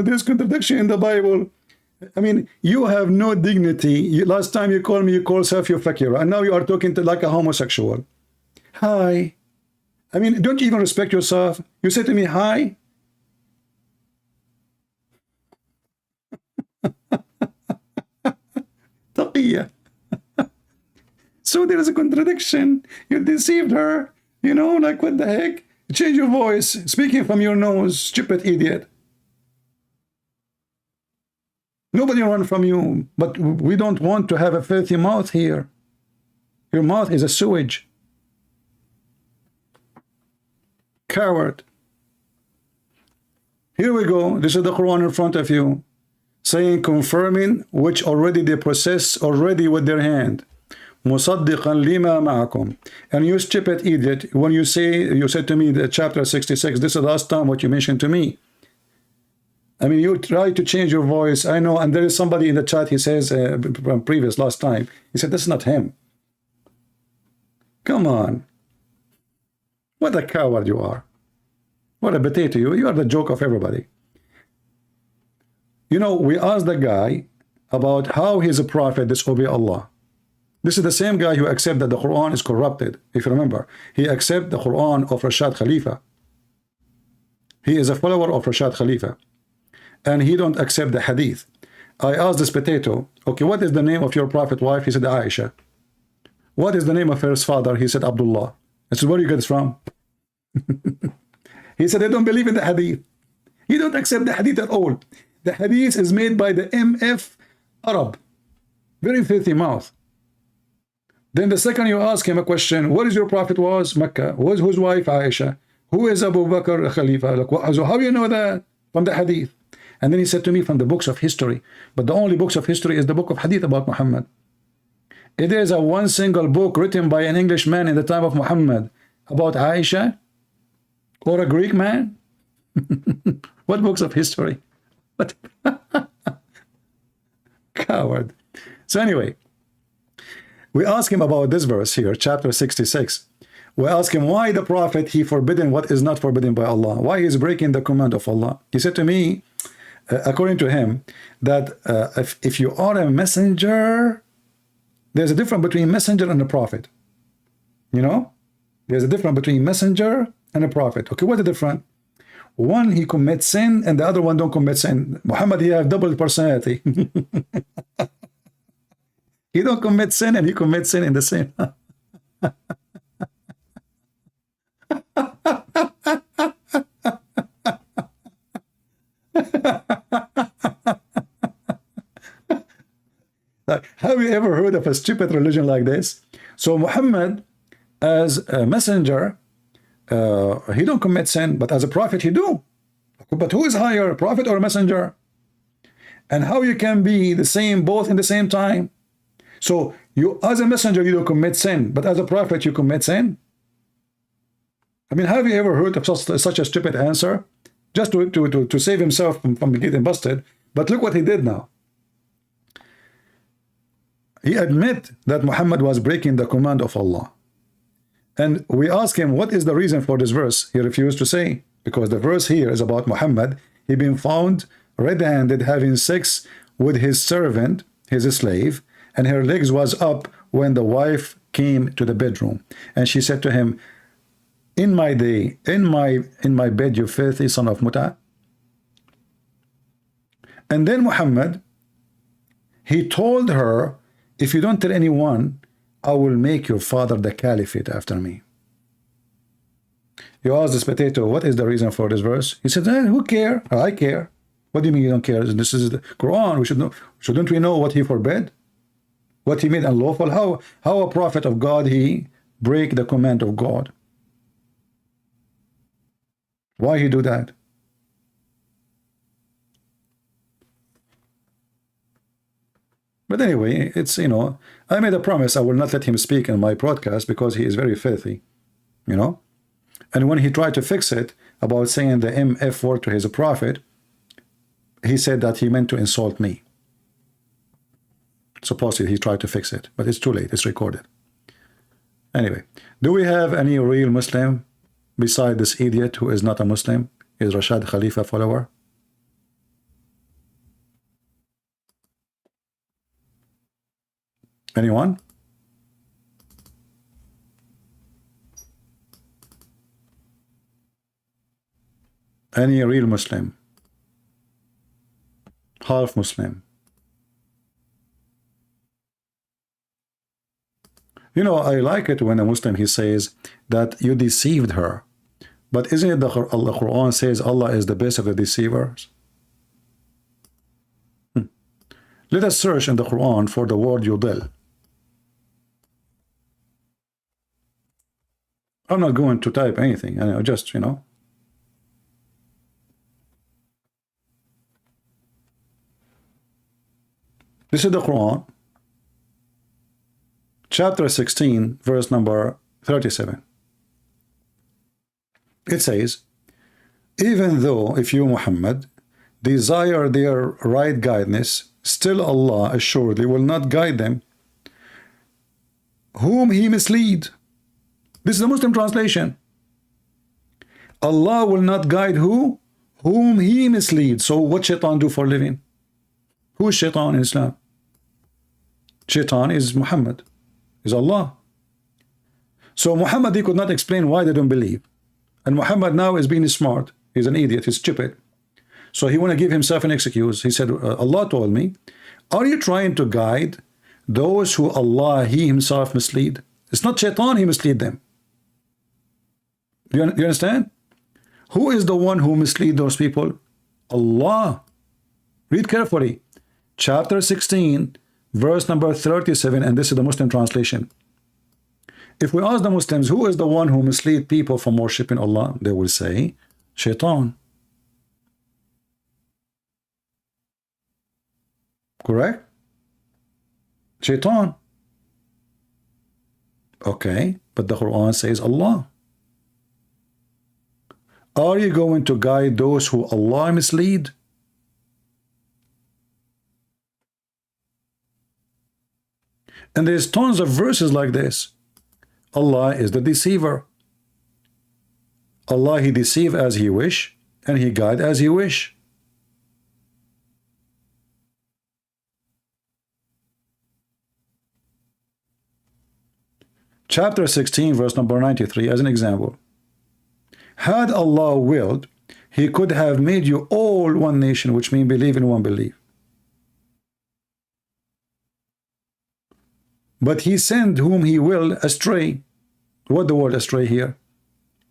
there's contradiction in the Bible. I mean, you have no dignity. Last time you called me, you called yourself your fakir, and now you are talking to like a homosexual. Hi. I mean, don't you even respect yourself? You say to me, hi. Taqiyya. So there is a contradiction. You deceived her. Like what the heck? Change your voice. Speaking from your nose, stupid idiot. Nobody run from you, but we don't want to have a filthy mouth here. Your mouth is a sewage. Coward. Here we go. This is the Quran in front of you, saying, confirming which already they possess already with their hand. مُصَدِّقًا لِمَا مَعَكُمْ. And you stupid idiot, when you said to me that chapter 66, this is the last time what you mentioned to me. I mean, you try to change your voice. I know, and there is somebody in the chat, he says, from previous last time, he said, this is not him. Come on. What a coward you are. What a potato you are the joke of everybody. We asked the guy about how he's a prophet, disobey Allah. This is the same guy who accepts that the Quran is corrupted. If you remember, he accepts the Quran of Rashad Khalifa. He is a follower of Rashad Khalifa. And he don't accept the Hadith. I asked this potato, okay, what is the name of your prophet wife? He said, Aisha. What is the name of her father? He said, Abdullah. I said, where do you get this from? He said, I don't believe in the Hadith. You don't accept the Hadith at all. The Hadith is made by the MF Arab. Very filthy mouth. Then the second you ask him a question, what is your prophet was? Mecca. Whose wife? Aisha. Who is Abu Bakr Khalifa? So how do you know that? From the Hadith. And then he said to me, from the books of history. But the only books of history is the book of Hadith about Muhammad. It is a one single book written by an Englishman in the time of Muhammad about Aisha or a Greek man. What books of history? What? Coward. So anyway, we ask him about this verse here, chapter 66. We ask him why the prophet, he forbidden what is not forbidden by Allah. Why he is breaking the command of Allah. He said to me, according to him, that if you are a messenger, there's a difference between messenger and a prophet. There's a difference between messenger and a prophet. Okay, what's the difference? One, he commits sin, and the other one don't commit sin. Muhammad, he have double personality. He don't commit sin, and he commits sin in the same. Like, have you ever heard of a stupid religion like this? So Muhammad, as a messenger, he don't commit sin, but as a prophet he do. But who is higher, a prophet or a messenger? And how you can be the same both in the same time? So you, as a messenger, you don't commit sin, but as a prophet you commit sin? I mean, have you ever heard of such a stupid answer? Just to save himself from getting busted. But look what he did now. He admit that Muhammad was breaking the command of Allah. And we ask him, what is the reason for this verse? He refused to say, because the verse here is about Muhammad. He been found red-handed having sex with his servant, his slave, and her legs was up when the wife came to the bedroom. And she said to him, in my day, in my bed, you filthy son of Muta. And then Muhammad, he told her, if you don't tell anyone, I will make your father the caliphate after me. You ask this potato, what is the reason for this verse? He said, who care? I care. What do you mean you don't care? This is the Quran. We should know. Shouldn't we know what he forbade? What he made unlawful? How a prophet of God, he break the command of God? Why he do that? But anyway, it's, you know, I made a promise I will not let him speak in my broadcast because he is very filthy, you know. And when he tried to fix it about saying the MF word to his prophet, he said that he meant to insult me. Supposedly he tried to fix it, but it's too late. It's recorded. Anyway, do we have any real Muslim beside this idiot who is not a Muslim? Is Rashad Khalifa follower? Anyone? Any real Muslim? Half Muslim? You know, I like it when a Muslim, he says that you deceived her. But isn't it the Quran says Allah is the best of the deceivers? Let us search in the Quran for the word yudil. I'm not going to type anything, I just, you know. This is the Quran, chapter 16, verse number 37. It says, even though if you, Muhammad, desire their right guidance, still Allah assuredly will not guide them whom he mislead. This is the Muslim translation. Allah will not guide who? Whom he misleads. So what shaitan do for a living? Who is shaitan in Islam? Shaitan is Muhammad, is Allah. So Muhammad, he could not explain why they don't believe. And Muhammad now is being smart. He's an idiot, he's stupid. So he want to give himself an excuse. He said, Allah told me, are you trying to guide those who Allah, he himself mislead? It's not shaitan, he mislead them. You understand? Who is the one who mislead those people? Allah. Read carefully. Chapter 16, verse number 37, and this is the Muslim translation. If we ask the Muslims, who is the one who mislead people from worshiping Allah? They will say, shaitan. Correct? Shaitan. Okay, but the Quran says Allah. Are you going to guide those who Allah mislead? And there's tons of verses like this. Allah is the deceiver. Allah, he deceive as he wish, and he guide as he wish. Chapter 16, verse number 93, as an example. Had Allah willed, he could have made you all one nation, which means believe in one belief. But he sent whom he will astray. What the word astray here?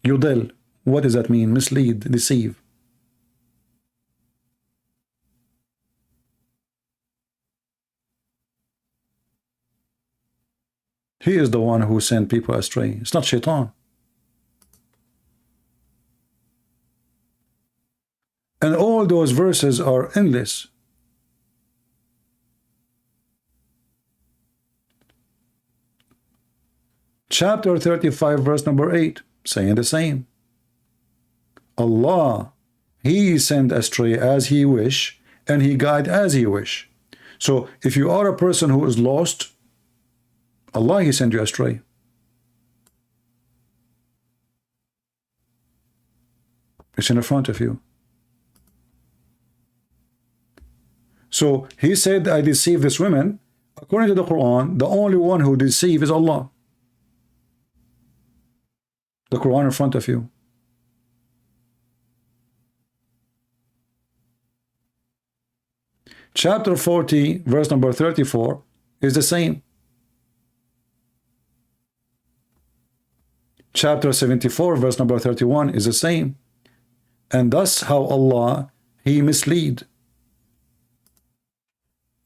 Yudil. What does that mean? Mislead, deceive. He is the one who sent people astray. It's not Shaitan. And all those verses are endless. Chapter 35, verse number 8, saying the same. Allah, He send astray as He wish, and He guide as He wish. So if you are a person who is lost, Allah, He send you astray. It's in front of you. So He said, I deceive this women. According to the Quran, the only one who deceives is Allah. The Quran in front of you. Chapter 40, verse number 34 is the same. Chapter 74, verse number 31 is the same. And thus how Allah, He mislead.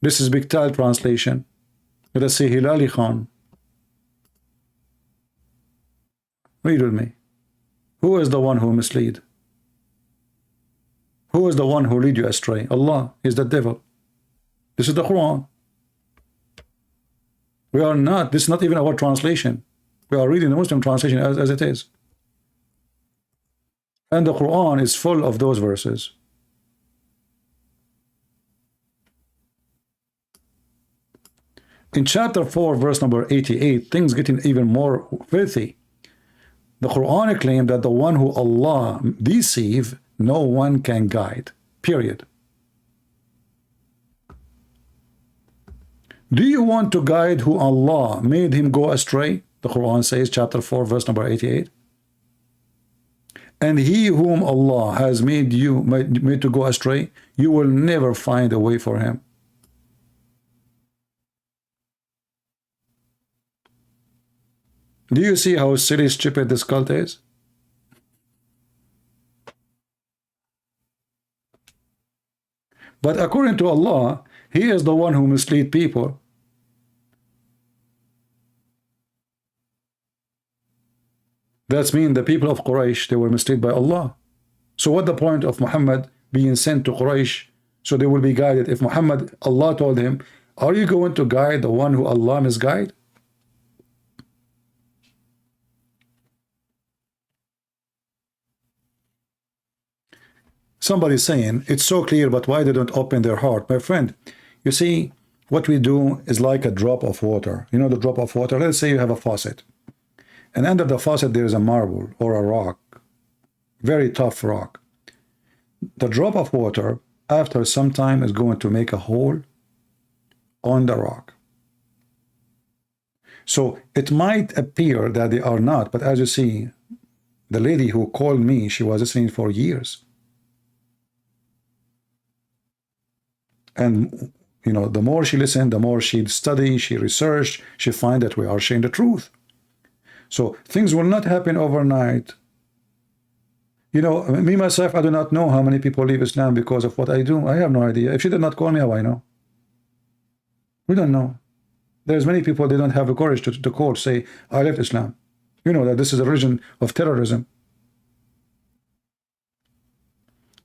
This is Biktal translation. Let us see Hilali Khan. Read with me. Who is the one who mislead? Who is the one who lead you astray? Allah is the devil. This is the Quran. We are not, this is not even our translation. We are reading the Muslim translation as it is. And the Quran is full of those verses. In chapter 4, verse number 88, things getting even more filthy. The Quran claims that the one who Allah deceive, no one can guide. Period. Do you want to guide who Allah made him go astray? The Quran says, chapter 4, verse number 88. And he whom Allah has made to go astray, you will never find a way for him. Do you see how silly, stupid this cult is? But according to Allah, He is the one who mislead people. That means the people of Quraysh, they were misled by Allah. So what the point of Muhammad being sent to Quraysh so they will be guided? If Muhammad, Allah told him, are you going to guide the one who Allah misguide? Somebody's saying, it's so clear, but why they don't open their heart? My friend, you see, what we do is like a drop of water. You know the drop of water? Let's say you have a faucet. And under the faucet, there is a marble or a rock. Very tough rock. The drop of water, after some time, is going to make a hole on the rock. So it might appear that they are not, but as you see, the lady who called me, she was listening for years. And, you know, the more she listened, the more she studied, she researched, she find that we are sharing the truth. So things will not happen overnight. You know, me, myself, I do not know how many people leave Islam because of what I do. I have no idea. If she did not call me, how I know? We don't know. There's many people, they don't have the courage to call, say, I left Islam. You know that this is a religion of terrorism.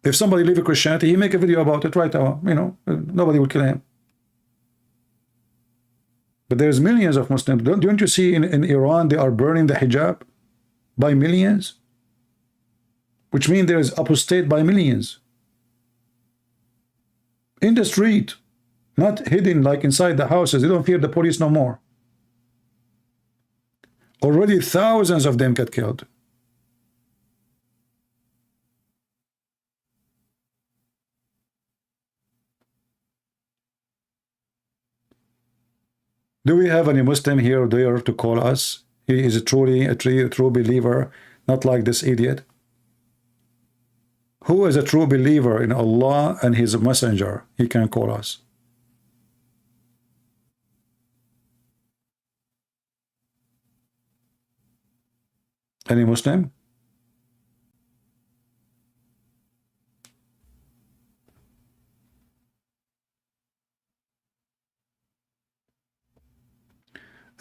If somebody leave Christianity, he make a video about it right now. You know, nobody will kill him. But there's millions of Muslims. Don't you see in Iran, they are burning the hijab by millions? Which means there is apostate by millions. In the street, not hidden like inside the houses. They don't fear the police no more. Already thousands of them get killed. Do we have any Muslim here or there to call us? He is truly a true believer, not like this idiot. Who is a true believer in Allah and His messenger? He can call us. Any Muslim?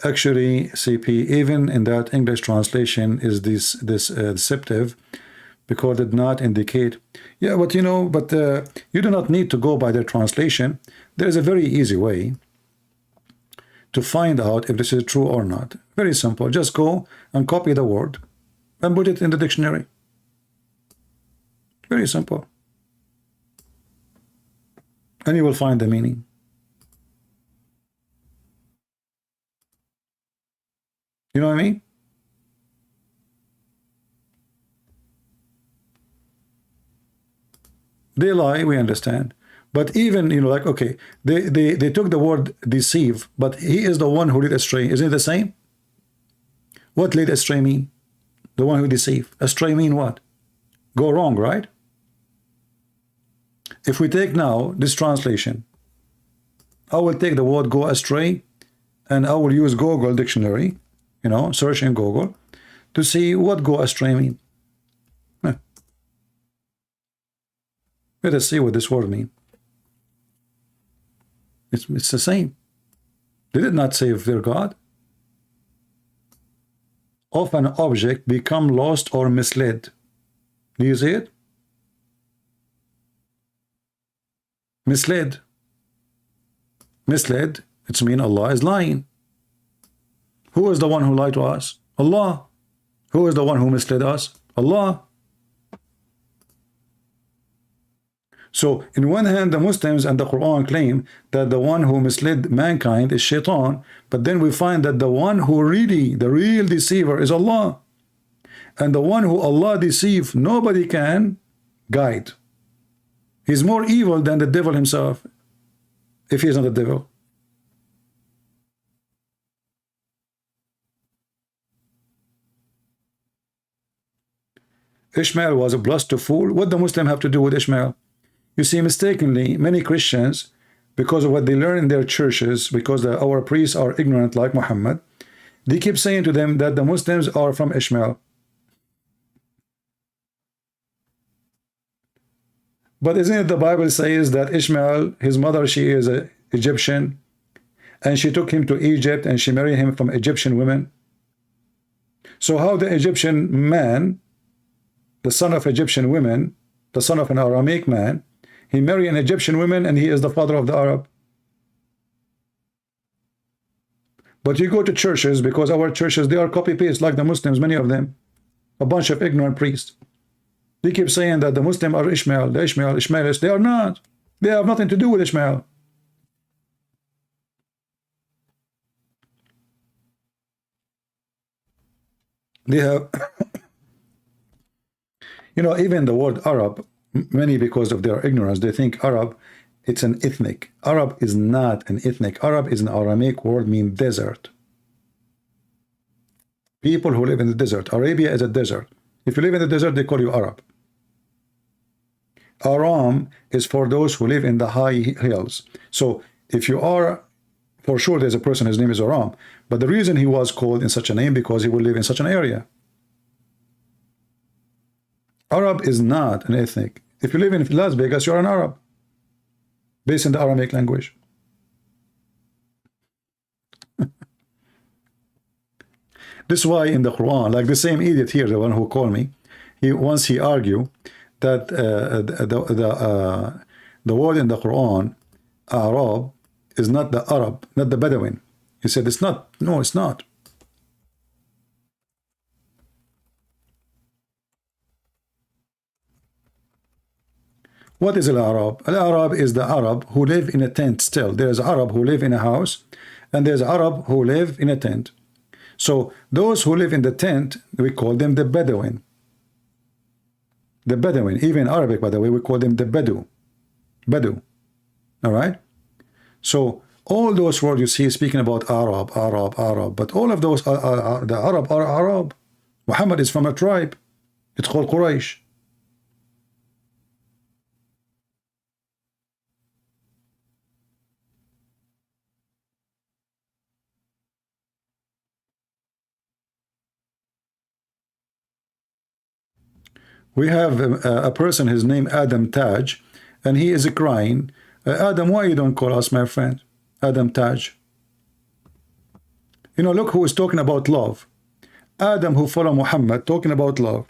Actually, CP, even in that English translation is this deceptive, because it did not indicate. Yeah, but you know, but you do not need to go by the translation. There is a very easy way to find out if this is true or not. Very simple. Just go and copy the word and put it in the dictionary. Very simple. And you will find the meaning. You know what I mean? They lie, we understand. But even, you know, like, okay, they took the word deceive, but he is the one who led astray. Isn't it the same? What led astray mean? The one who deceive. Astray mean what? Go wrong, right? If we take now this translation, I will take the word go astray and I will use Google dictionary, you know, search in Google to see what go astray mean. Let us see what this word mean. It's the same. They did not save their God. Of an object become lost or misled. Do you see it? Misled. Misled, it's mean Allah is lying. Who is the one who lied to us? Allah. Who is the one who misled us? Allah. So, in one hand, the Muslims and the Quran claim that the one who misled mankind is Shaitan, but then we find that the one who really, the real deceiver is Allah. And the one who Allah deceive, nobody can guide. He's more evil than the devil himself, if he is not the devil. Ishmael was a blessed to fool. What the Muslim have to do with Ishmael? You see, mistakenly, many Christians, because of what they learn in their churches, because our priests are ignorant like Muhammad, they keep saying to them that the Muslims are from Ishmael. But isn't it the Bible says that Ishmael, his mother, she is an Egyptian, and she took him to Egypt and she married him from Egyptian women? So how the Egyptian man, the son of Egyptian women, the son of an Aramaic man, he married an Egyptian woman and he is the father of the Arab? But you go to churches, because our churches, they are copy-paste like the Muslims, many of them. A bunch of ignorant priests. They keep saying that the Muslims are Ishmael, the Ishmaelists. They are not. They have nothing to do with Ishmael. They have, you know, even the word Arab, many, because of their ignorance, they think Arab, it's an ethnic. Arab is not an ethnic. Arab is an Aramaic word, mean desert. People who live in the desert. Arabia is a desert. If you live in the desert, they call you Arab. Aram is for those who live in the high hills. So if you are, for sure there's a person, his name is Aram. But the reason he was called in such a name, because he will live in such an area. Arab is not an ethnic. If you live in Las Vegas, you're an Arab, based in the Aramaic language. This is why in the Quran, like the same idiot here, the one who called me, once he argued that the word in the Quran, Arab, is not the Arab, not the Bedouin. He said it's not. No, it's not. What is Al-Arab? Al-Arab is the Arab who live in a tent still. There's Arab who live in a house, and there's Arab who live in a tent. So those who live in the tent, we call them the Bedouin. The Bedouin, even Arabic, by the way, we call them the Bedu. Bedu. All right? So all those words you see speaking about Arab, Arab, Arab, but all of those the Arab are Arab. Muhammad is from a tribe. It's called Quraysh. We have a person, his name Adam Taj, and he is crying. Adam, why you don't call us, my friend? Adam Taj. You know, look who is talking about love. Adam, who follow Muhammad, talking about love.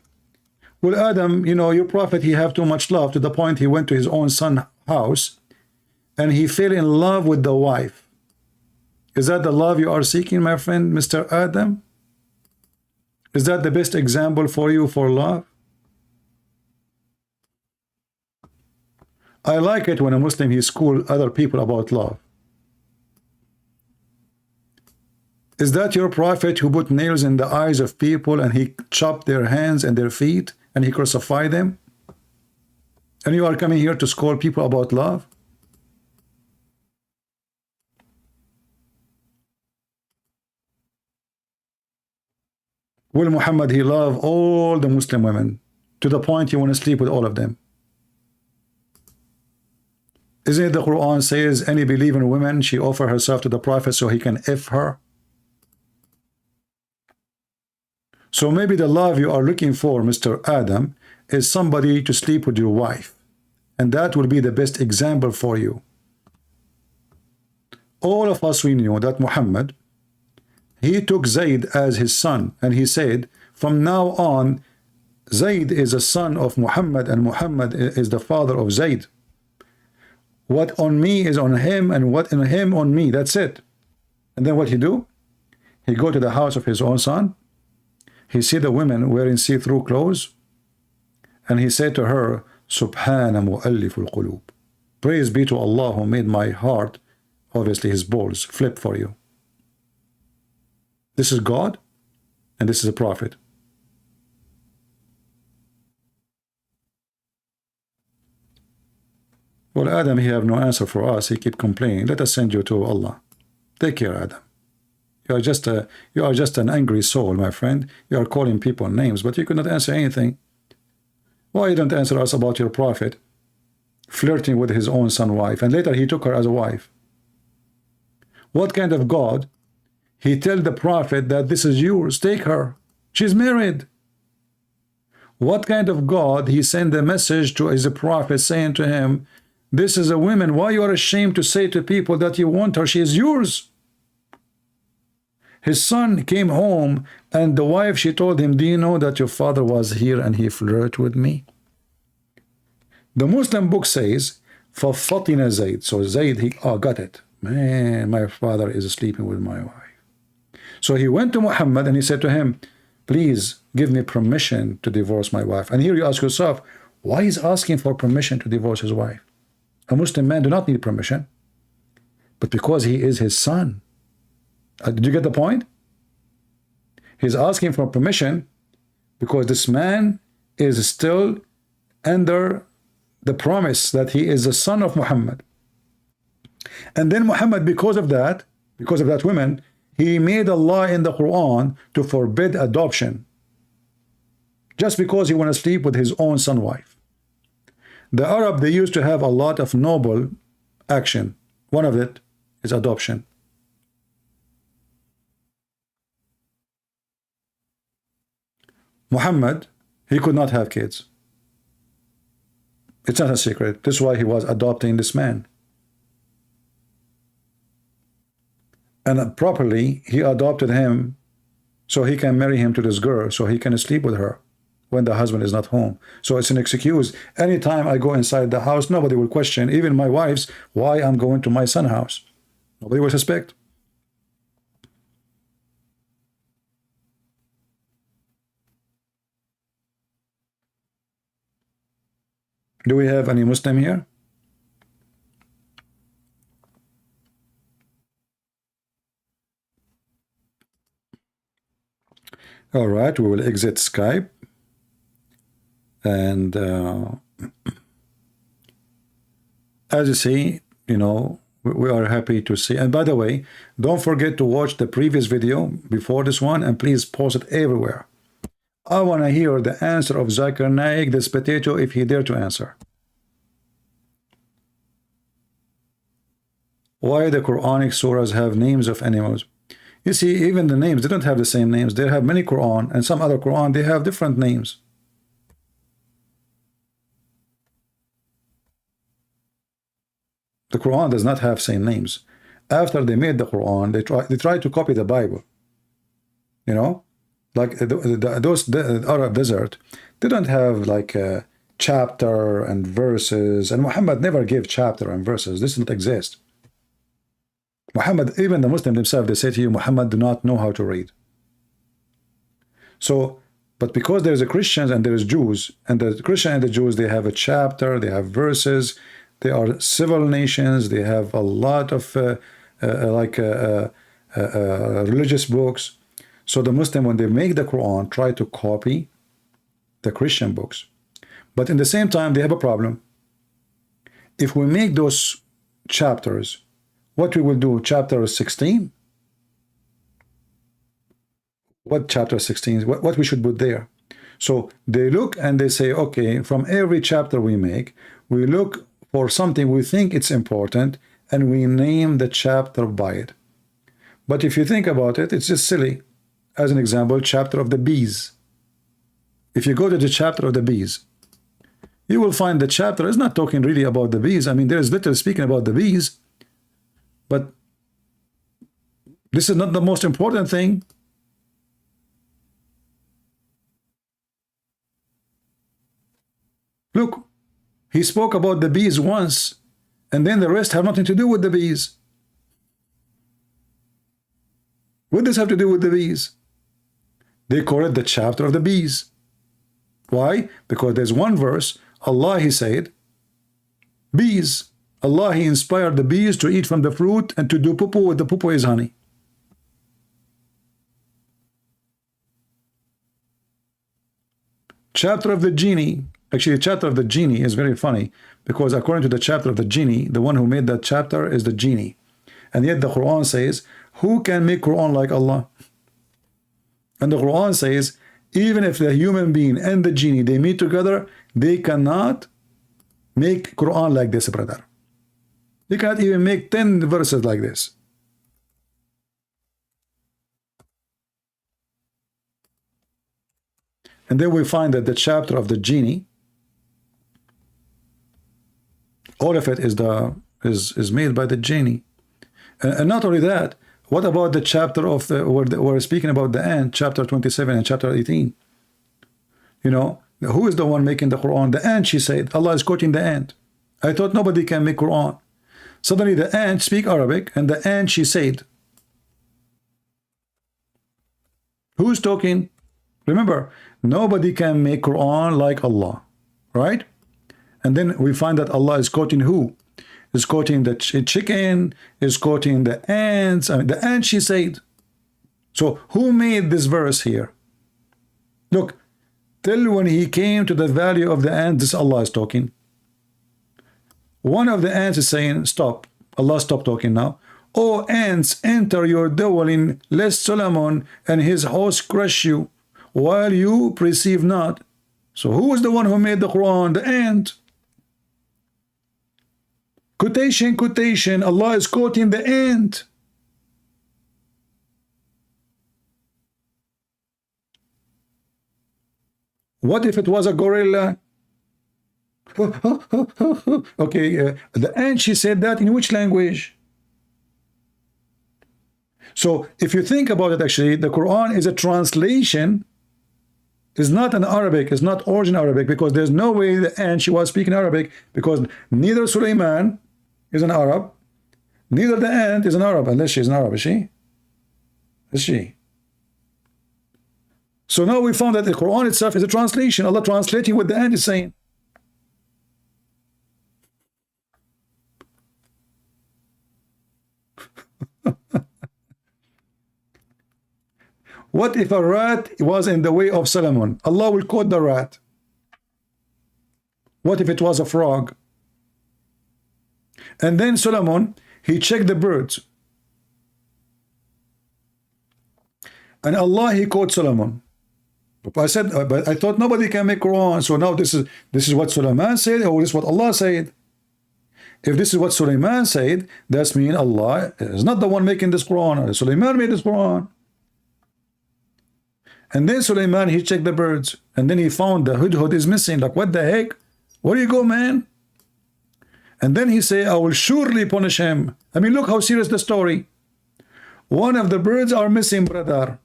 Well, Adam, you know, your prophet, he have too much love to the point he went to his own son's house and he fell in love with the wife. Is that the love you are seeking, my friend, Mr. Adam? Is that the best example for you for love? I like it when a Muslim, he schools other people about love. Is that your prophet who put nails in the eyes of people and he chopped their hands and their feet and he crucified them? And you are coming here to school people about love? Will Muhammad, he loved all the Muslim women to the point he want to sleep with all of them? Isn't it the Quran says any believing woman, she offer herself to the prophet so he can F her? So maybe the love you are looking for, Mr. Adam, is somebody to sleep with your wife. And that will be the best example for you. All of us, we knew that Muhammad, he took Zayd as his son. And he said, from now on, Zayd is a son of Muhammad and Muhammad is the father of Zayd. What on me is on him and what in him on me. That's it. And then what he do? He go to the house of his own son. He see the women wearing see-through clothes, and he said to her, Subhana mu'alliful qulub. Praise be to Allah who made my heart, obviously his balls, flip for you. This is God, and this is a prophet. Well, Adam, he have no answer for us. He keep complaining. Let us send you to Allah. Take care, Adam. You are just an angry soul, my friend. You are calling people names, but you could not answer anything. Why you don't answer us about your prophet flirting with his own son's wife, and later he took her as a wife? What kind of God? He tell the prophet that this is yours, take her. She's married. What kind of God he send a message to his prophet saying to him, this is a woman, why you are ashamed to say to people that you want her, she is yours? His son came home and the wife, she told him, do you know that your father was here and he flirted with me? The Muslim book says, فَفَطِنَ Zayd. So Zayd, he got it. Man, my father is sleeping with my wife. So he went to Muhammad and he said to him, please give me permission to divorce my wife. And here you ask yourself, why is asking for permission to divorce his wife? A Muslim man do not need permission, but because he is his son. Did you get the point? He's asking for permission because this man is still under the promise that he is the son of Muhammad. And then Muhammad, because of that woman, he made a law in the Quran to forbid adoption just because he want to sleep with his own son's wife. The Arab, they used to have a lot of noble action. One of it is adoption. Muhammad, he could not have kids. It's not a secret. This is why he was adopting this man. And properly, he adopted him so he can marry him to this girl, so he can sleep with her when the husband is not home. So it's an excuse. Anytime I go inside the house, nobody will question, even my wives, why I'm going to my son's house. Nobody will suspect. Do we have any Muslim here? All right, we will exit Skype. And as you see, you know, we are happy to see. And by the way, don't forget to watch the previous video before this one, and please post it everywhere. I want to hear the answer of Zakir Naik, this potato, if he dare to answer. Why the Quranic surahs have names of animals? You see, even the names, they don't have the same names. They have many Quran, and some other Quran, they have different names. The Quran does not have same names. After they made the Quran, they tried to copy the Bible. You know, like the Arab desert, they don't have like a chapter and verses, and Muhammad never gave chapter and verses. This doesn't exist. Muhammad, even the Muslims themselves, they say to you, Muhammad do not know how to read. So, but because there is a Christians and there is Jews, and the Christian and the Jews, they have a chapter, they have verses, they are civil nations, they have a lot of religious books. So the Muslim, when they make the Quran, try to copy the Christian books. But in the same time, they have a problem. If we make those chapters, what we will do, chapter 16? What chapter 16? What we should put there? So they look and they say, okay, from every chapter we make, we look for something we think it's important, and we name the chapter by it. But if you think about it, it's just silly. As an example, chapter of the bees. If you go to the chapter of the bees, you will find the chapter is not talking really about the bees. I mean, there is little speaking about the bees, but this is not the most important thing. Look, he spoke about the bees once, and then the rest have nothing to do with the bees. What does this have to do with the bees? They call it the chapter of the bees. Why? Because there's one verse, Allah, he said, bees. Allah, he inspired the bees to eat from the fruit and to do poo-poo, with the poo-poo is honey. Chapter of the genie. Actually, the chapter of the genie is very funny, because according to the chapter of the genie, the one who made that chapter is the genie. And yet the Quran says, who can make Quran like Allah? And the Quran says, even if the human being and the genie, they meet together, they cannot make Quran like this, brother. They cannot even make 10 verses like this. And then we find that the chapter of the genie, all of it is made by the genie. And not only that, what about the chapter of where we're speaking about the ant, chapter 27 and chapter 18? You know, who is the one making the Quran? The ant, she said. Allah is quoting the ant. I thought nobody can make Quran. Suddenly the ant speak Arabic, and the ant, she said. Who's talking? Remember, nobody can make Quran like Allah, right? And then we find that Allah is quoting who? Is quoting the chicken, is quoting the ants. I mean, the ant, she said. So who made this verse here? Look, till when he came to the value of the ant, this Allah is talking. One of the ants is saying, stop. Allah, stop talking now. Oh, ants, enter your dwelling, lest Solomon and his host crush you, while you perceive not. So who is the one who made the Quran? The ant. Quotation, quotation, Allah is quoting the ant. What if it was a gorilla? Okay, the ant, she said that in which language? So if you think about it, actually, the Quran is a translation. It's not an Arabic, it's not original Arabic, because there's no way the ant, she was speaking Arabic, because neither Sulaiman is an Arab, neither the ant is an Arab, unless she's an Arab, is she? Is she? So now we found that the Quran itself is a translation. Allah translating what the ant is saying. What if a rat was in the way of Solomon? Allah will quote the rat. What if it was a frog? And then Solomon, he checked the birds. And Allah, he quote Solomon. I said, but I thought nobody can make Quran. So now this is what Solomon said, or this is what Allah said. If this is what Sulaiman said, that means Allah is not the one making this Quran. Sulaiman made this Quran. And then Sulaiman, he checked the birds, and then he found the hudhud is missing. Like, what the heck? Where you go, man? And then he say, I will surely punish him. I mean, look how serious the story. One of the birds are missing, brother.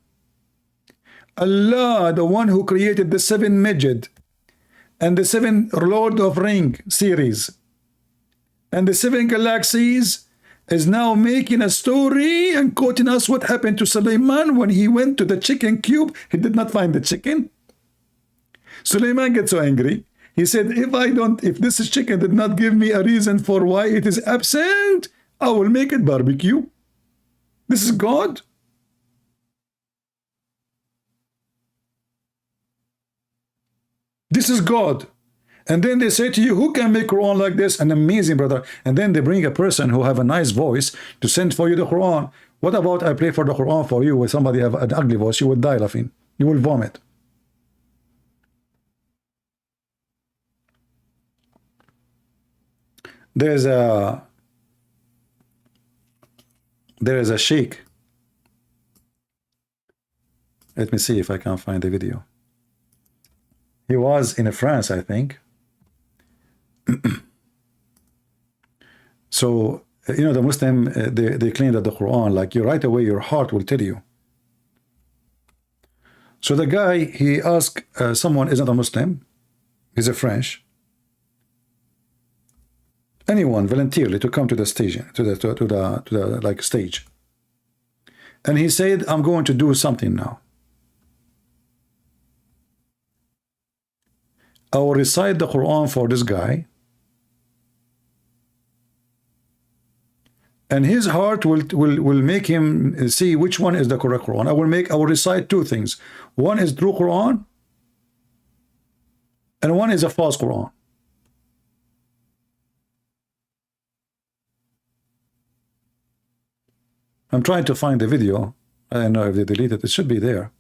Allah, the one who created the 7 Majid and the 7 Lord of Ring series and the 7 galaxies, is now making a story and quoting us what happened to Suleiman when he went to the chicken cube. He did not find the chicken. Suleiman gets so angry. He said, if this chicken did not give me a reason for why it is absent, I will make it barbecue. This is God. This is God. And then they say to you, who can make Quran like this? An amazing brother. And then they bring a person who have a nice voice to send for you the Quran. What about I play for the Quran for you with somebody have an ugly voice? You will die laughing. You will vomit. There is a sheikh. Let me see if I can find the video. He was in France, I think. So, you know, the Muslim, they claim that the Quran, like you right away, your heart will tell you. So the guy, he asked someone is not a Muslim, he's a French, anyone voluntarily to come to the stage, to the like stage, and he said, I'm going to do something now. I will recite the Quran for this guy, and his heart will make him see which one is the correct Quran. I will recite 2 things. One is true Quran, and one is a false Quran. I'm trying to find the video. I don't know if they deleted it. It should be there.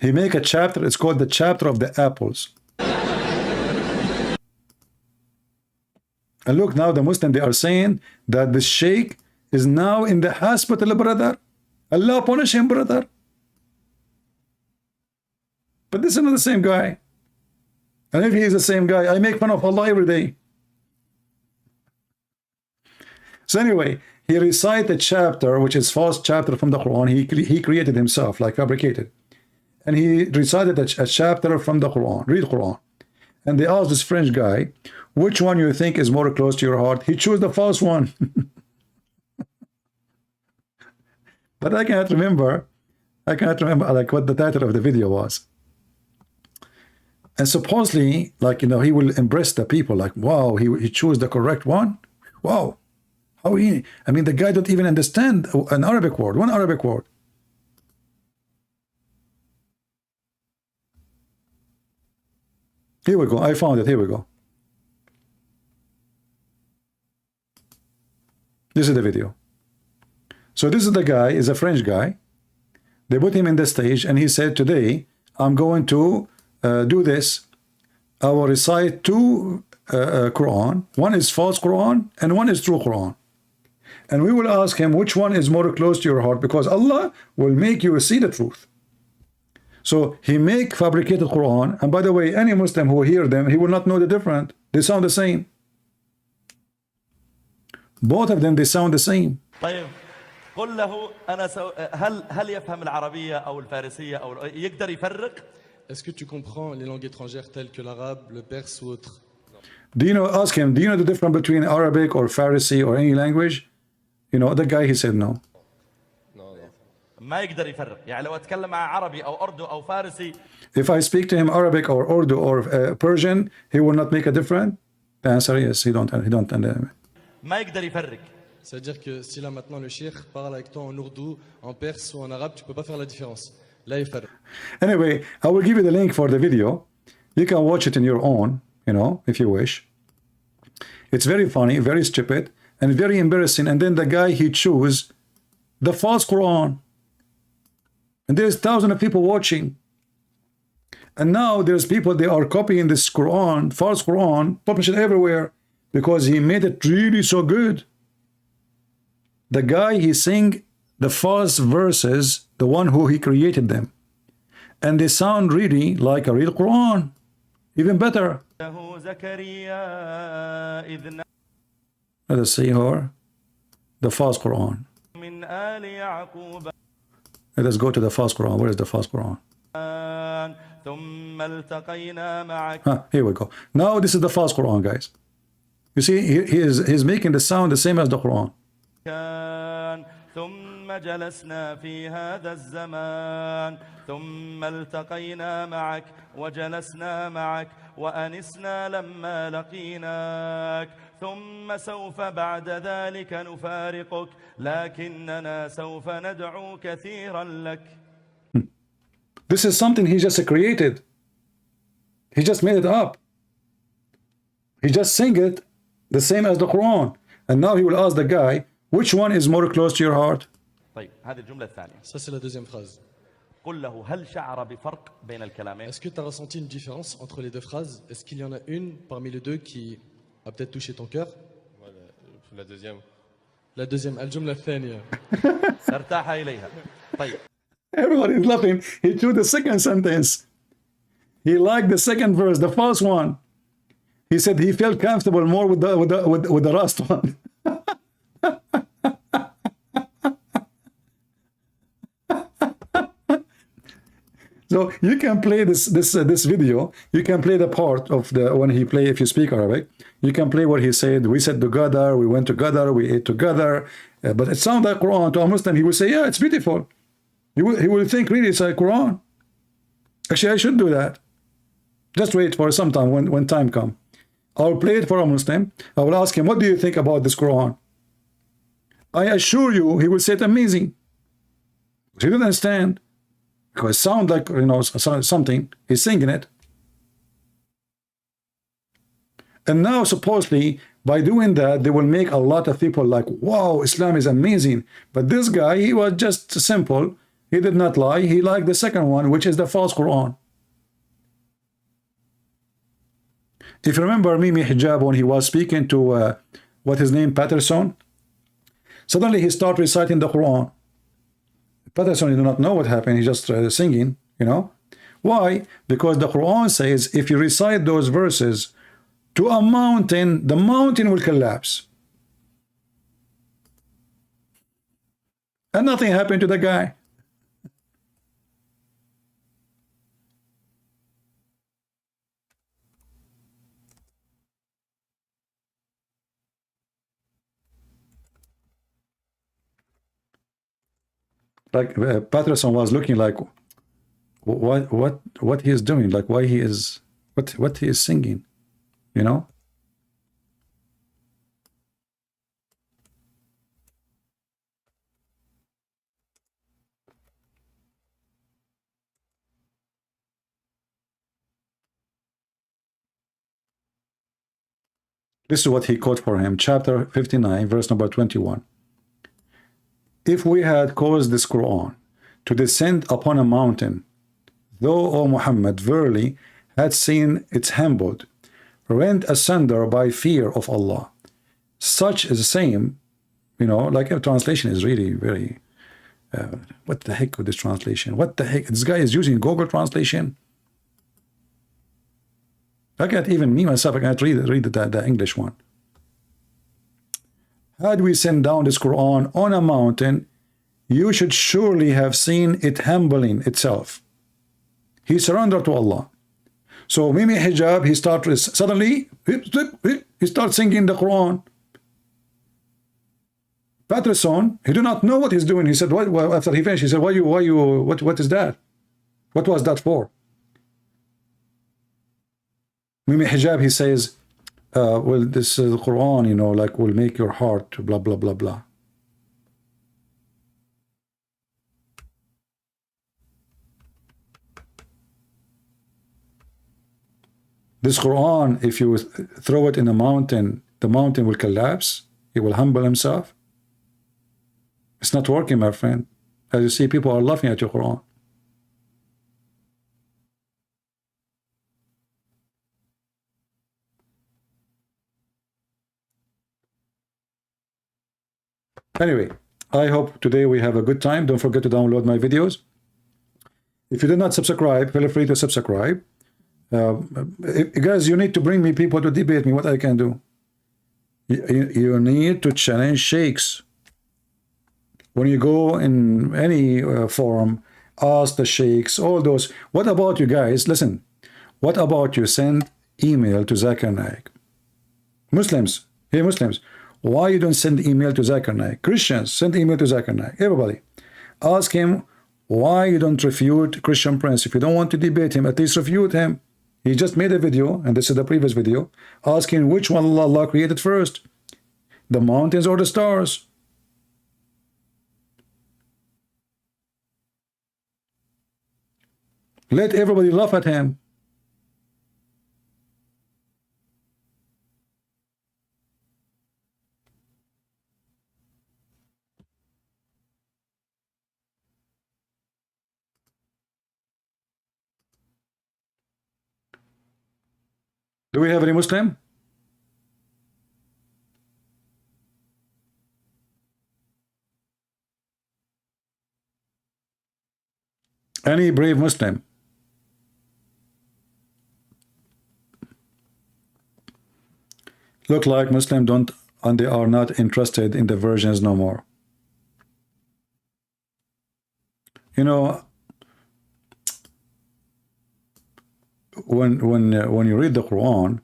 He make a chapter, it's called the chapter of the apples. And look, now the Muslim, they are saying that the sheikh is now in the hospital, brother. Allah punish him, brother. But this is not the same guy. And if he is the same guy, I make fun of Allah every day. So anyway, he recite a chapter, which is false chapter from the Quran. He created himself, like fabricated. And he recited a chapter from the Quran. Read Quran. And they asked this French guy, which one you think is more close to your heart? He chose the false one. But I cannot remember like what the title of the video was. And supposedly, like, you know, he will impress the people, like, wow, he chose the correct one. Wow. How I mean, the guy don't even understand an Arabic word, one Arabic word. Here we go. I found it. Here we go. This is the video. So this is the guy, is a French guy. They put him in the stage and he said, today I'm going to do this. I will recite 2 Quran. One is false Quran and one is true Quran. And we will ask him which one is more close to your heart, because Allah will make you see the truth. So he make fabricated Quran, and by the way, any Muslim who hear them, he will not know the difference. They sound the same. Both of them, they sound the same. طيب قل له أنا هل يفهم العربية أو الفارسية أو يقدر يفرق؟ Est-ce que tu comprends les langues étrangères telles que l'arabe, le perse ou autre? Do you know? Ask him. Do you know the difference between Arabic or Farsi or any language? You know, the guy, he said no. ما يقدر يفرق. يعني لو أتكلم مع عربي أو أردو أو فارسي. If I speak to him Arabic or Urdu or Persian, he will not make a difference. The answer is he don't. ما يقدر يفرق. C'est-à-dire que si là maintenant le cheikh parle avec toi en ourdou, en perse ou en arabe, tu peux pas faire la différence. Là il fait. Anyway, I will give you the link for the video. You can watch it in your own, you know, if you wish. It's very funny, very stupid, and very embarrassing. And then the guy, he chose the false Quran. And there's thousands of people watching. And now there's people, they are copying this Quran, false Quran, publish it everywhere, because he made it really so good. The guy, he sing the false verses, the one who he created them. And they sound really like a real Quran. Even better. Let us see here. The false Quran. Let us go to the false Quran. Where is the false Quran? Here we go. Now this is the false Quran, guys. You see, he's making the sound the same as the Quran. ثم جلسنا في هذا الزمان ثم التقينا معك وجلسنا معك وأنسنا لما لقيناك ثم سوف بعد ذلك نفارقك لكننا سوف ندعو كثيرا لك. This is something he just created. He just made it up. He just sing it the same as the Quran. And now he will ask the guy, which one is more close to your heart? طيب هذه الجملة الثانية. Ça, c'est la deuxième phrase. قل له هل شعر بفرق بين الكلامين؟ Est-ce que tu as ressenti une différence entre les deux phrases? Est-ce qu'il y en a une parmi les deux qui a peut-être touché ton cœur? Voilà, la deuxième. La deuxième, الجملة الثانية. ارتاح إليها. طيب. Everybody is laughing. He chose the second sentence. He liked the second verse, the first one. He said he felt comfortable more with the last one. So you can play this video. You can play the part of the when he play. If you speak Arabic, you can play what he said. We said together. We went together. We ate together. But it sounds like Quran to a Muslim. He will say, "Yeah, it's beautiful." He will think really it's like Quran. Actually, I should do that. Just wait for some time when time comes. I will play it for a Muslim. I will ask him, "What do you think about this Quran?" I assure you, he will say it's amazing. He doesn't understand. Because it sounds like, you know, something. He's singing it. And now, supposedly, by doing that, they will make a lot of people like, wow, Islam is amazing. But this guy, he was just simple. He did not lie. He liked the second one, which is the false Quran. If you remember Mimi Hijab, when he was speaking to, what his name, Patterson, suddenly he started reciting the Quran. Patterson did not know what happened. He's just singing, you know. Why? Because the Quran says if you recite those verses to a mountain, the mountain will collapse. And nothing happened to the guy. Like Patterson was looking like what he is doing, like why he is what he is singing, you know. This is what he quote for him, chapter 59, verse number 21. If we had caused this Quran to descend upon a mountain, though, O Muhammad, verily had seen it humbled, rent asunder by fear of Allah. Such is the same, you know, like a translation is really very, what the heck with this translation? What the heck? This guy is using Google translation. I can't even, me myself, I can't read the English one. Had we sent down this Quran on a mountain, you should surely have seen it humbling itself. He surrendered to Allah. So Mimi Hijab, he started suddenly, he starts singing the Quran. Patterson, he did not know what he's doing. He said, what, after he finished, he said, what is that? What was that for? Mimi Hijab, he says, well, this Quran, you know, like will make your heart blah, blah, blah, blah. This Quran, if you throw it in a mountain, the mountain will collapse. He will humble himself. It's not working, my friend. As you see, people are laughing at your Quran. Anyway, I hope today we have a good time. Don't forget to download my videos. If you did not subscribe, feel free to subscribe. Guys, you need to bring me people to debate me what I can do. You need to challenge sheikhs. When you go in any forum, ask the sheikhs, all those. What about you guys? Listen, what about you send email to Zakir Naik? Muslims, hey Muslims, why you don't send email to Zakir Naik? Christians, send email to Zakir Naik. Everybody, ask him why you don't refute Christian Prince. If you don't want to debate him, at least refute him. He just made a video, and this is the previous video, asking which one Allah created first, the mountains or the stars. Let everybody laugh at him. Do we have any Muslim? Any brave Muslim? Look like Muslim don't, and they are not interested in the versions no more. You know, when you read the Quran,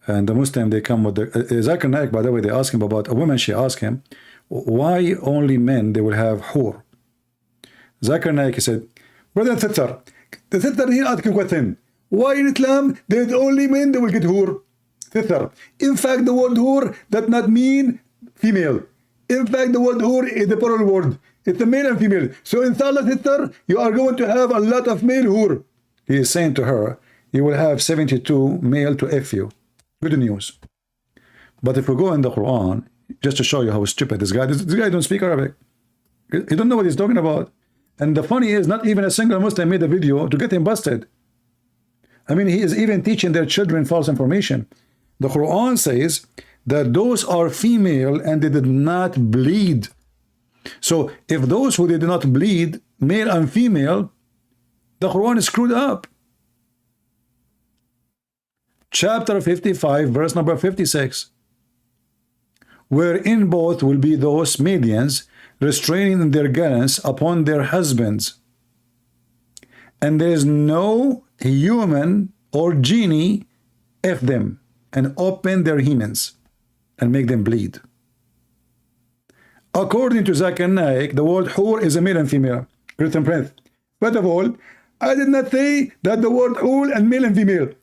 and the Muslim, they come with the Zakir Naik, by the way, they ask him about a woman. She asked him, why only men they will have hur? Zakir Naik, he said, brother sister, the sister here asking question, why in Islam there's only men they will get hur? Sister, in fact the word hur does not mean female. In fact the word hur is a plural word. It's a male and female. So inshallah sister, you are going to have a lot of male hur. He is saying to her, you will have 72 male to F you. Good news. But if we go in the Quran, just to show you how stupid this guy don't speak Arabic. He don't know what he's talking about. And the funny is, not even a single Muslim made a video to get him busted. I mean, he is even teaching their children false information. The Quran says that those are female and they did not bleed. So if those who did not bleed, male and female, the Quran is screwed up. Chapter 55, verse number 56. Wherein both will be those maidens restraining their gallants upon their husbands. And there is no human or genie F them and open their hymens and make them bleed. According to Zakir Naik, the word hur is a male and female. Christian Prince. First of all, I did not say that the word hur and male and female.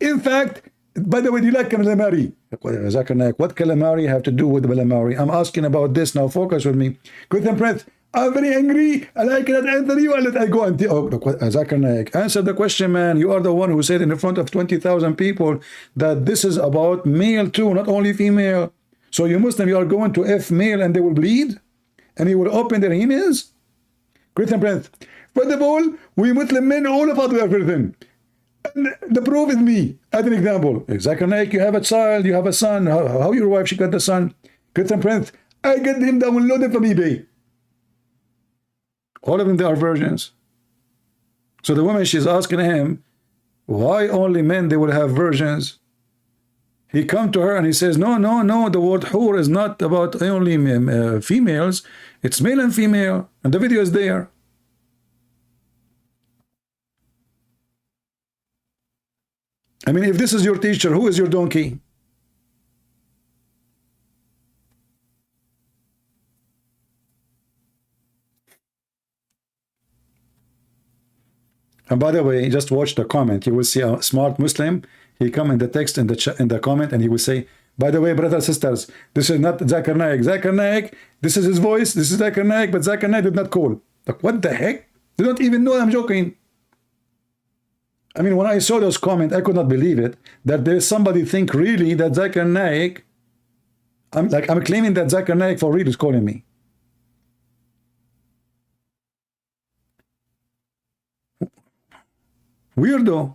In fact, by the way, do you like calamari? Zakir Naik, what calamari have to do with calamari? I'm asking about this now. Focus with me. Christian Prince, I'm very angry and I cannot answer you unless I go and Zakir Naik, answer the question, man. You are the one who said in front of 20,000 people that this is about male too, not only female. So you Muslim, you are going to F male and they will bleed? And he will open their hymens? Christian Prince, first of all, we Muslim men, all of us we are Christian. And the proof is me, as an example. Zakir Naik, you have a child, you have a son. How your wife, she got the son? Christian Prince, I get him downloaded from eBay. All of them, they are virgins. So the woman, she's asking him, why only men, they will have virgins? He come to her and he says, no, no, no, the word hur is not about only females. It's male and female. And the video is there. I mean, if this is your teacher, who is your donkey? And by the way, just watch the comment. You will see a smart Muslim. He come in the text in the comment and he will say, by the way, brothers, sisters, this is not Zakir Naik. Zakir Naik, this is his voice. This is Zakir Naik, but Zakir Naik did not call. Like, what the heck? They don't even know I'm joking. I mean, when I saw those comments, I could not believe it, that there's somebody think really that Zakir Naik, I'm claiming that Zakir Naik for real is calling me. Weirdo.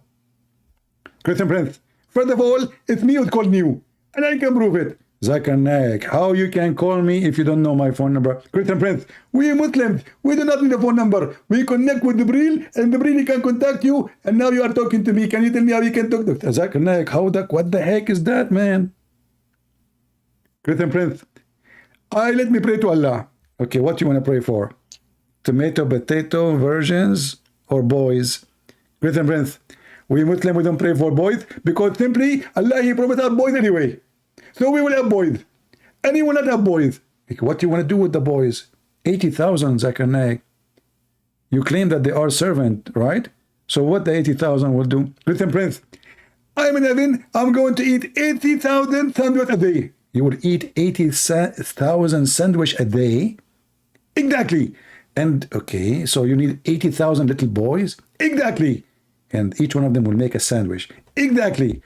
Christian Prince, first of all, it's me who called you, and I can prove it. Zakir Naik, how you can call me if you don't know my phone number? Christian Prince, we Muslims, we do not need a phone number. We connect with Jibreel, and Jibreel can contact you, and now you are talking to me. Can you tell me how you can talk to Zakir Naik? What the heck is that, man? Christian Prince, let me pray to Allah. Okay, what you want to pray for? Tomato, potato versions or boys? Christian Prince, we Muslim, we don't pray for boys because simply Allah, He promised us boys anyway. So we will have boys. And He will not have boys. What do you want to do with the boys? 80,000, Zakir Naik. You claim that they are servant, right? So what the 80,000 will do? Christian Prince, I'm in heaven, I'm going to eat 80,000 sandwich a day. You will eat 80,000 sandwich a day? Exactly. And okay, so you need 80,000 little boys? Exactly. And each one of them will make a sandwich. Exactly.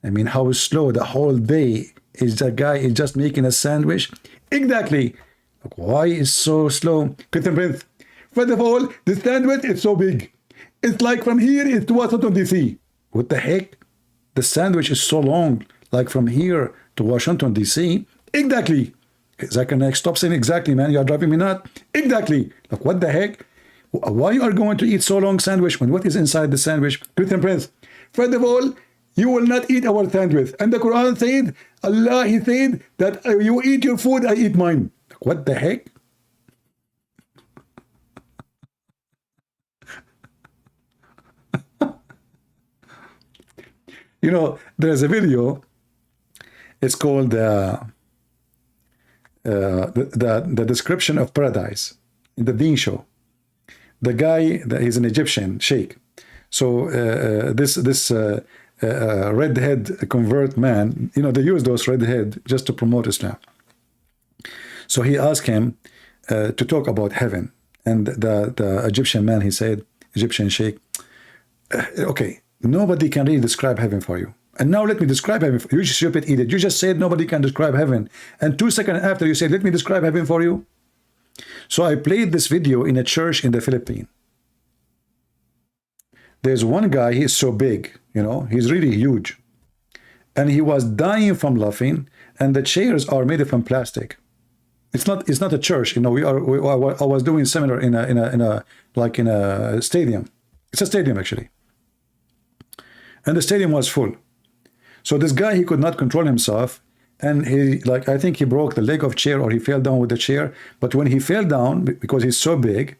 I mean, how slow the whole day is that guy is just making a sandwich? Exactly. Why is so slow? Christian Prince, first of all, the sandwich is so big. It's like from here is to Washington, D.C. What the heck? The sandwich is so long, like from here to Washington, D.C. Exactly. Zakir Naik, stop saying exactly, man. You are driving me nuts. Exactly. Like, what the heck? Why you are going to eat so long sandwich when what is inside the sandwich? Christian Prince, first of all, you will not eat our sandwich. And the Quran said, Allah, He said that you eat your food, I eat mine. Like, what the heck? You know, there's a video. It's called the description of paradise in the Deen show. The guy, he's an Egyptian sheikh. So this redhead convert man, you know, they use those redhead just to promote Islam. So he asked him to talk about heaven, and the Egyptian man, he said, Egyptian sheikh, okay, nobody can really describe heaven for you. And now let me describe heaven for you. You stupid idiot. You just said nobody can describe heaven. And 2 seconds after you said, let me describe heaven for you. So I played this video in a church in the Philippines. There's one guy, he's so big, you know, he's really huge. And he was dying from laughing, and the chairs are made from plastic. It's not a church, you know. I was doing a seminar in a stadium. It's a stadium actually. And the stadium was full. So this guy, he could not control himself, and he, like, I think he broke the leg of chair, or he fell down with the chair. But when he fell down, because he's so big,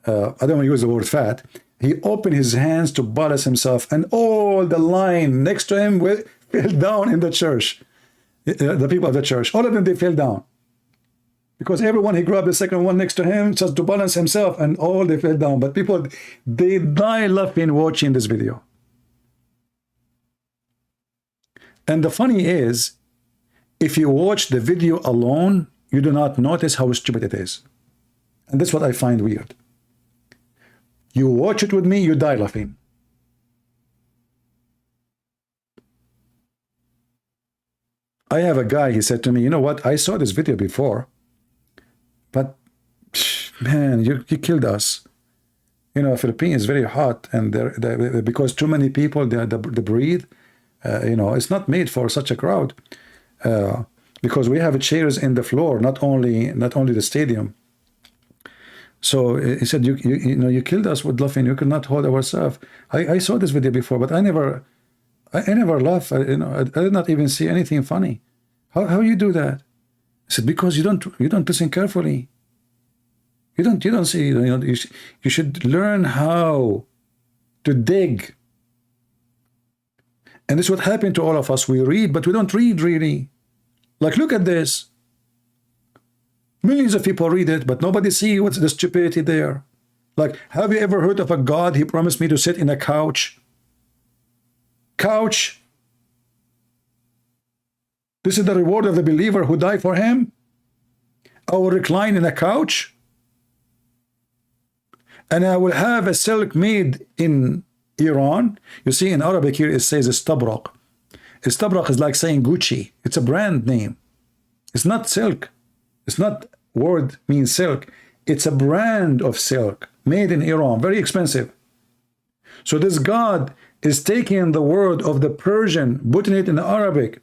I don't want to use the word fat, he opened his hands to balance himself, and all the line next to him fell down in the church. The people of the church, all of them, they fell down. Because everyone, he grabbed the second one next to him just to balance himself, and all they fell down. But people, they die laughing watching this video. And the funny is, if you watch the video alone, you do not notice how stupid it is. And that's what I find weird. You watch it with me, you die laughing. I have a guy, he said to me, you know what, I saw this video before, but man, you killed us. You know, Philippines is very hot, and because too many people, they breathe. You know, it's not made for such a crowd, because we have chairs in the floor, not only the stadium. So he said, you know, you killed us with laughing. You could not hold ourselves. I saw this video before, but I never laugh. You know, I did not even see anything funny. How you do that? I said, because you don't listen carefully. You don't see. You know, you should learn how to dig. And this is what happened to all of us. We read, but we don't read really. Like, look at this. Millions of people read it, but nobody see what's the stupidity there. Like, have you ever heard of a God? He promised me to sit in a couch. Couch. This is the reward of the believer who died for him. I will recline in a couch, and I will have a silk made in Iran. You see, in Arabic here it says istabraq. Istabraq is like saying Gucci. It's a brand name. It's not silk. It's not word means silk. It's a brand of silk made in Iran, very expensive. So this God is taking the word of the Persian, putting it in Arabic,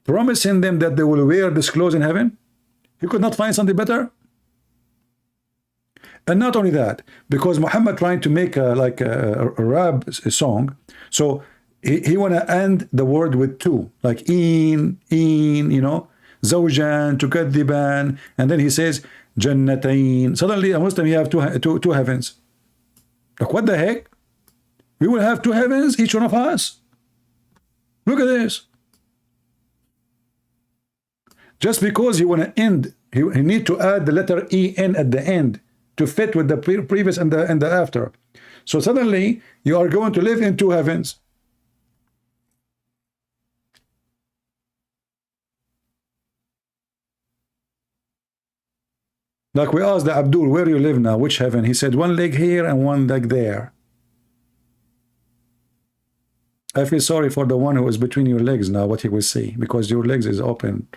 promising them that they will wear this clothes in heaven? He could not find something better. And not only that, because Muhammad trying to make a rap song, so he want to end the word with two, like in, you know, zawjan, tukadiban, and then he says jannatain. Suddenly a Muslim, you have two heavens. Like, what the heck? We will have two heavens, each one of us. Look at this. Just because you want to end, you need to add the letter en at the end to fit with the previous and the after. So suddenly you are going to live in two heavens. Like we asked the Abdul, where you live now, which heaven? He said one leg here and one leg there. I feel sorry for the one who is between your legs now, what he will see, because your legs is open.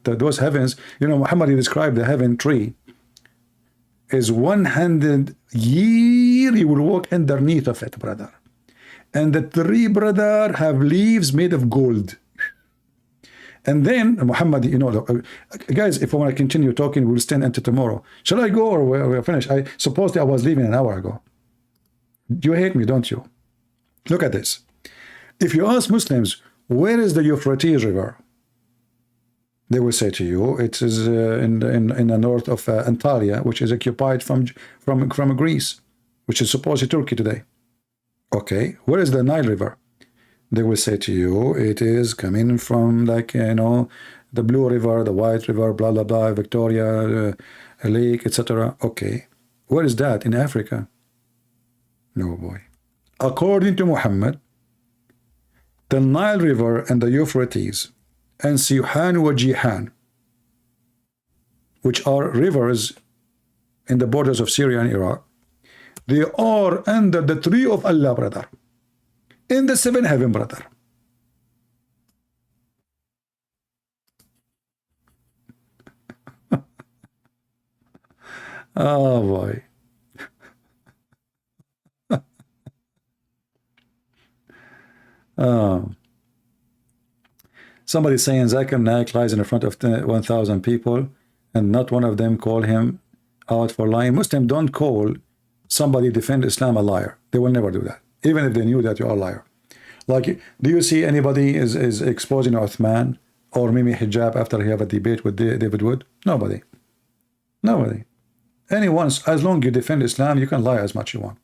Those heavens, you know, Muhammad described the heaven tree is 100 years he will walk underneath of it, brother. And the tree, brother, have leaves made of gold. And then Muhammad, you know, guys, if I want to continue talking, we'll stand until tomorrow. Shall I go or we're finished? I supposed I was leaving an hour ago. You hate me, don't you? Look at this. If you ask Muslims, where is the Euphrates River? They will say to you, it is in the north of Antalya, which is occupied from Greece, which is supposedly Turkey today. Okay, where is the Nile River? They will say to you, it is coming from, like, you know, the Blue River, the White River, blah, blah, blah, Victoria, Lake, etc. Okay, where is that? In Africa? No, boy. According to Muhammad, the Nile River and the Euphrates and Siyuhan wa Jihan, which are rivers in the borders of Syria and Iraq, they are under the tree of Allah, brother, in the seventh heaven, brother. Oh boy. Somebody saying Zakir Naik lies in front of 1,000 people and not one of them call him out for lying. Muslims don't call somebody defend Islam a liar. They will never do that, even if they knew that you are a liar. Like, do you see anybody is exposing Uthman or Mimi Hijab after he have a debate with David Wood? Nobody. Nobody. Anyone, as long as you defend Islam, you can lie as much as you want.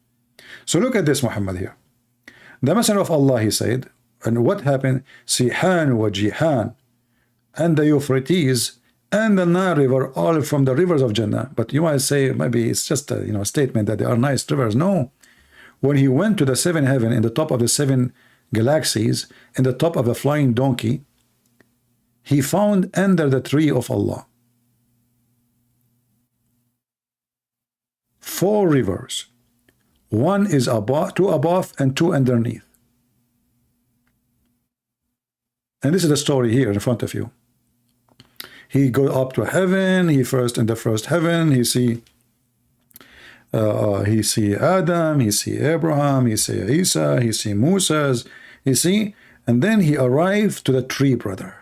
So look at this, Muhammad here. The Messenger of Allah, he said, and what happened? Sihan wa Jihan and the Euphrates and the Nile River, all from the rivers of Jannah. But you might say maybe it's just a, you know, statement that they are nice rivers. No. When he went to the seventh heaven, in the top of the seven galaxies, in the top of a flying donkey, he found under the tree of Allah 4 rivers. One is above, 2 above, and 2 underneath. And this is the story here in front of you. He go up to heaven. He first in the first heaven. He see Adam. He see Abraham. He see Isa. He see Moses. You see, and then he arrived to the tree, brother.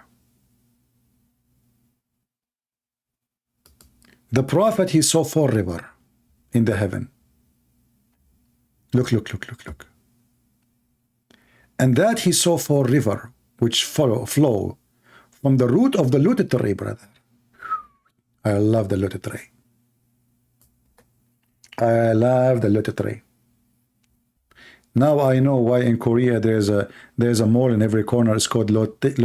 The prophet, he saw 4 rivers in the heaven. Look, look, look, look, look. And that he saw 4 rivers which flow from the root of the lotus tree, brother. I love the lotus tree. I love the lotus tree. Now I know why in Korea there's a mall in every corner. It's called Lotte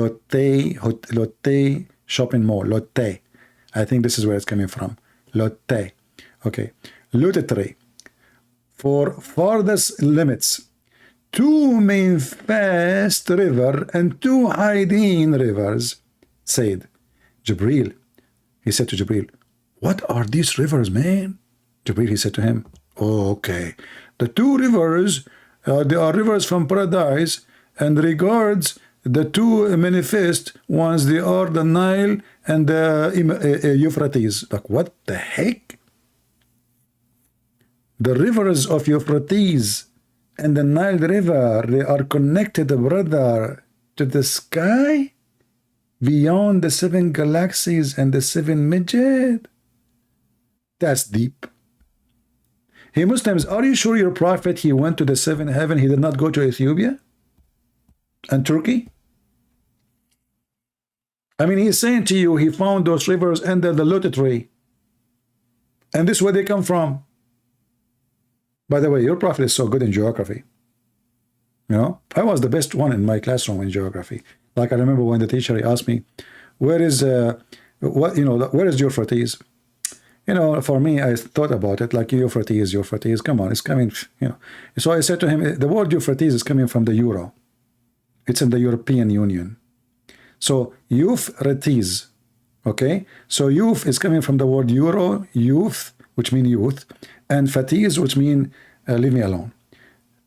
shopping mall. Lotte. I think this is where it's coming from. Lotte. Okay. Lotus tree. For farthest limits, 2 main fast river and 2 hiding rivers, said Jibril. He said to Jibril, what are these rivers, man? Jibril, he said to him, oh, okay. The 2 rivers, they are rivers from paradise, and regards the 2 manifest ones, they are the Nile and the Euphrates. Like, what the heck? The rivers of Euphrates and the Nile River, they are connected, brother, to the sky? beyond the 7 galaxies and the 7 midget. That's deep. Hey Muslims, are you sure your prophet, he went to the 7th heaven, he did not go to Ethiopia and Turkey? I mean, he's saying to you, he found those rivers under the lotus tree. And this is where they come from. By the way, your prophet is so good in geography. You know, I was the best one in my classroom in geography. Like I remember when the teacher he asked me, where is where is Euphrates? You know, for me, I thought about it like Euphrates, come on, it's coming, you know. So I said to him, the word Euphrates is coming from the euro. It's in the European Union. So Euphrates, okay? So youth is coming from the word euro, youth, which mean youth, and fatis, which mean leave me alone.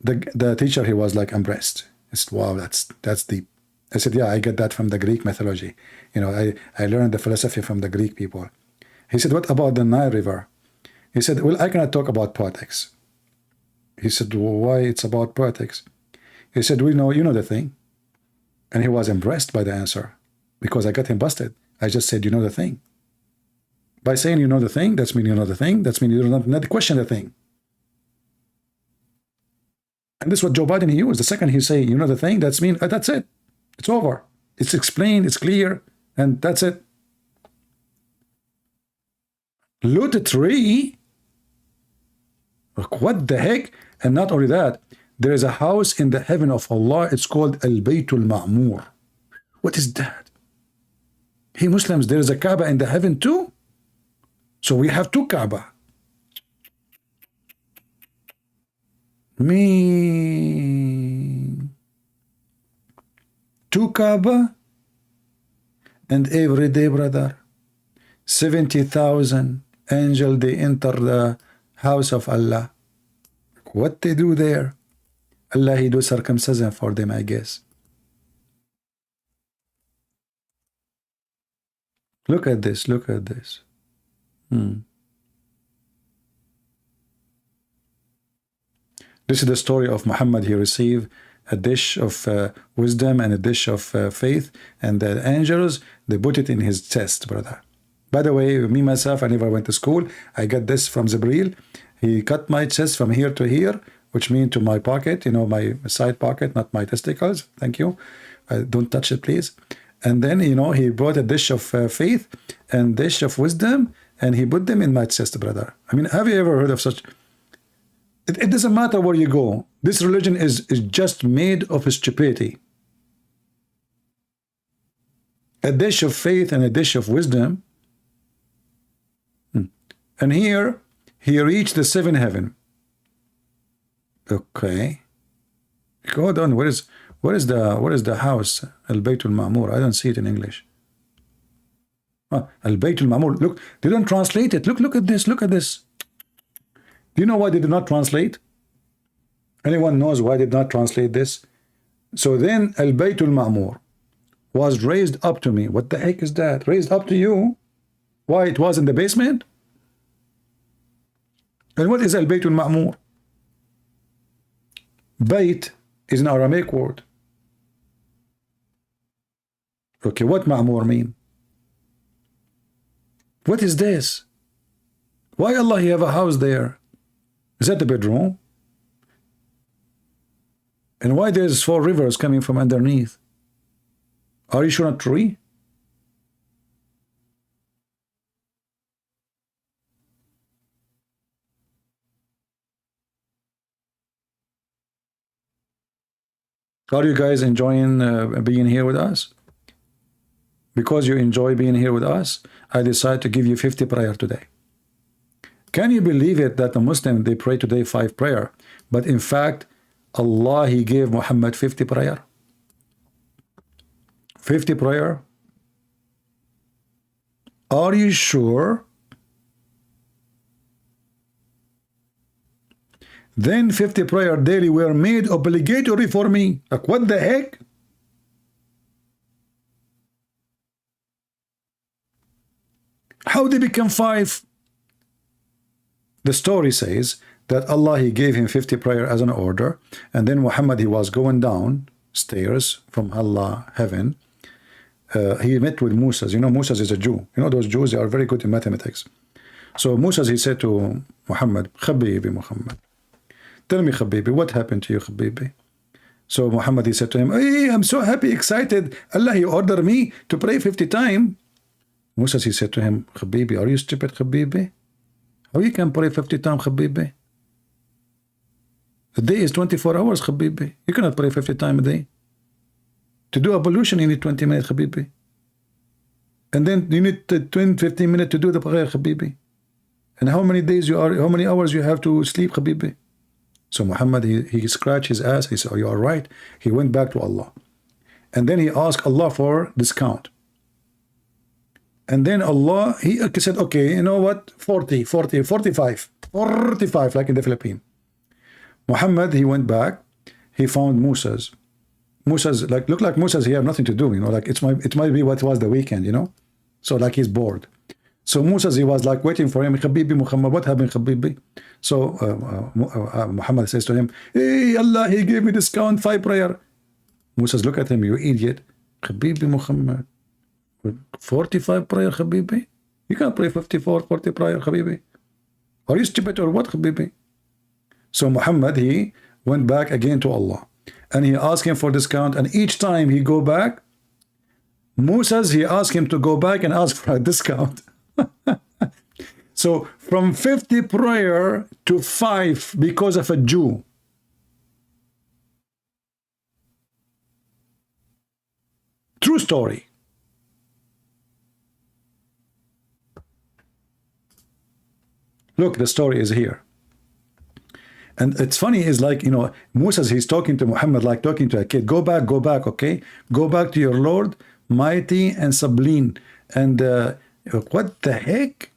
The teacher, he was like impressed. I said, wow, that's deep. I said, yeah, I get that from the Greek mythology. You know, I learned the philosophy from the Greek people. He said, what about the Nile River? He said, well, I cannot talk about poetics. He said, well, why it's about poetics? He said, you know the thing. And he was impressed by the answer because I got him busted. I just said, you know the thing. By saying you know the thing, that's mean you know the thing. That's mean you do not question the thing. And this is what Joe Biden he used. The second he say, you know the thing, that's mean, that's it. It's over. It's explained, it's clear, and that's it. Loot tree? What the heck? And not only that, there is a house in the heaven of Allah. It's called Al-Baytul Ma'mur. What is that? Hey Muslims, there is a Kaaba in the heaven too? So we have 2 Kaaba. Me 2 Kaaba, and every day, brother, 70,000 angels, they enter the house of Allah. What they do there? Allah, he do circumcision for them, I guess. Look at this, look at this. This is the story of Muhammad. He received a dish of wisdom and a dish of faith, and the angels, they put it in his chest, brother. By the way, me, myself, I never went to school. I got this from Jibril. He cut my chest from here to here, which means to my pocket, you know, my side pocket, not my testicles. Thank you. Don't touch it, please. And then, you know, he brought a dish of faith and dish of wisdom, and he put them in my chest, brother. I mean, have you ever heard of such? It doesn't matter where you go. This religion is just made of stupidity. A dish of faith and a dish of wisdom. And here, he reached the 7th heaven. Okay. Hold on. What is the house? Al-Baytul Ma'mur. I don't see it in English. Al-Baytul Ma'mur. Look, they don't translate it. Look at this. Look at this. Do you know why they did not translate? Anyone knows why they did not translate this? So then Al-Baytul Ma'mur was raised up to me. What the heck is that? Raised up to you? Why, it was in the basement? And what is Al-Baytul Ma'mur? Bayt is an Aramaic word. Okay, what Ma'mur mean? What is this? Why Allah he have a house there? Is that the bedroom? And why there's 4 rivers coming from underneath? Are you sure not tree? Are you guys enjoying being here with us? Because you enjoy being here with us, I decide to give you 50 prayer today. Can you believe it that the Muslim, they pray today 5 prayer, but in fact, Allah, he gave Muhammad 50 prayer? 50 prayer? Are you sure? Then 50 prayer daily were made obligatory for me. Like, what the heck? How did it become 5? The story says that Allah, he gave him 50 prayer as an order, and then Muhammad, he was going down stairs from Allah, heaven, he met with Musa. You know, Musa is a Jew. You know, those Jews, they are very good in mathematics. So Musa, he said to Muhammad, Habibi Muhammad, tell me, Habibi, what happened to you, Habibi? So Muhammad, he said to him, hey, I'm so happy, excited. Allah, he ordered me to pray 50 times. Musa, he said to him, Habibi, are you stupid, Habibi? How you can pray 50 times, Habibi? The day is 24 hours, Habibi. You cannot pray 50 times a day. To do ablution, you need 20 minutes, Habibi. And then you need 15 minutes to do the prayer, Habibi. And how many hours you have to sleep, Habibi? So Muhammad, he scratched his ass. He said, oh, you are right. He went back to Allah. And then he asked Allah for discount. And then Allah, he said, okay, you know what? 40, 40, 45, 45, like in the Philippines. Muhammad, he went back. He found Musa's, like, look like Musa's, he have nothing to do, you know, like it might be what was the weekend, you know? So like he's bored. So Musa's, he was like waiting for him. Habibi Muhammad, what happened, Habibi? So Muhammad says to him, hey, Allah, he gave me discount 5 prayer. Musa's, look at him, you idiot. Habibi Muhammad, 45 prayer, Habibi? You can't pray 54, 40 prayer, Habibi. Are you stupid or what, Habibi? So Muhammad, he went back again to Allah. And he asked him for discount. And each time he go back, Musa's, he asked him to go back and ask for a discount. So from 50 prayer to 5 because of a Jew. True story. Look, the story is here. And it's funny, is like, you know, Musa, he's talking to Muhammad like talking to a kid. Go back, okay? Go back to your Lord, mighty and sublime. And what the heck?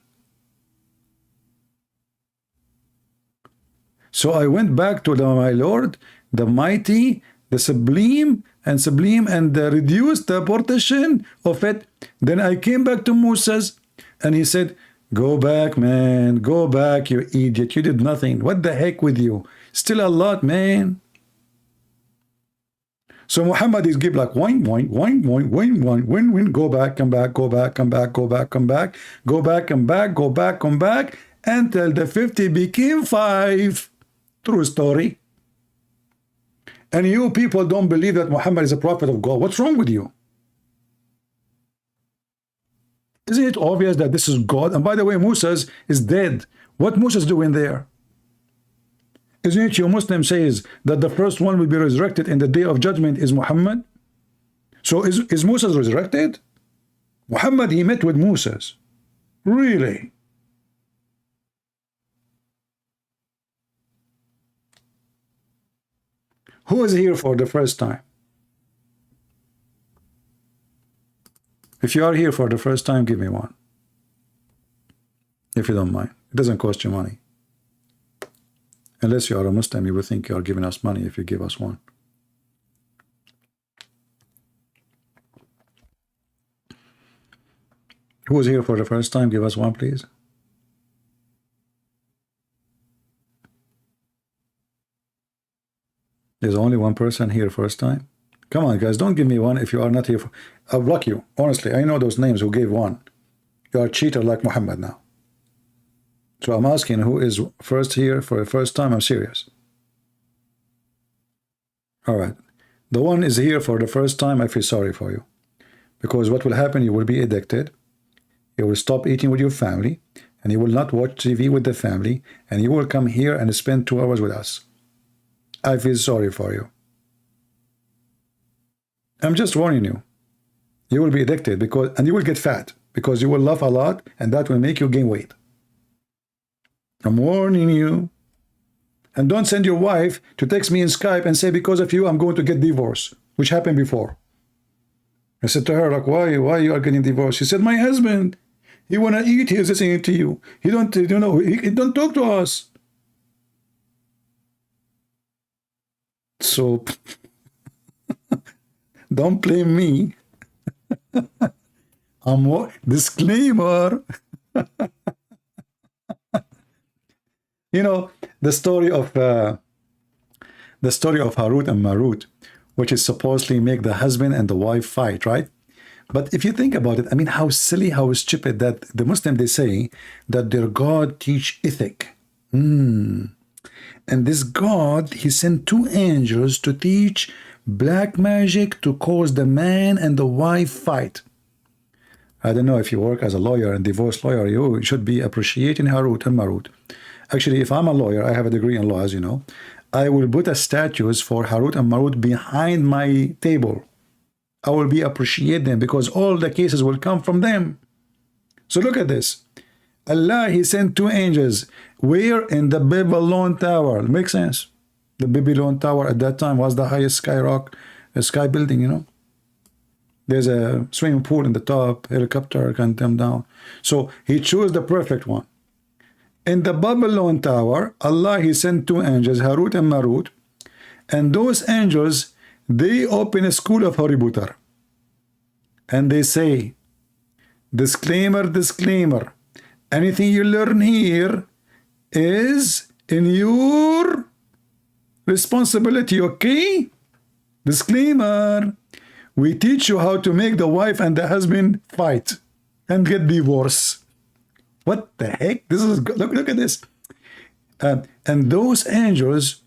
So I went back to my Lord, the mighty, the sublime, and reduced the portion of it. Then I came back to Moses, and he said, go back, man. Go back, you idiot. You did nothing. What the heck with you? Still a lot, man. So Muhammad is give like wine. Go back, come back, go back, come back, go back, come back, go back, come back, go back, come back, until the 50 became 5. True story. And you people don't believe that Muhammad is a prophet of God. What's wrong with you? Isn't it obvious that this is God? And by the way, Moses is dead. What Moses doing there? Isn't it your Muslim says that the first one will be resurrected in the day of judgment is Muhammad? So is Moses resurrected? Muhammad, he met with Moses. Really? Who is here for the first time? If you are here for the first time, give me one. If you don't mind. It doesn't cost you money. Unless you are a Muslim, you will think you are giving us money if you give us one. Who is here for the first time? Give us one, please. There's only one person here first time. Come on, guys, don't give me one if you are not here for... I'll block you. Honestly, I know those names who gave one. You are a cheater like Muhammad now. So I'm asking who is first here for the first time. I'm serious. All right. The one is here for the first time. I feel sorry for you. Because what will happen, you will be addicted. You will stop eating with your family. And you will not watch TV with the family. And you will come here and spend 2 hours with us. I feel sorry for you. I'm just warning you. You will be addicted and you will get fat because you will laugh a lot and that will make you gain weight. I'm warning you. And don't send your wife to text me in Skype and say, because of you, I'm going to get divorced, which happened before. I said to her, like, why you are getting divorced? She said, my husband, he want to eat, he is listening to you. He don't, he don't talk to us. So, don't blame me. Disclaimer. You know, the story of Harut and Marut, which is supposedly make the husband and the wife fight, right? But if you think about it, I mean, how silly, how stupid that the Muslim, they say that their God teach ethic. And this God, he sent two angels to teach black magic to cause the man and the wife fight. I don't know if you work as a lawyer and divorce lawyer, you should be appreciating Harut and Marut. Actually, if I'm a lawyer, I have a degree in law, as you know, I will put a statues for Harut and Marut behind my table. I will be appreciate them because all the cases will come from them. So look at this. Allah, he sent two angels. Where? In the Babylon Tower. Makes sense. The Babylon Tower at that time was the highest sky building, you know. There's a swimming pool in the top, helicopter can come down. So he chose the perfect one. In the Babylon Tower, Allah, he sent two angels, Harut and Marut. And those angels, they open a school of Harry Potter. And they say, disclaimer, disclaimer. Anything you learn here is in your responsibility, okay? Disclaimer. We teach you how to make the wife and the husband fight and get divorced. What the heck? This is look at this. And those angels,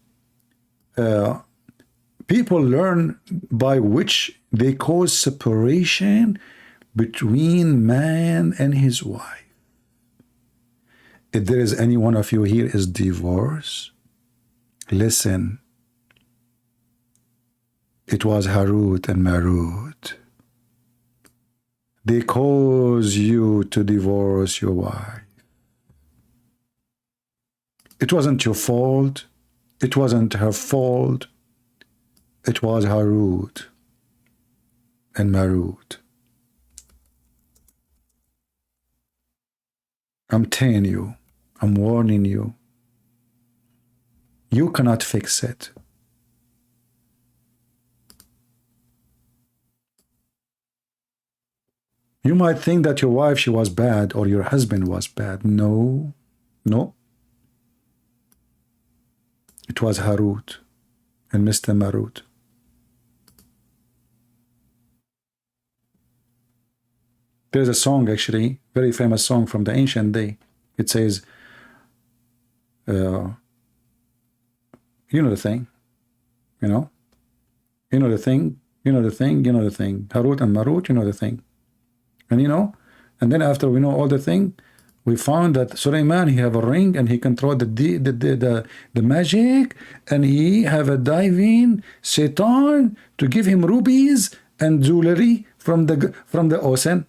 people learn by which they cause separation between man and his wife. If there is any one of you here is divorced, listen. It was Harut and Marut. They cause you to divorce your wife. It wasn't your fault. It wasn't her fault. It was Harut and Marut. I'm telling you, I'm warning you. You cannot fix it. You might think that your wife, she was bad, or your husband was bad. No, no. It was Harut and Mr. Marut. There's a song, actually, very famous song from the ancient day. It says, you know the thing, you know? You know the thing, you know the thing, you know the thing. Harut and Marut, you know the thing. And you know, and then after we know all the thing, we found that Sulaiman, he have a ring and he controlled the magic, and he have a diving Satan to give him rubies and jewelry from the ocean.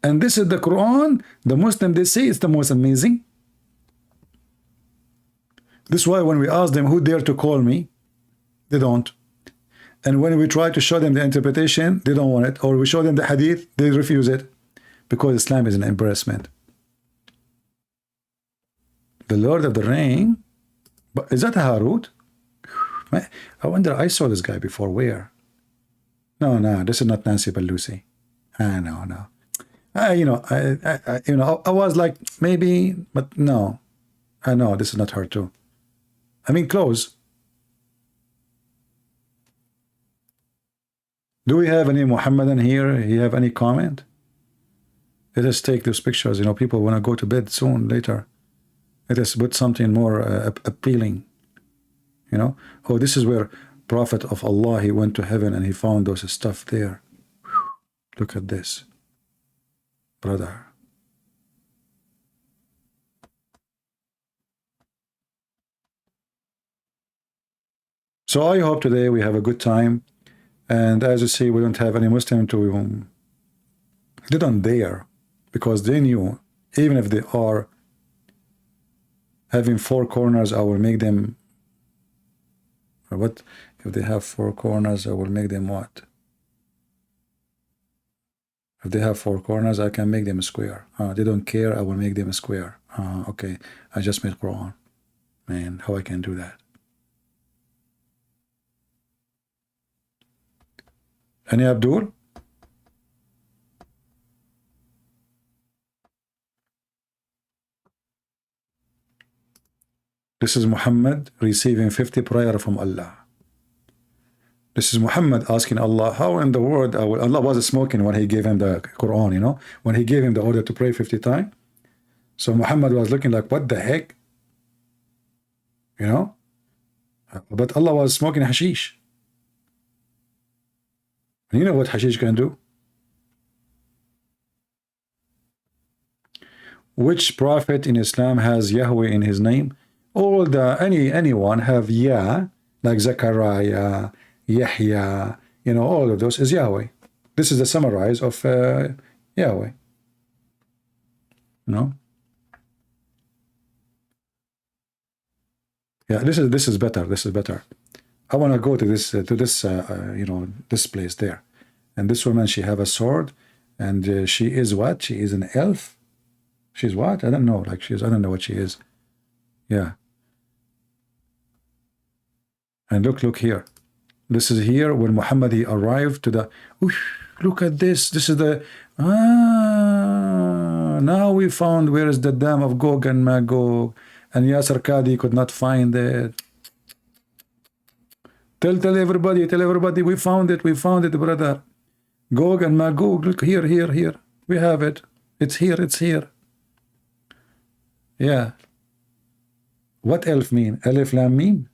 And this is the Quran. The Muslim, they say it's the most amazing. This is why when we ask them who dare to call me, they don't. And when we try to show them the interpretation, they don't want it. Or we show them the hadith, they refuse it. Because Islam is an embarrassment. The Lord of the Ring, but is that a Harut? I wonder, I saw this guy before. Where? No, this is not Nancy Pelosi. No. I was like, maybe, but no. I know, this is not her too. I mean, close. Do we have any Muhammadan here? You have any comment? Let us take those pictures. You know, people want to go to bed soon, later. Let us put something more appealing. You know? Oh, this is where Prophet of Allah, he went to heaven and he found those stuff there. Whew. Look at this. Brother. So I hope today we have a good time. And as you see, we don't have any Muslim to... They don't dare. Because they knew, even if they are having four corners, I will make them... What? If they have four corners, I will make them what? If they have four corners, I can make them a square. They don't care, I will make them a square. Okay, I just made Quran. Man, how I can do that? Any Abdul? This is Muhammad receiving 50 prayer from Allah. This is Muhammad asking Allah, how in the world Allah was smoking when he gave him the Quran, you know, when he gave him the order to pray 50 times. So Muhammad was looking like, what the heck? You know? But Allah was smoking hashish. And you know what hashish can do? Which prophet in Islam has Yahweh in his name? All the anyone have Yah, like Zechariah, Yahya, you know, all of those is Yahweh. This is the summarize of Yahweh. You know? Yeah, this is better. This is better. I want to go to this you know, this place there. And this woman, she have a sword, and she is what? She is an elf. She's what? I don't know. Like I don't know what she is. Yeah. And look here. This is here when Muhammad he arrived to the. Look at this. This is the. Now we found where is the dam of Gog and Magog, and Yasser Qadi could not find it. Tell everybody. We found it, brother. Gog and Magog. Look here. We have it. It's here. Yeah. What elf mean? Alif Lam Mim?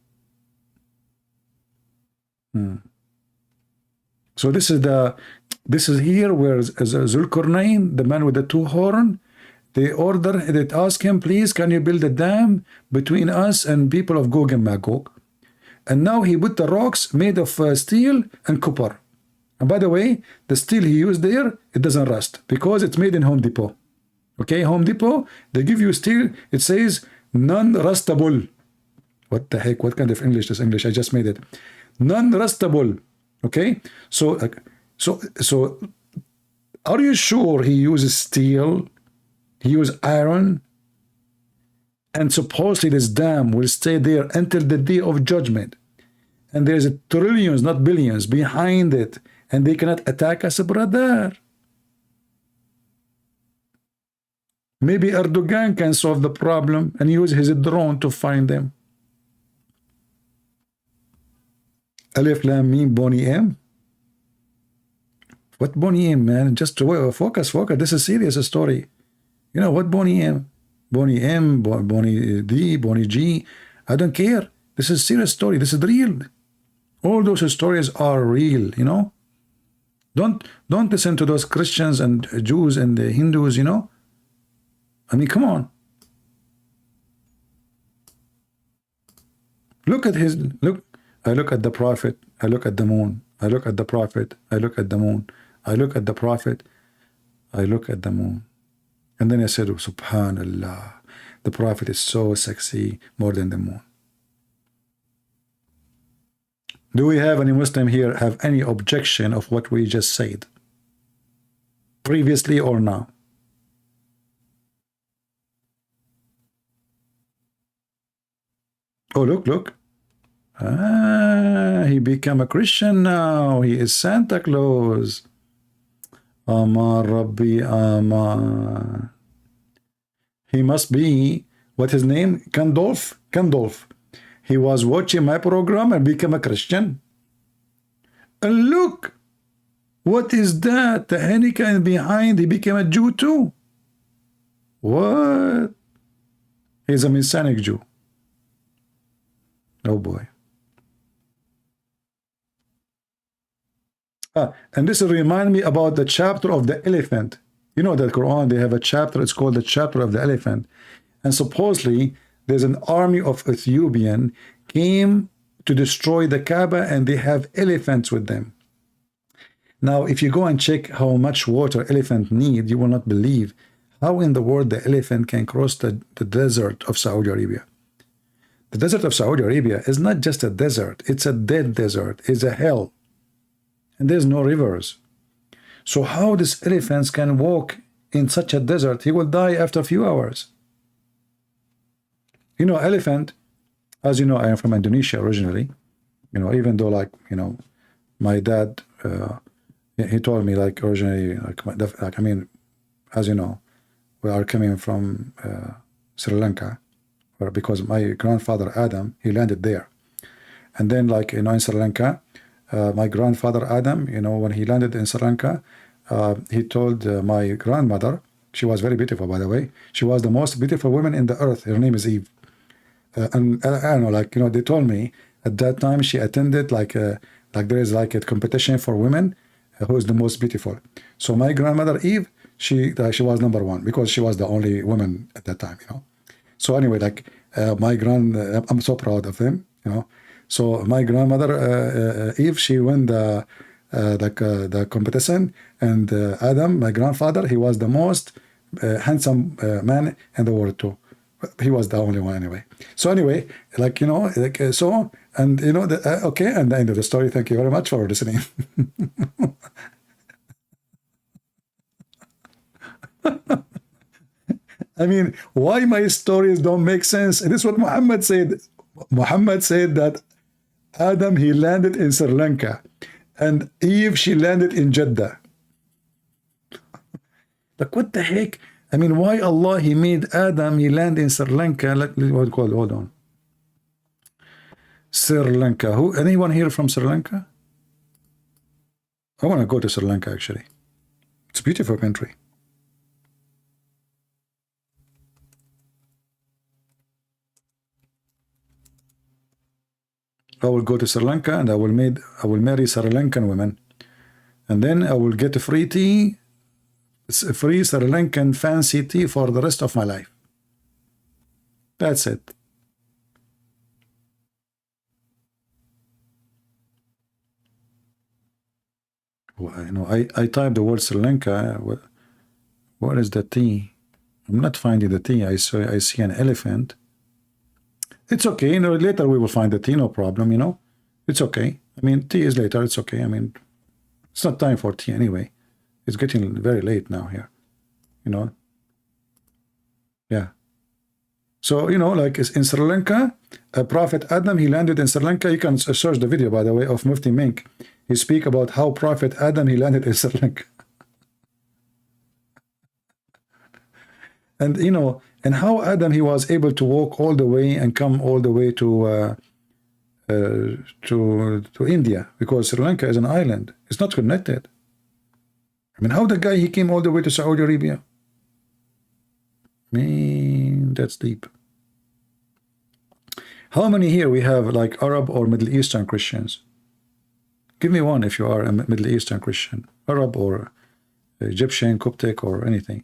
So this is here where Zulkarnain, the man with the two horn, they ask him, please, can you build a dam between us and people of Gog and Magog? And now he put the rocks made of steel and copper. And by the way, the steel he used there, it doesn't rust because it's made in Home Depot. Okay, Home Depot, they give you steel, it says non-rustable. What the heck? What kind of English is English? I just made it. Non-rustable. Okay, so are you sure he uses steel? He uses iron? And supposedly this dam will stay there until the day of judgment. And there's trillions, not billions, behind it. And they cannot attack us, brother. Maybe Erdogan can solve the problem and use his drone to find them. Alif Lam Mim Boni M. What Boni M, man? Just focus. This is a serious story. You know what Boni M? Boni M, Boni D, Boni G. I don't care. This is a serious story. This is real. All those stories are real, you know. Don't listen to those Christians and Jews and the Hindus, you know. I mean, come on. Look at his look. I look at the prophet. I look at the moon. I look at the prophet. I look at the moon. I look at the prophet. I look at the moon. And then I said, oh, Subhanallah, the prophet is so sexy more than the moon. Do we have any Muslim here have any objection of what we just said? Previously or now? Oh, look. He became a Christian now. He is Santa Claus. Amar Rabbi Amar. He must be, what his name? Gandalf. He was watching my program and became a Christian. And look, what is that? The Hanukkah behind, he became a Jew too. What? He's a Messianic Jew. Oh boy. And this remind me about the chapter of the elephant. You know that Quran, they have a chapter, it's called the chapter of the elephant. And supposedly, there's an army of Ethiopian came to destroy the Kaaba and they have elephants with them. Now, if you go and check how much water elephant need, you will not believe how in the world the elephant can cross the desert of Saudi Arabia. The desert of Saudi Arabia is not just a desert, it's a dead desert, it's a hell. And there's no rivers. So how these elephants can walk in such a desert? He will die after a few hours. You know, elephant, as you know, I am from Indonesia originally. You know, even though, like, you know, my dad, he told me, like, originally, like, I mean, as you know, we are coming from Sri Lanka, because my grandfather Adam, he landed there. And then, like, you know, in Sri Lanka, my grandfather Adam, you know, when he landed in Sri Lanka, he told my grandmother, she was very beautiful, by the way, she was the most beautiful woman in the earth. Her name is Eve. And I don't know, like, you know, they told me at that time she attended like there is like a competition for women who is the most beautiful. So my grandmother Eve, she was number one because she was the only woman at that time, you know. So anyway, like I'm so proud of them, you know. So my grandmother Eve, she won the competition, and Adam, my grandfather, he was the most handsome man in the world too. He was the only one anyway. So anyway, like, you know, like so, and you know, okay, and the end of the story. Thank you very much for listening. I mean, why my stories don't make sense? And this is what Muhammad said. Muhammad said that Adam, he landed in Sri Lanka, and Eve, she landed in Jeddah. Like, what the heck? I mean, why Allah, he made Adam, he land in Sri Lanka? Let me, what called? Hold on. Sri Lanka. Who? Anyone here from Sri Lanka? I want to go to Sri Lanka, actually. It's a beautiful country. I will go to Sri Lanka and I will marry Sri Lankan women, and then I will get a free tea, free Sri Lankan fancy tea for the rest of my life. That's it. Well, you know, I typed the word Sri Lanka. What is the tea? I'm not finding the tea. I see an elephant. It's okay, you know, later we will find the tea, no problem, you know. It's okay. I mean, tea is later, it's okay. I mean, it's not time for tea anyway. It's getting very late now here, you know. Yeah. So, you know, like in Sri Lanka, Prophet Adam, he landed in Sri Lanka. You can search the video, by the way, of Mufti Mink. He speak about how Prophet Adam, he landed in Sri Lanka. And, you know, and how Adam, he was able to walk all the way and come all the way to India, because Sri Lanka is an island. It's not connected. I mean, how the guy, he came all the way to Saudi Arabia? Man, that's deep. How many here we have like Arab or Middle Eastern Christians? Give me one if you are a Middle Eastern Christian, Arab or Egyptian, Coptic, or anything.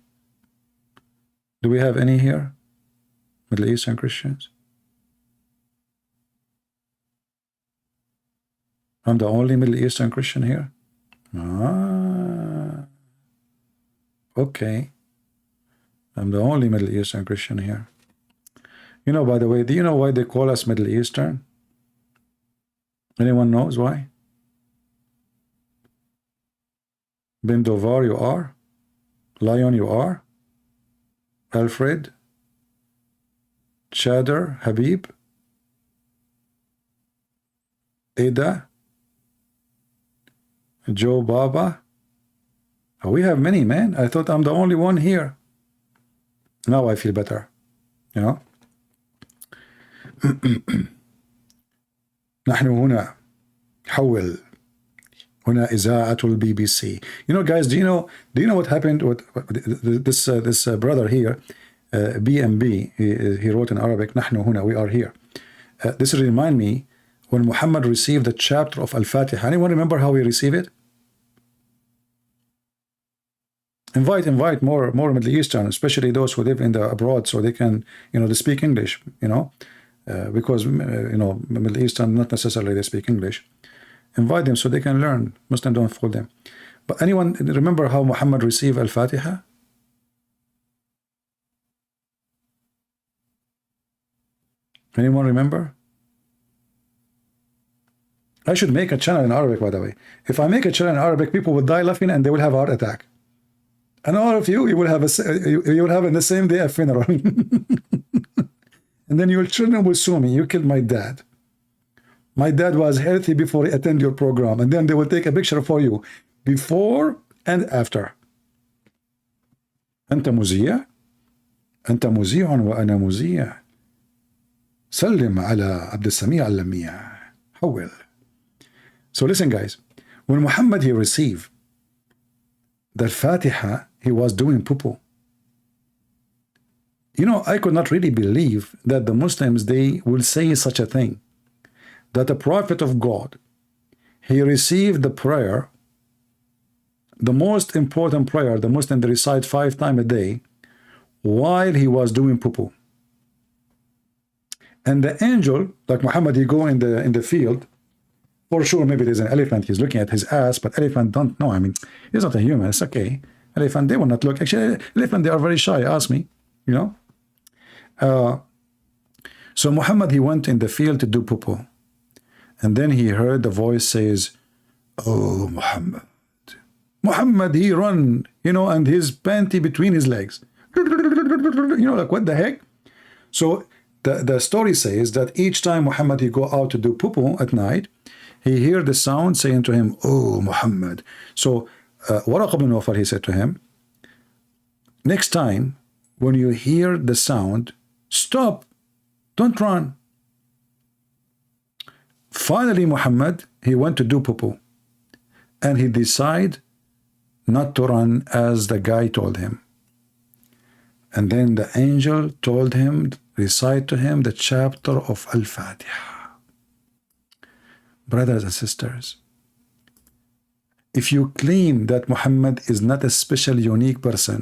Do we have any here? Middle Eastern Christians? I'm the only Middle Eastern Christian here? Ah, okay. I'm the only Middle Eastern Christian here. You know, by the way, do you know why they call us Middle Eastern? Anyone knows why? Bindovar, you are? Lion, you are? Alfred, Chader, Habib, Ada, Joe Baba. Oh, we have many, man. I thought I'm the only one here. Now I feel better, you know. نحن هنا حول هنا إذاعة الBBC. You know, guys, do you know what happened with this brother here, BMB? He wrote in Arabic, نحن هنا, we are here. This remind me when Muhammad received the chapter of Al-Fatiha. Anyone remember how he received it? Invite more Middle Eastern, especially those who live in the abroad, so they can, you know, they speak English, you know, because you know, Middle Eastern, not necessarily they speak English. Invite them so they can learn. Muslim, don't fool them. But anyone remember how Muhammad received Al-Fatiha? Anyone remember? I should make a channel in Arabic, by the way. If I make a channel in Arabic, people will die laughing and they will have a heart attack. And all of you, you will have in the same day a funeral. And then your children will sue me. You killed my dad. My dad was healthy before he attended your program. And then they will take a picture for you before and after. أنت مذيع؟ أنت مذيع وأنا مذيع. سلم على عبد السميع اللميع. حول. So listen, guys. When Muhammad he received the Fatiha, he was doing poo-poo. You know, I could not really believe that the Muslims, they will say such a thing. That the Prophet of God, he received the prayer, the most important prayer the Muslim recite 5 times a day, while he was doing poo-poo. And the angel, like Muhammad, he go in the field. For sure, maybe there's an elephant. He's looking at his ass, but elephant don't know. I mean, he's not a human. It's okay. Elephant, they will not look. Actually, elephant, they are very shy. Ask me, you know. So Muhammad, he went in the field to do poo-poo. And then he heard the voice says, "Oh, Muhammad." Muhammad, he run, you know, and his panty between his legs. You know, like what the heck? So the story says that each time Muhammad, he go out to do poo-poo at night, he hear the sound saying to him, "Oh, Muhammad." So Waraq ibn Nawfal, he said to him, next time when you hear the sound, stop, don't run. Finally, Muhammad, he went to do poo-poo, and he decided not to run as the guy told him. And then the angel told him, recite to him the chapter of Al-Fatiha. Brothers and sisters, if you claim that Muhammad is not a special, unique person,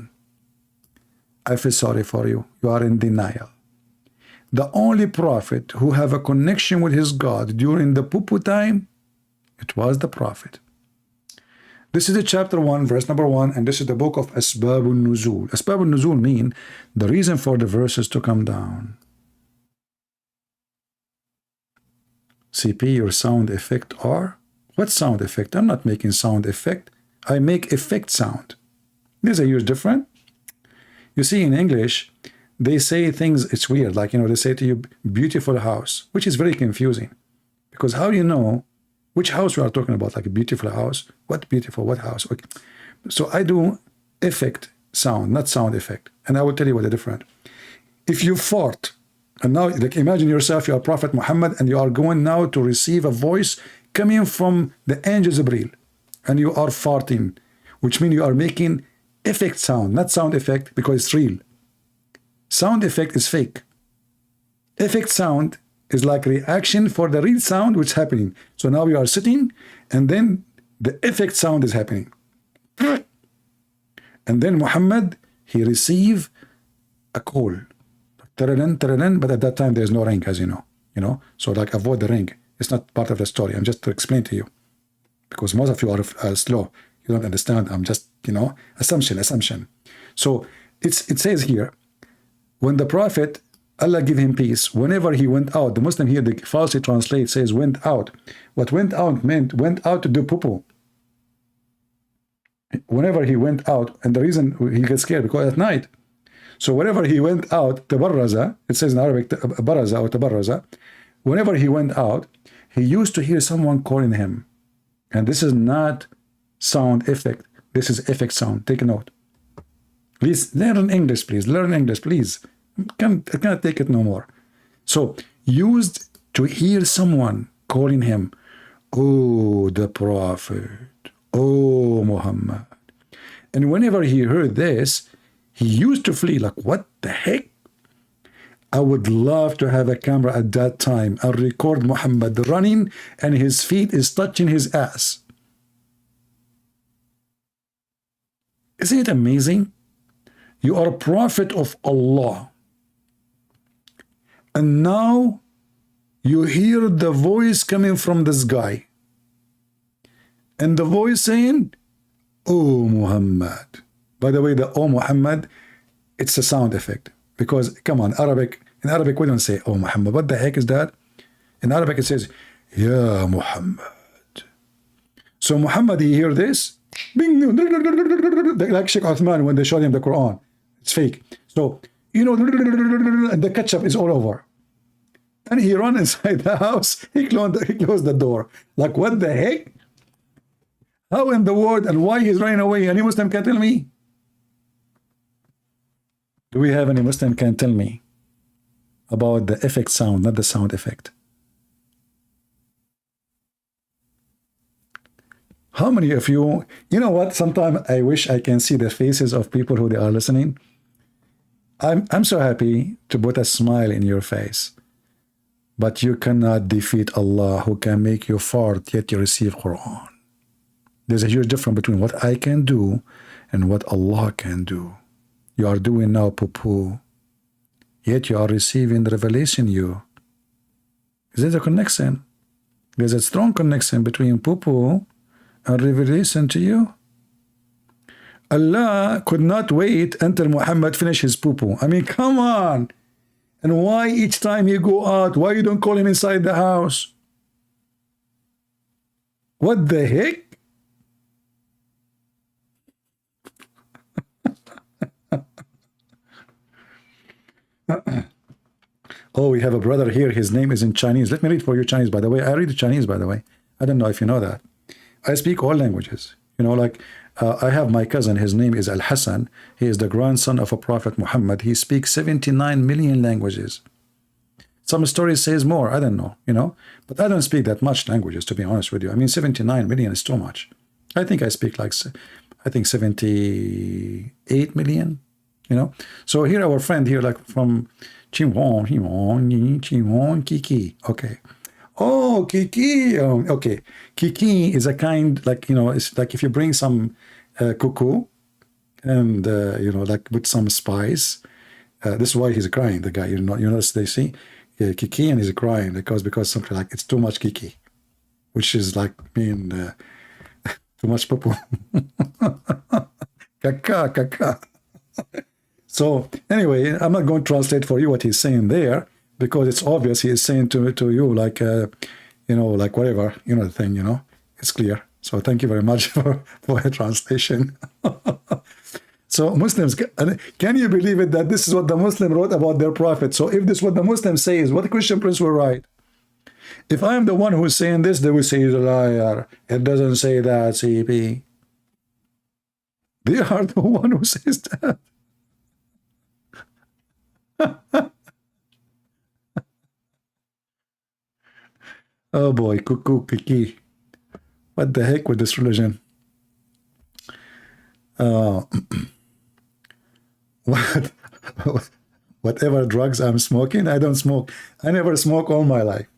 I feel sorry for you. You are in denial. The only prophet who have a connection with his God during the poo-poo time, it was the prophet. This is the chapter 1, verse number 1, and this is the book of Asbab al-Nuzul. Asbab al-Nuzul mean the reason for the verses to come down. CP, your sound effect are? What sound effect? I'm not making sound effect. I make effect sound. These are used different. You see, in English, they say things, it's weird. Like, you know, they say to you, beautiful house, which is very confusing. Because how do you know which house we are talking about? Like a beautiful house? What beautiful? What house? Okay. So I do effect sound, not sound effect. And I will tell you what the difference. If you fart, and now, like, imagine yourself, you are Prophet Muhammad, and you are going now to receive a voice coming from the angel Jibreel, and you are farting, which means you are making effect sound, not sound effect, because it's real. Sound effect is fake. Effect sound is like reaction for the real sound which is happening. So now you are sitting, and then the effect sound is happening. And then Muhammad, he received a call. But at that time there's no ring, as you know. So like avoid the ring. It's not part of the story. I'm just to explain to you. Because most of you are slow. You don't understand. I'm just, assumption. So it says here, when the Prophet, Allah give him peace, whenever he went out, the Muslim here, the falsely translate says went out. What went out meant went out to do poo-poo. Whenever he went out, and the reason he gets scared, because at night, so whenever he went out, tabarraza, it says in Arabic, baraza or tabarraza, whenever he went out, he used to hear someone calling him. And this is not sound effect. This is effect sound. Take a note. Please learn English, please. Learn English, please. I cannot take it no more. So, used to hear someone calling him, "Oh, the Prophet. Oh, Muhammad." And whenever he heard this, he used to flee like, what the heck? I would love to have a camera at that time and record Muhammad running and his feet is touching his ass. Isn't it amazing? You are a prophet of Allah. And now you hear the voice coming from this guy. And the voice saying, "Oh, Muhammad." By the way, the "Oh, Muhammad," it's a sound effect. Because, come on, in Arabic, we don't say, "Oh, Muhammad." What the heck is that? In Arabic, it says, "Ya Muhammad." So Muhammad, he hear this, like Sheikh Uthman when they showed him the Quran. It's fake. So, and the ketchup is all over. And he run inside the house, he closed the door. Like, what the heck? How in the world, and why he's running away? Any Muslim can tell me? Do we have any Muslim can tell me about the effect sound, not the sound effect? How many of you, you know what? Sometimes I wish I can see the faces of people who they are listening. I'm so happy to put a smile in your face. But you cannot defeat Allah who can make you fart yet you receive Quran. There's a huge difference between what I can do and what Allah can do. You are doing now poo-poo, yet you are receiving the revelation you. Is there a connection? There's a strong connection between poo-poo and revelation to you. Allah could not wait until Muhammad finished his poo-poo. I mean, come on. And why each time you go out, why you don't call him inside the house? What the heck? Oh, we have a brother here. His name is in Chinese. Let me read for you Chinese, by the way. I read Chinese, by the way. I don't know if you know that. I speak all languages. You know, like I have my cousin. His name is Al-Hassan. He is the grandson of a Prophet Muhammad. He speaks 79 million languages. Some stories says more. I don't know, you know. But I don't speak that much languages, to be honest with you. I mean, 79 million is too much. I think I speak like, I think 78 million, you know. So here our friend here, like from Chimon, Kiki. Okay. Oh, Kiki. Okay. Kiki is a kind, like, you know, it's like if you bring some cuckoo and, you know, like with some spice. This is why he's crying, the guy. You notice they see Kiki and he's crying because something like it's too much Kiki, which is like mean too much poo-poo. Kaka. So anyway, I'm not going to translate for you what he's saying there because it's obvious he is saying to you like, you know, like whatever, you know, the thing, you know, it's clear. So thank you very much for a translation. So Muslims, can you believe it that this is what the Muslim wrote about their prophet? So if this is what the Muslims say is what the Christian prince will write. If I am the one who is saying this, they will say he's a liar. It doesn't say that, CP. They are the one who says that. Oh boy, cuckoo, kiki. What the heck with this religion? Whatever drugs I'm smoking, I don't smoke. I never smoke all my life.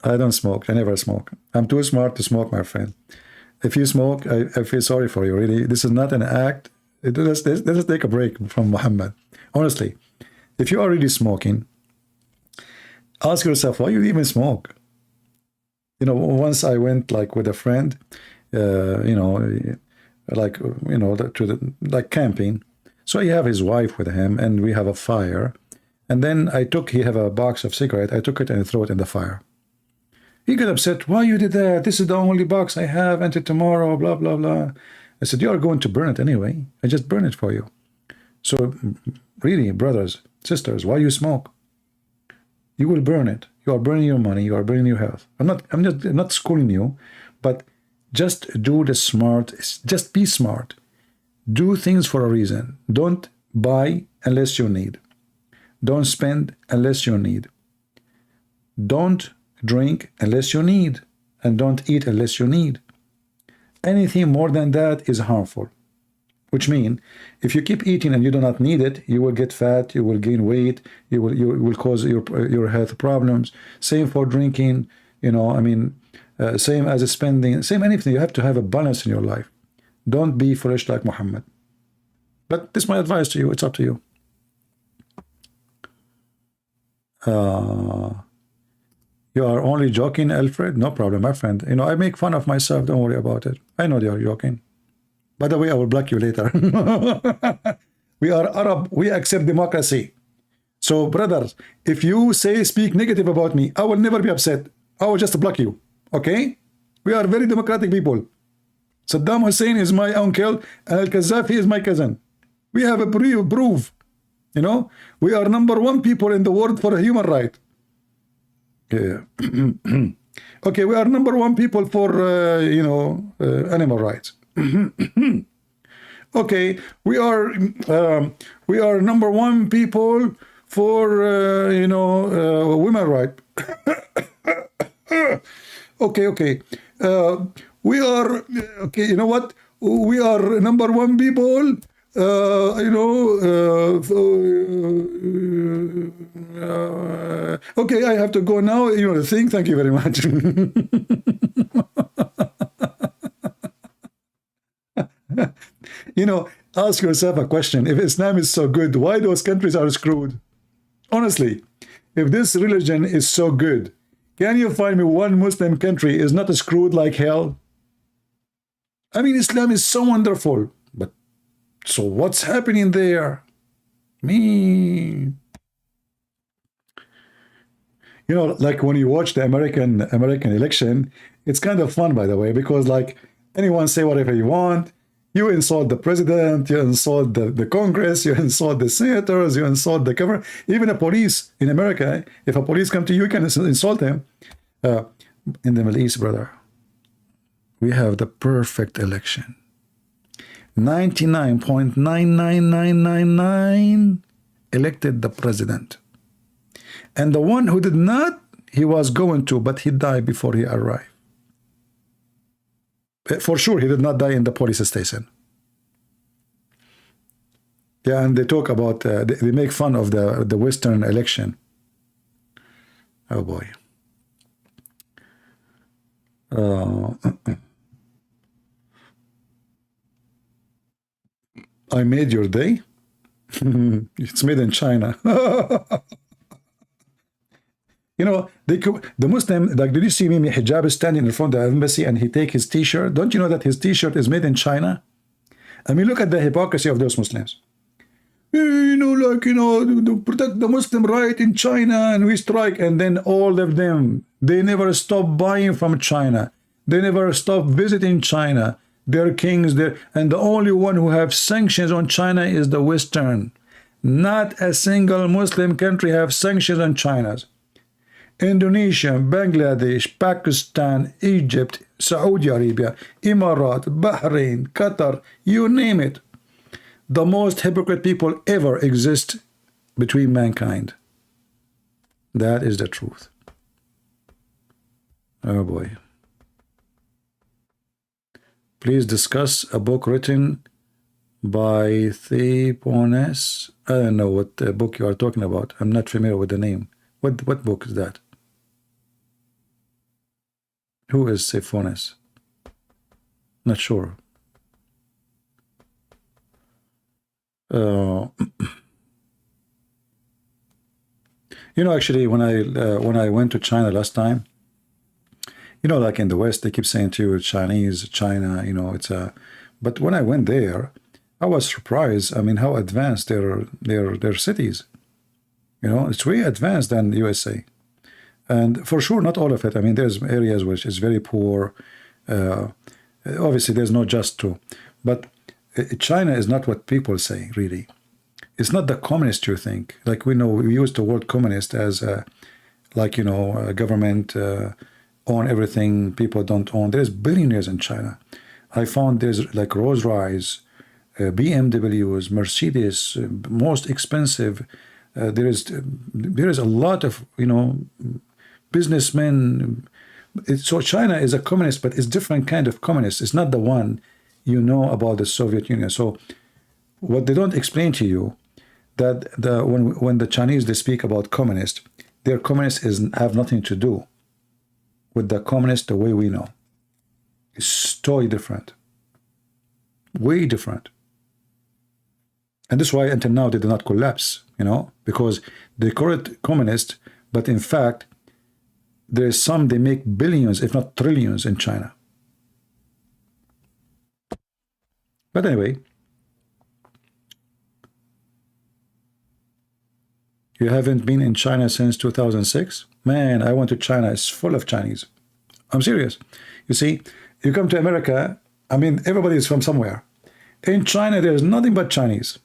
I don't smoke. I never smoke. I'm too smart to smoke, my friend. If you smoke, I feel sorry for you, really. This is not an act. Let's take a break from Muhammad. Honestly, if you are really smoking, ask yourself, why you even smoke? You know, once I went like with a friend, you know, like, you know, to the, like camping. So he have his wife with him and we have a fire. And then he have a box of cigarette. I took it and threw it in the fire. He got upset. Why you did that? This is the only box I have until tomorrow, blah, blah, blah. I said, you are going to burn it anyway. I just burn it for you. So really, brothers, sisters, why you smoke? You will burn it. You are burning your money. You are burning your health. I'm not schooling you, but just do the smart. Just be smart. Do things for a reason. Don't buy unless you need. Don't spend unless you need. Don't drink unless you need. And don't eat unless you need. Anything more than that is harmful. Which means, if you keep eating and you do not need it, you will get fat, you will gain weight, you will cause your health problems. Same for drinking, you know, I mean, same as spending, same anything. You have to have a balance in your life. Don't be foolish like Muhammad. But this is my advice to you. It's up to you. You are only joking, Alfred? No problem, my friend. You know, I make fun of myself. Don't worry about it. I know you are joking. By the way, I will block you later. We are Arab. We accept democracy. So, brothers, if you speak negative about me, I will never be upset. I will just block you. Okay? We are very democratic people. Saddam Hussein is my uncle, and Al-Qaddafi is my cousin. We have a proof. You know, we are #1 people in the world for a human right. Yeah. Okay, we are #1 people for, you know, animal rights. Okay, we are #1 people for, you know, women rights. Okay. we are, okay, you know what? We are number one people. Okay, I have to go now. You know the thing. Thank you very much. You know, ask yourself a question. If Islam is so good, why those countries are screwed? Honestly, if this religion is so good, can you find me one Muslim country is not screwed like hell? I mean, Islam is so wonderful, but so what's happening there? Me. You know, like when you watch the American election, it's kind of fun, by the way, because like anyone say whatever you want. You insult the president, you insult the Congress, you insult the senators, you insult the government, even the police in America. If a police come to you, you can insult them. In the Middle East, brother, we have the perfect election. 99.99999 elected the president. And the one who did not, he was going to, but he died before he arrived. For sure, he did not die in the police station. Yeah, and they talk about, they make fun of the Western election. Oh boy. I made your day. It's made in China. You know, the Muslim, like, did you see me, hijab is standing in front of the embassy and he take his t-shirt? Don't you know that his t-shirt is made in China? I mean, look at the hypocrisy of those Muslims. You know, like, you know, to protect the Muslim right in China and we strike. And then all of them, they never stop buying from China. They never stop visiting China. Their kings there. And the only one who have sanctions on China is the Western. Not a single Muslim country have sanctions on China. Indonesia, Bangladesh, Pakistan, Egypt, Saudi Arabia, Emirat, Bahrain, Qatar, you name it. The most hypocrite people ever exist between mankind. That is the truth. Oh boy. Please discuss a book written by Theopones. I don't know what book you are talking about. I'm not familiar with the name. What book is that? Who is Theopones? Not sure. You know, actually, when I went to China last time, you know, like in the West, they keep saying to you, Chinese, China, you know, it's a. But when I went there, I was surprised. I mean, how advanced their cities. You know, it's way advanced than the USA. And for sure, not all of it. I mean, there's areas which is very poor. Obviously, there's no just to. But China is not what people say, really. It's not the communist you think. Like we know, we use the word communist as like, you know, a government own everything, people don't own. There's billionaires in China. I found there's like Rolls-Royce, BMWs, Mercedes, most expensive. There is a lot of, you know, businessmen. So China is a communist, but it's different kind of communist. It's not the one you know about the Soviet Union. So what they don't explain to you, that when the Chinese, they speak about communist, their communist have nothing to do with the communist the way we know. It's totally different. Way different. And this is why until now they do not collapse, you know, because they call it communist, but in fact, there's some, they make billions, if not trillions in China. But anyway, you haven't been in China since 2006? Man, I went to China. It's full of Chinese. I'm serious. You see, you come to America, I mean, everybody is from somewhere. In China, there's nothing but Chinese.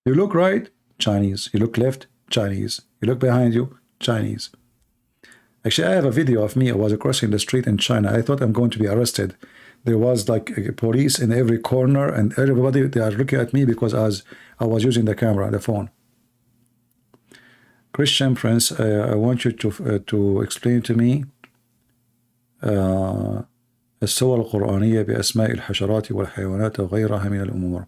You look right, Chinese. You look left, Chinese. You look behind you, Chinese. Actually, I have a video of me. I was crossing the street in China. I thought I'm going to be arrested. There was like a police in every corner, and everybody, they are looking at me because I was using the camera, the phone. Christian Prince, I want you to explain to me السور القرآنية بأسماء الحشرات والحيوانات وغيرها من الأمور.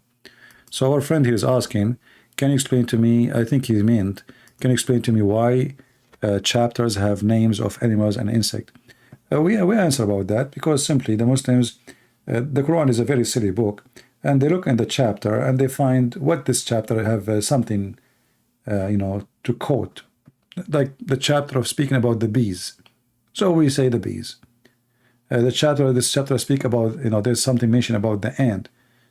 So our friend here is asking, can you explain to me, I think he meant, can you explain to me why chapters have names of animals and insects? We answer about that because simply the Muslims, the Quran is a very silly book, and they look in the chapter and they find what this chapter have something, to quote, like the chapter of speaking about the bees. So we say the bees. This chapter speak about, there's something mentioned about the ant.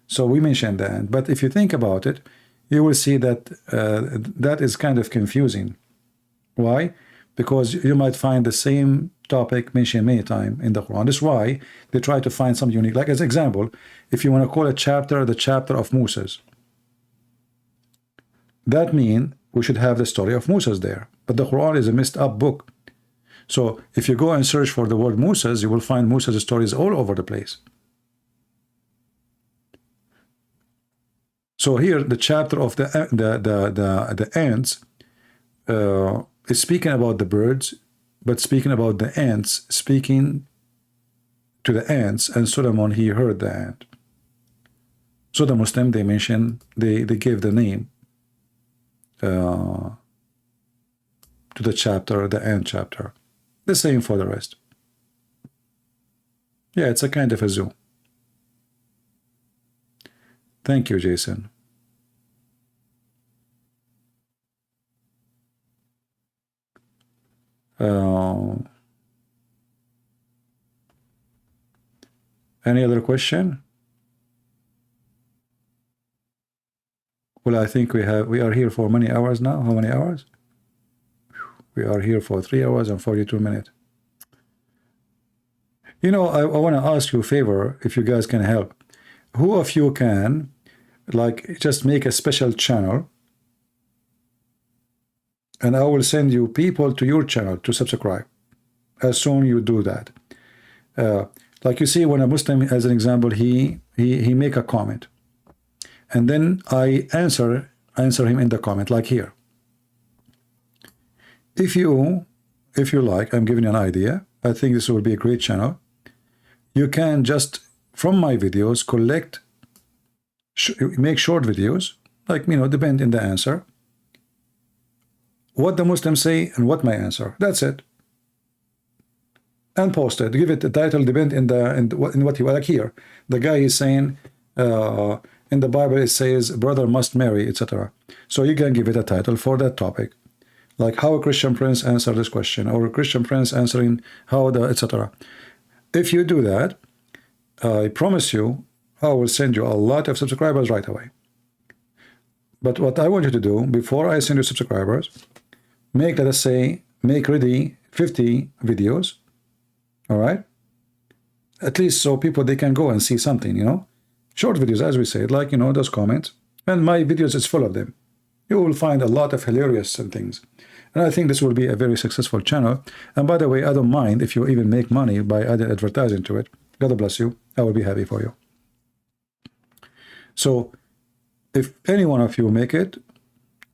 So we mention the ant. But if you think about it, you will see that that is kind of confusing. Why? Because you might find the same topic mentioned many times in the Quran. That's why they try to find something unique. Like as an example, if you want to call a chapter the chapter of Moses, that means we should have the story of Moses there. But the Quran is a messed up book. So if you go and search for the word Moses, you will find Moses' stories all over the place. So here, the chapter of the ants is speaking about the birds, but speaking about the ants, speaking to the ants, and Solomon, he heard the ant. So the Muslim, they mention, they gave the name to the chapter, the ant chapter. The same for the rest. Yeah, it's a kind of a zoo. Thank you, Jason. Any other question? Well, I think we are here for many hours now. How many hours? We are here for 3 hours and 42 minutes. I want to ask you a favor, if you guys can help. Who of you can, like, just make a special channel, and I will send you people to your channel to subscribe as soon you do that. Like you see, when a Muslim, as an example, he make a comment, and then I answer him in the comment, like here. If you like, I'm giving you an idea. I think this will be a great channel. You can just, from my videos, collect, make short videos, like, depend in the answer, what the Muslims say and what my answer. That's it. And post it. Give it the title, depend in what you like here. The guy is saying, in the Bible it says, brother must marry, etc. So you can give it a title for that topic. Like how a Christian prince answered this question, or a Christian prince answering how the, etc. If you do that, I promise you, I will send you a lot of subscribers right away. But what I want you to do, before I send you subscribers, make, let us say, make ready 50 videos, all right? At least so people, they can go and see something, Short videos, as we said, like, those comments. And my videos is full of them. You will find a lot of hilarious and things. And I think this will be a very successful channel. And by the way, I don't mind if you even make money by adding advertising to it. God bless you. I will be happy for you. So if any one of you make it,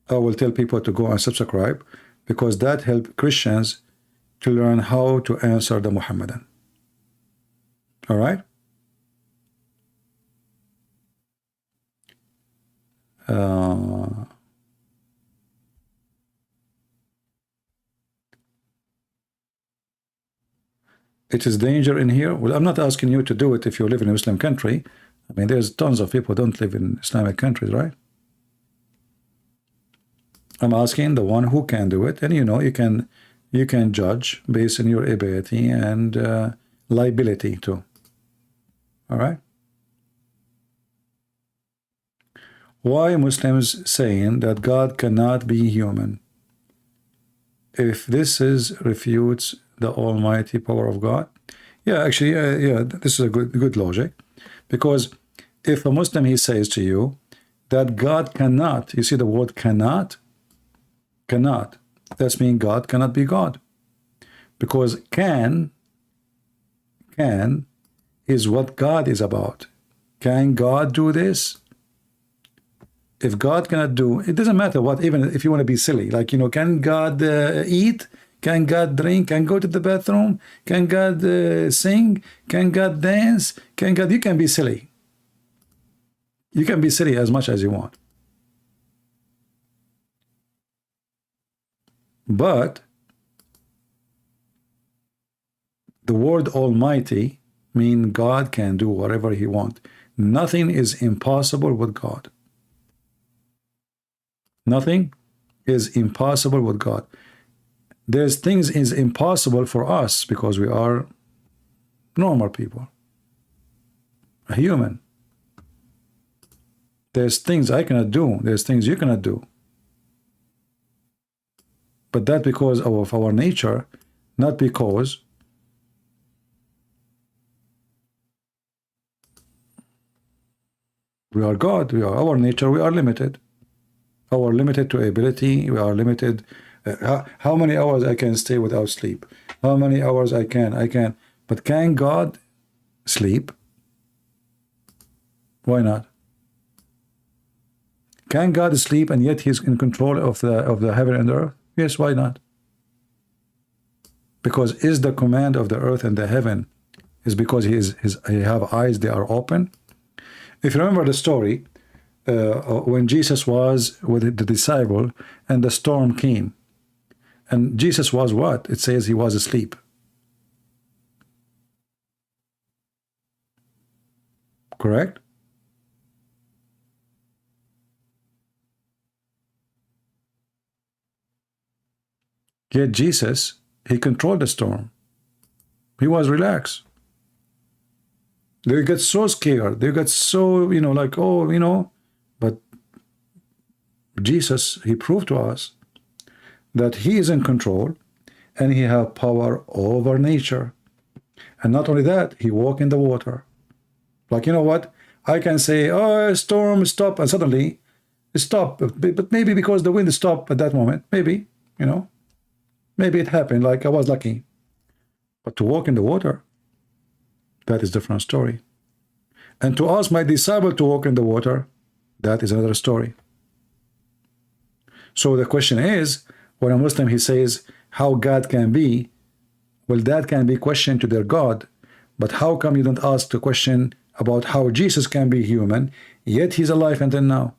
I will tell people to go and subscribe, because that helps Christians to learn how to answer the Muhammadan. All right? It is danger in here. Well, I'm not asking you to do it if you live in a Muslim country. I mean, there's tons of people who don't live in Islamic countries, right? I'm asking the one who can do it, and you can judge based on your ability and liability too. All right? Why Muslims saying that God cannot be human? If this refutes the almighty power of God? Yeah, actually, this is a good logic. Because if a Muslim, he says to you that God cannot, you see the word cannot? Cannot. That means God cannot be God. Because can is what God is about. Can God do this? If God cannot do, it doesn't matter what, even if you want to be silly, like, can God eat? Can God drink? Can go to the bathroom? Can God sing? Can God dance? Can God? You can be silly. You can be silly as much as you want. But the word Almighty means God can do whatever He wants. Nothing is impossible with God. Nothing is impossible with God. There's things is impossible for us because we are normal people, a human. There's things I cannot do. There's things you cannot do. But that because of our nature, not because we are God. We are our nature. We are limited. We are limited to ability. We are limited. How many hours I can stay without sleep? How many hours I can. But can God sleep? Why not? Can God sleep and yet He's in control of the heaven and the earth? Yes, why not? Because is the command of the earth and the heaven is because he have eyes, they are open. If you remember the story, when Jesus was with the disciple and the storm came, and Jesus was what? It says he was asleep. Correct? Yet Jesus, he controlled the storm. He was relaxed. They got so scared. They got so, like, oh, but Jesus, he proved to us that he is in control and he has power over nature. And not only that, he walked in the water. Like, you know what? I can say, oh, storm, stop, and suddenly it stopped. But maybe because the wind stopped at that moment. Maybe, maybe it happened, like I was lucky. But to walk in the water, that is a different story. And to ask my disciple to walk in the water, that is another story. So the question is, when a Muslim, he says, how God can be, well, that can be questioned to their God. But how come you don't ask the question about how Jesus can be human, yet he's alive until now?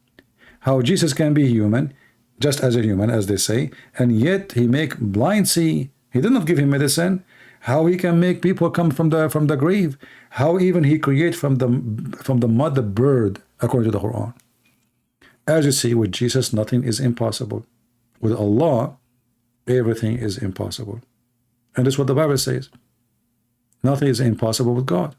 How Jesus can be human, just as a human, as they say, and yet he make blind see. He did not give him medicine. How he can make people come from the grave? How even he create from the mud the bird, according to the Quran. As you see, with Jesus, nothing is impossible. With Allah, everything is impossible. And that's what the Bible says. Nothing is impossible with God.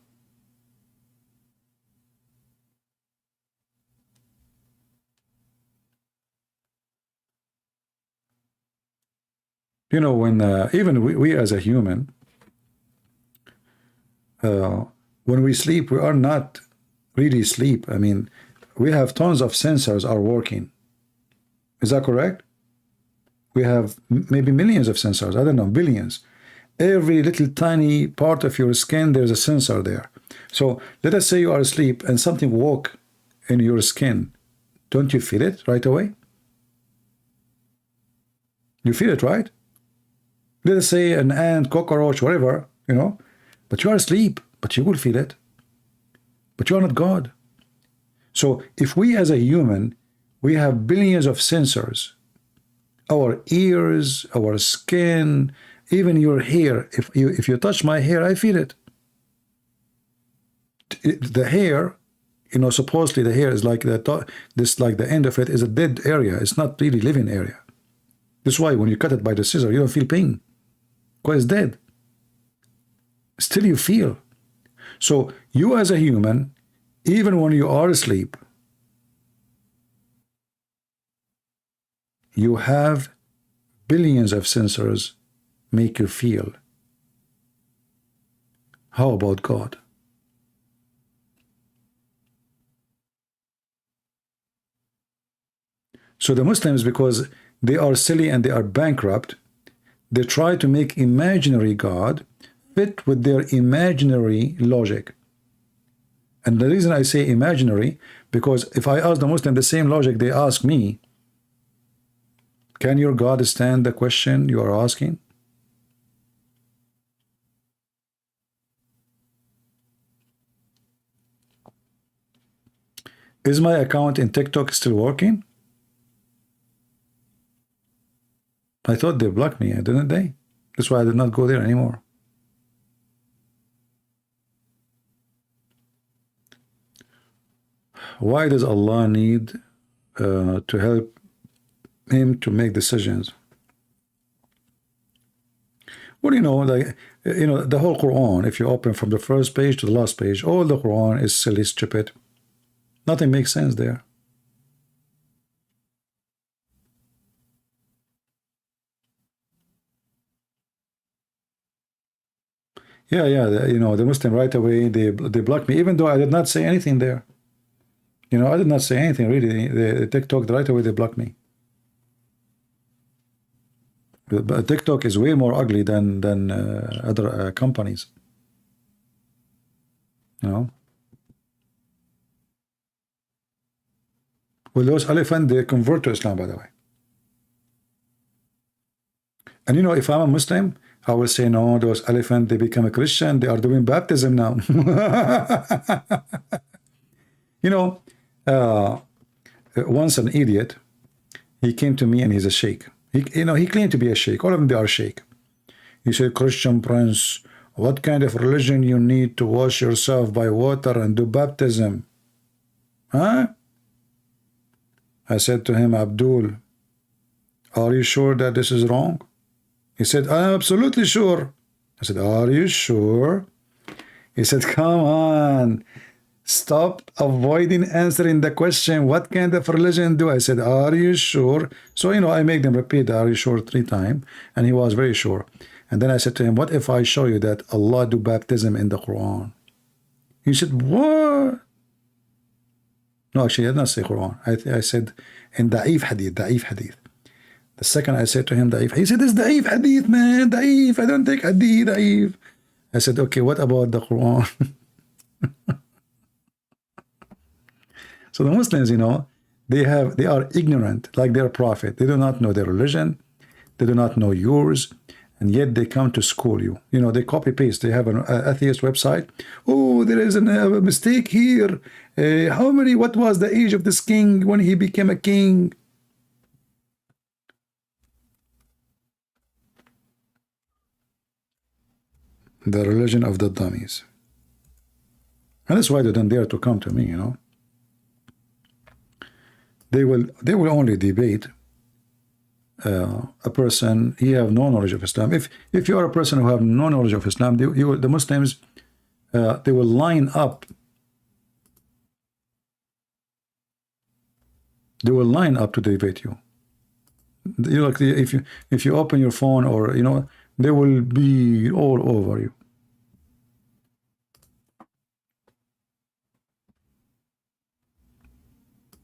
When even we as a human, when we sleep, we are not really asleep. I mean, we have tons of sensors are working. Is that correct? We have maybe millions of sensors. I don't know, billions. Every little tiny part of your skin, there's a sensor there. So let us say you are asleep and something walk in your skin. Don't you feel it right away? You feel it, right? Let us say an ant, cockroach, whatever, but you are asleep, but you will feel it. But you are not God. So if we as a human, we have billions of sensors, our ears, our skin, even your hair. If you touch my hair, I feel it. The hair, supposedly the hair is like the end of it is a dead area. It's not really living area. That's why when you cut it by the scissor, you don't feel pain. Because it's dead. Still you feel. So you as a human, even when you are asleep, you have billions of sensors make you feel. How about God? So the Muslims, because they are silly and they are bankrupt, they try to make imaginary God fit with their imaginary logic. And the reason I say imaginary, because if I ask the Muslim the same logic they ask me, can your God stand the question you are asking? Is my account in TikTok still working? I thought they blocked me, didn't they? That's why I did not go there anymore. Why does Allah need to help him to make decisions? Well, you know, the whole Quran, if you open from the first page to the last page, all the Quran is silly, stupid. Nothing makes sense there. Yeah, you know, the Muslim right away, they blocked me, even though I did not say anything there. You know, I did not say anything really. The TikTok, right away, they blocked me. But TikTok is way more ugly than other companies. You know. Well, those elephants, they convert to Islam, by the way. And you know, if I'm a Muslim, I will say, no, those elephants, they become a Christian. They are doing baptism now. You know, once an idiot, he came to me and he's a sheikh. He claimed to be a sheikh. All of them, they are sheikh. He said, Christian Prince, what kind of religion you need to wash yourself by water and do baptism? Huh? I said to him, Abdul, are you sure that this is wrong? He said, I'm absolutely sure. I said, are you sure? He said, come on. Stop avoiding answering the question. What kind of religion do I said, are you sure? So, you know, I make them repeat, are you sure 3 times? And he was very sure. And then I said to him, what if I show you that Allah do baptism in the Quran? He said, what? No, actually, I did not say Quran. I said in da'if hadith. The second I said to him, da'if. He said, it's da'if hadith, man. Da'if. I don't take hadith, da'if. I said, okay, what about the Quran? So the Muslims, you know, they are ignorant, like their prophet. They do not know their religion. They do not know yours. And yet they come to school you. You know, they copy paste. They have an atheist website. Oh, there is a mistake here. What was the age of this king when he became a king? The religion of the dummies. And that's why they don't dare to come to me, you know. They will only debate a person, he have no knowledge of Islam. If you are a person who have no knowledge of Islam, the Muslims, they will line up. They will line up to debate you. Like if you open your phone, or you know, they will be all over you.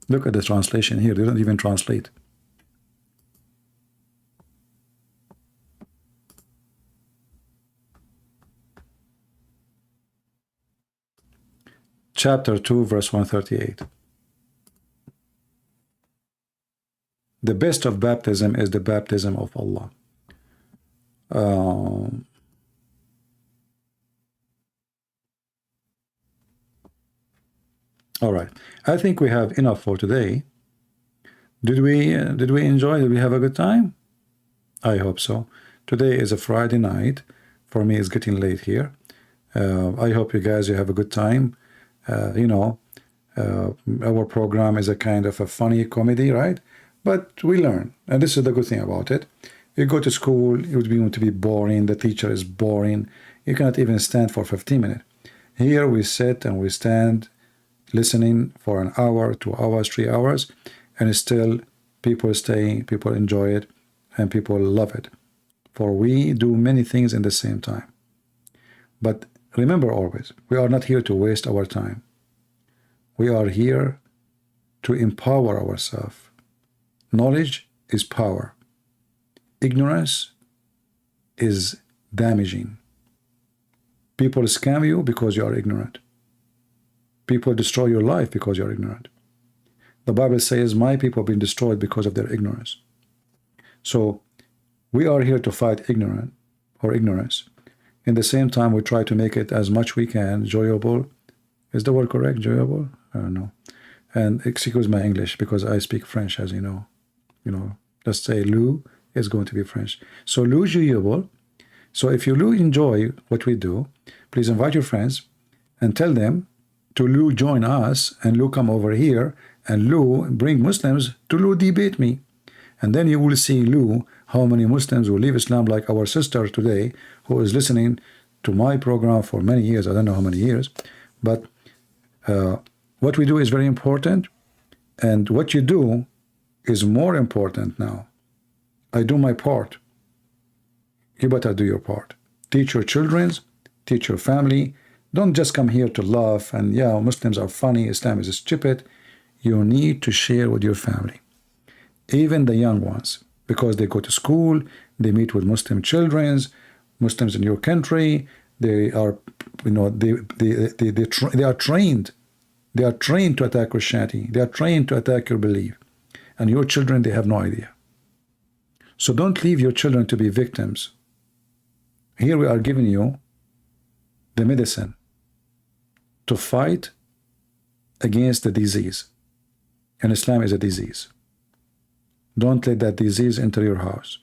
Look at the translation here. They don't even translate. Chapter 2, verse 138. The best of baptism is the baptism of Allah. All right. I think we have enough for today. Did we enjoy? Did we have a good time? I hope so. Today is a Friday night. For me, it's getting late here. I hope you guys have a good time. You know, our program is a kind of a funny comedy, right? But we learn, and this is the good thing about it. You go to school, it would be going to be boring. The teacher is boring. You cannot even stand for 15 minutes. Here we sit and we stand, listening for an hour, 2 hours, 3 hours, and still people stay, people enjoy it, and people love it. For we do many things in the same time. But remember always, we are not here to waste our time. We are here to empower ourselves. Knowledge is power. Ignorance is damaging. People scam you because you are ignorant. People destroy your life because you are ignorant. The Bible says, my people have been destroyed because of their ignorance. So we are here to fight ignorance. In the same time, we try to make it as much we can enjoyable. Is the word correct? Enjoyable? I don't know. And excuse my English because I speak French, as you know. Let's say Lou is going to be French. So Lou jouable. So if you Lou enjoy what we do, please invite your friends and tell them to Lou join us, and Lou come over here, and Lou bring Muslims to Lou debate me. And then you will see, Lou, how many Muslims will leave Islam, like our sister today, who is listening to my program for many years. I don't know how many years. But what we do is very important. And what you do is more important now. I do my part. You better do your part. Teach your children, teach your family. Don't just come here to laugh and, yeah, Muslims are funny, Islam is stupid. You need to share with your family. Even the young ones, because they go to school, they meet with Muslim children, Muslims in your country. They are, they are trained. They are trained to attack Christianity. They are trained to attack your belief. And your children, they have no idea. So don't leave your children to be victims. Here we are giving you the medicine to fight against the disease. And Islam is a disease. Don't let that disease enter your house.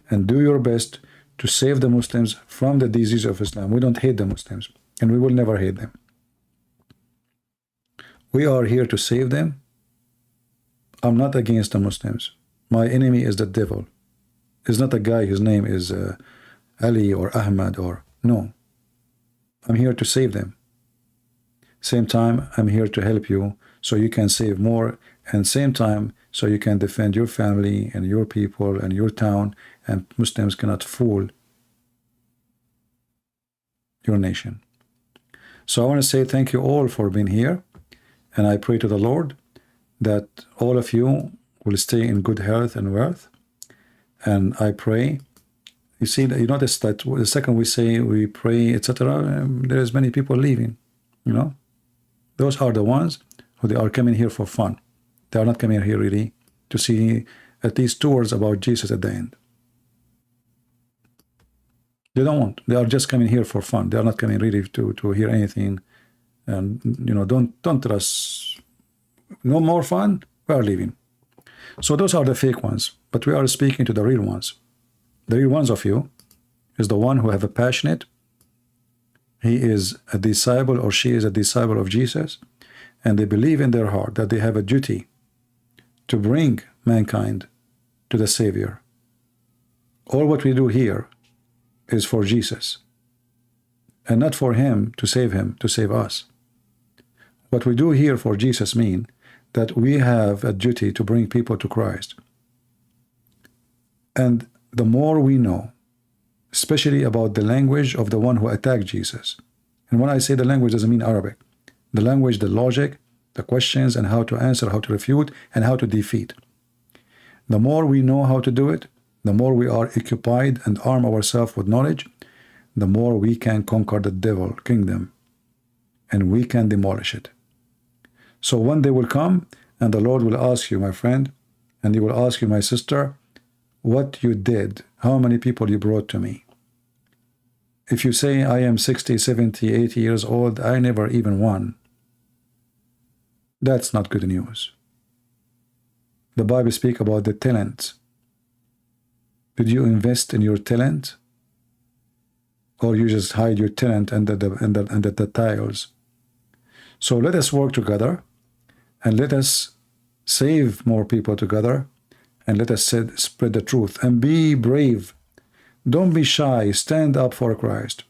And do your best to save the Muslims from the disease of Islam. We don't hate the Muslims, and we will never hate them. We are here to save them. I'm not against the Muslims. My enemy is the devil. It's not a guy whose name is Ali or Ahmad or... No. I'm here to save them. Same time, I'm here to help you so you can save more, and same time, so you can defend your family and your people and your town, and Muslims cannot fool your nation. So I want to say thank you all for being here, and I pray to the Lord that all of you will stay in good health and wealth. And I pray, you see, you notice that the second we say we pray, etc., there's many people leaving, Those are the ones who they are coming here for fun. They are not coming here really to see at least 2 words about Jesus at the end. They don't want. They are just coming here for fun. They are not coming really to hear anything. And don't trust. No more fun. We are leaving. So those are the fake ones. But we are speaking to the real ones. The real ones of you is the one who have a passionate. He is a disciple or she is a disciple of Jesus, and they believe in their heart that they have a duty to bring mankind to the Savior. All what we do here is for Jesus, and not for him, to save us. What we do here for Jesus means that we have a duty to bring people to Christ. And the more we know, especially about the language of the one who attacked Jesus. And when I say the language, doesn't mean Arabic. The language, the logic, the questions, and how to answer, how to refute, and how to defeat. The more we know how to do it, the more we are occupied and arm ourselves with knowledge, the more we can conquer the devil kingdom, and we can demolish it. So one day will come, and the Lord will ask you, my friend, and he will ask you, my sister, what you did, how many people you brought to me. If you say, I am 60, 70, 80 years old, I never even won, that's not good news. The Bible speaks about the talent. Did you invest in your talent? Or you just hide your talent under the tiles? So let us work together, and let us save more people together, and let us spread the truth, and be brave. Don't be shy. Stand up for Christ.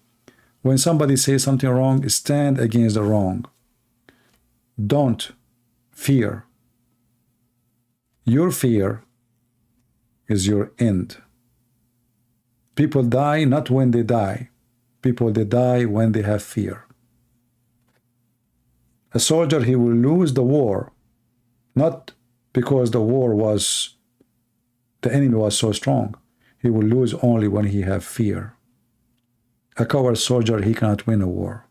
When somebody says something wrong, stand against the wrong. Don't fear. Your fear is your end. People die not when they die. People, they die when they have fear. A soldier, he will lose the war, not because the enemy was so strong. He will lose only when he have fear. A coward soldier, he cannot win a war.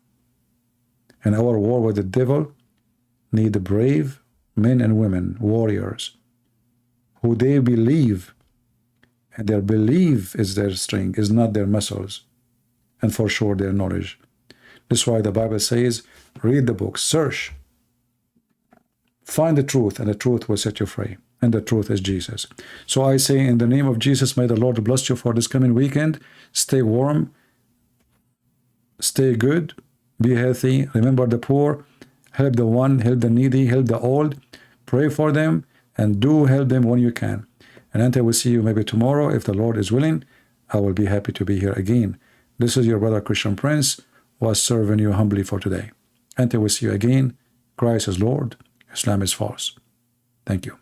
And our war with the devil need brave men and women, warriors, who they believe, and their belief is their strength, is not their muscles, and for sure their knowledge. That's why the Bible says, read the book, search Find the truth, and the truth will set you free. And the truth is Jesus. So I say, in the name of Jesus, may the Lord bless you for this coming weekend. Stay warm, stay good, be healthy, remember the poor, help the one, help the needy, help the old, pray for them, and do help them when you can. And until we see you maybe tomorrow, if the Lord is willing, I will be happy to be here again. This is your brother Christian Prince, was serving you humbly for today. Until we see you again, Christ is Lord, Islam is false. Thank you.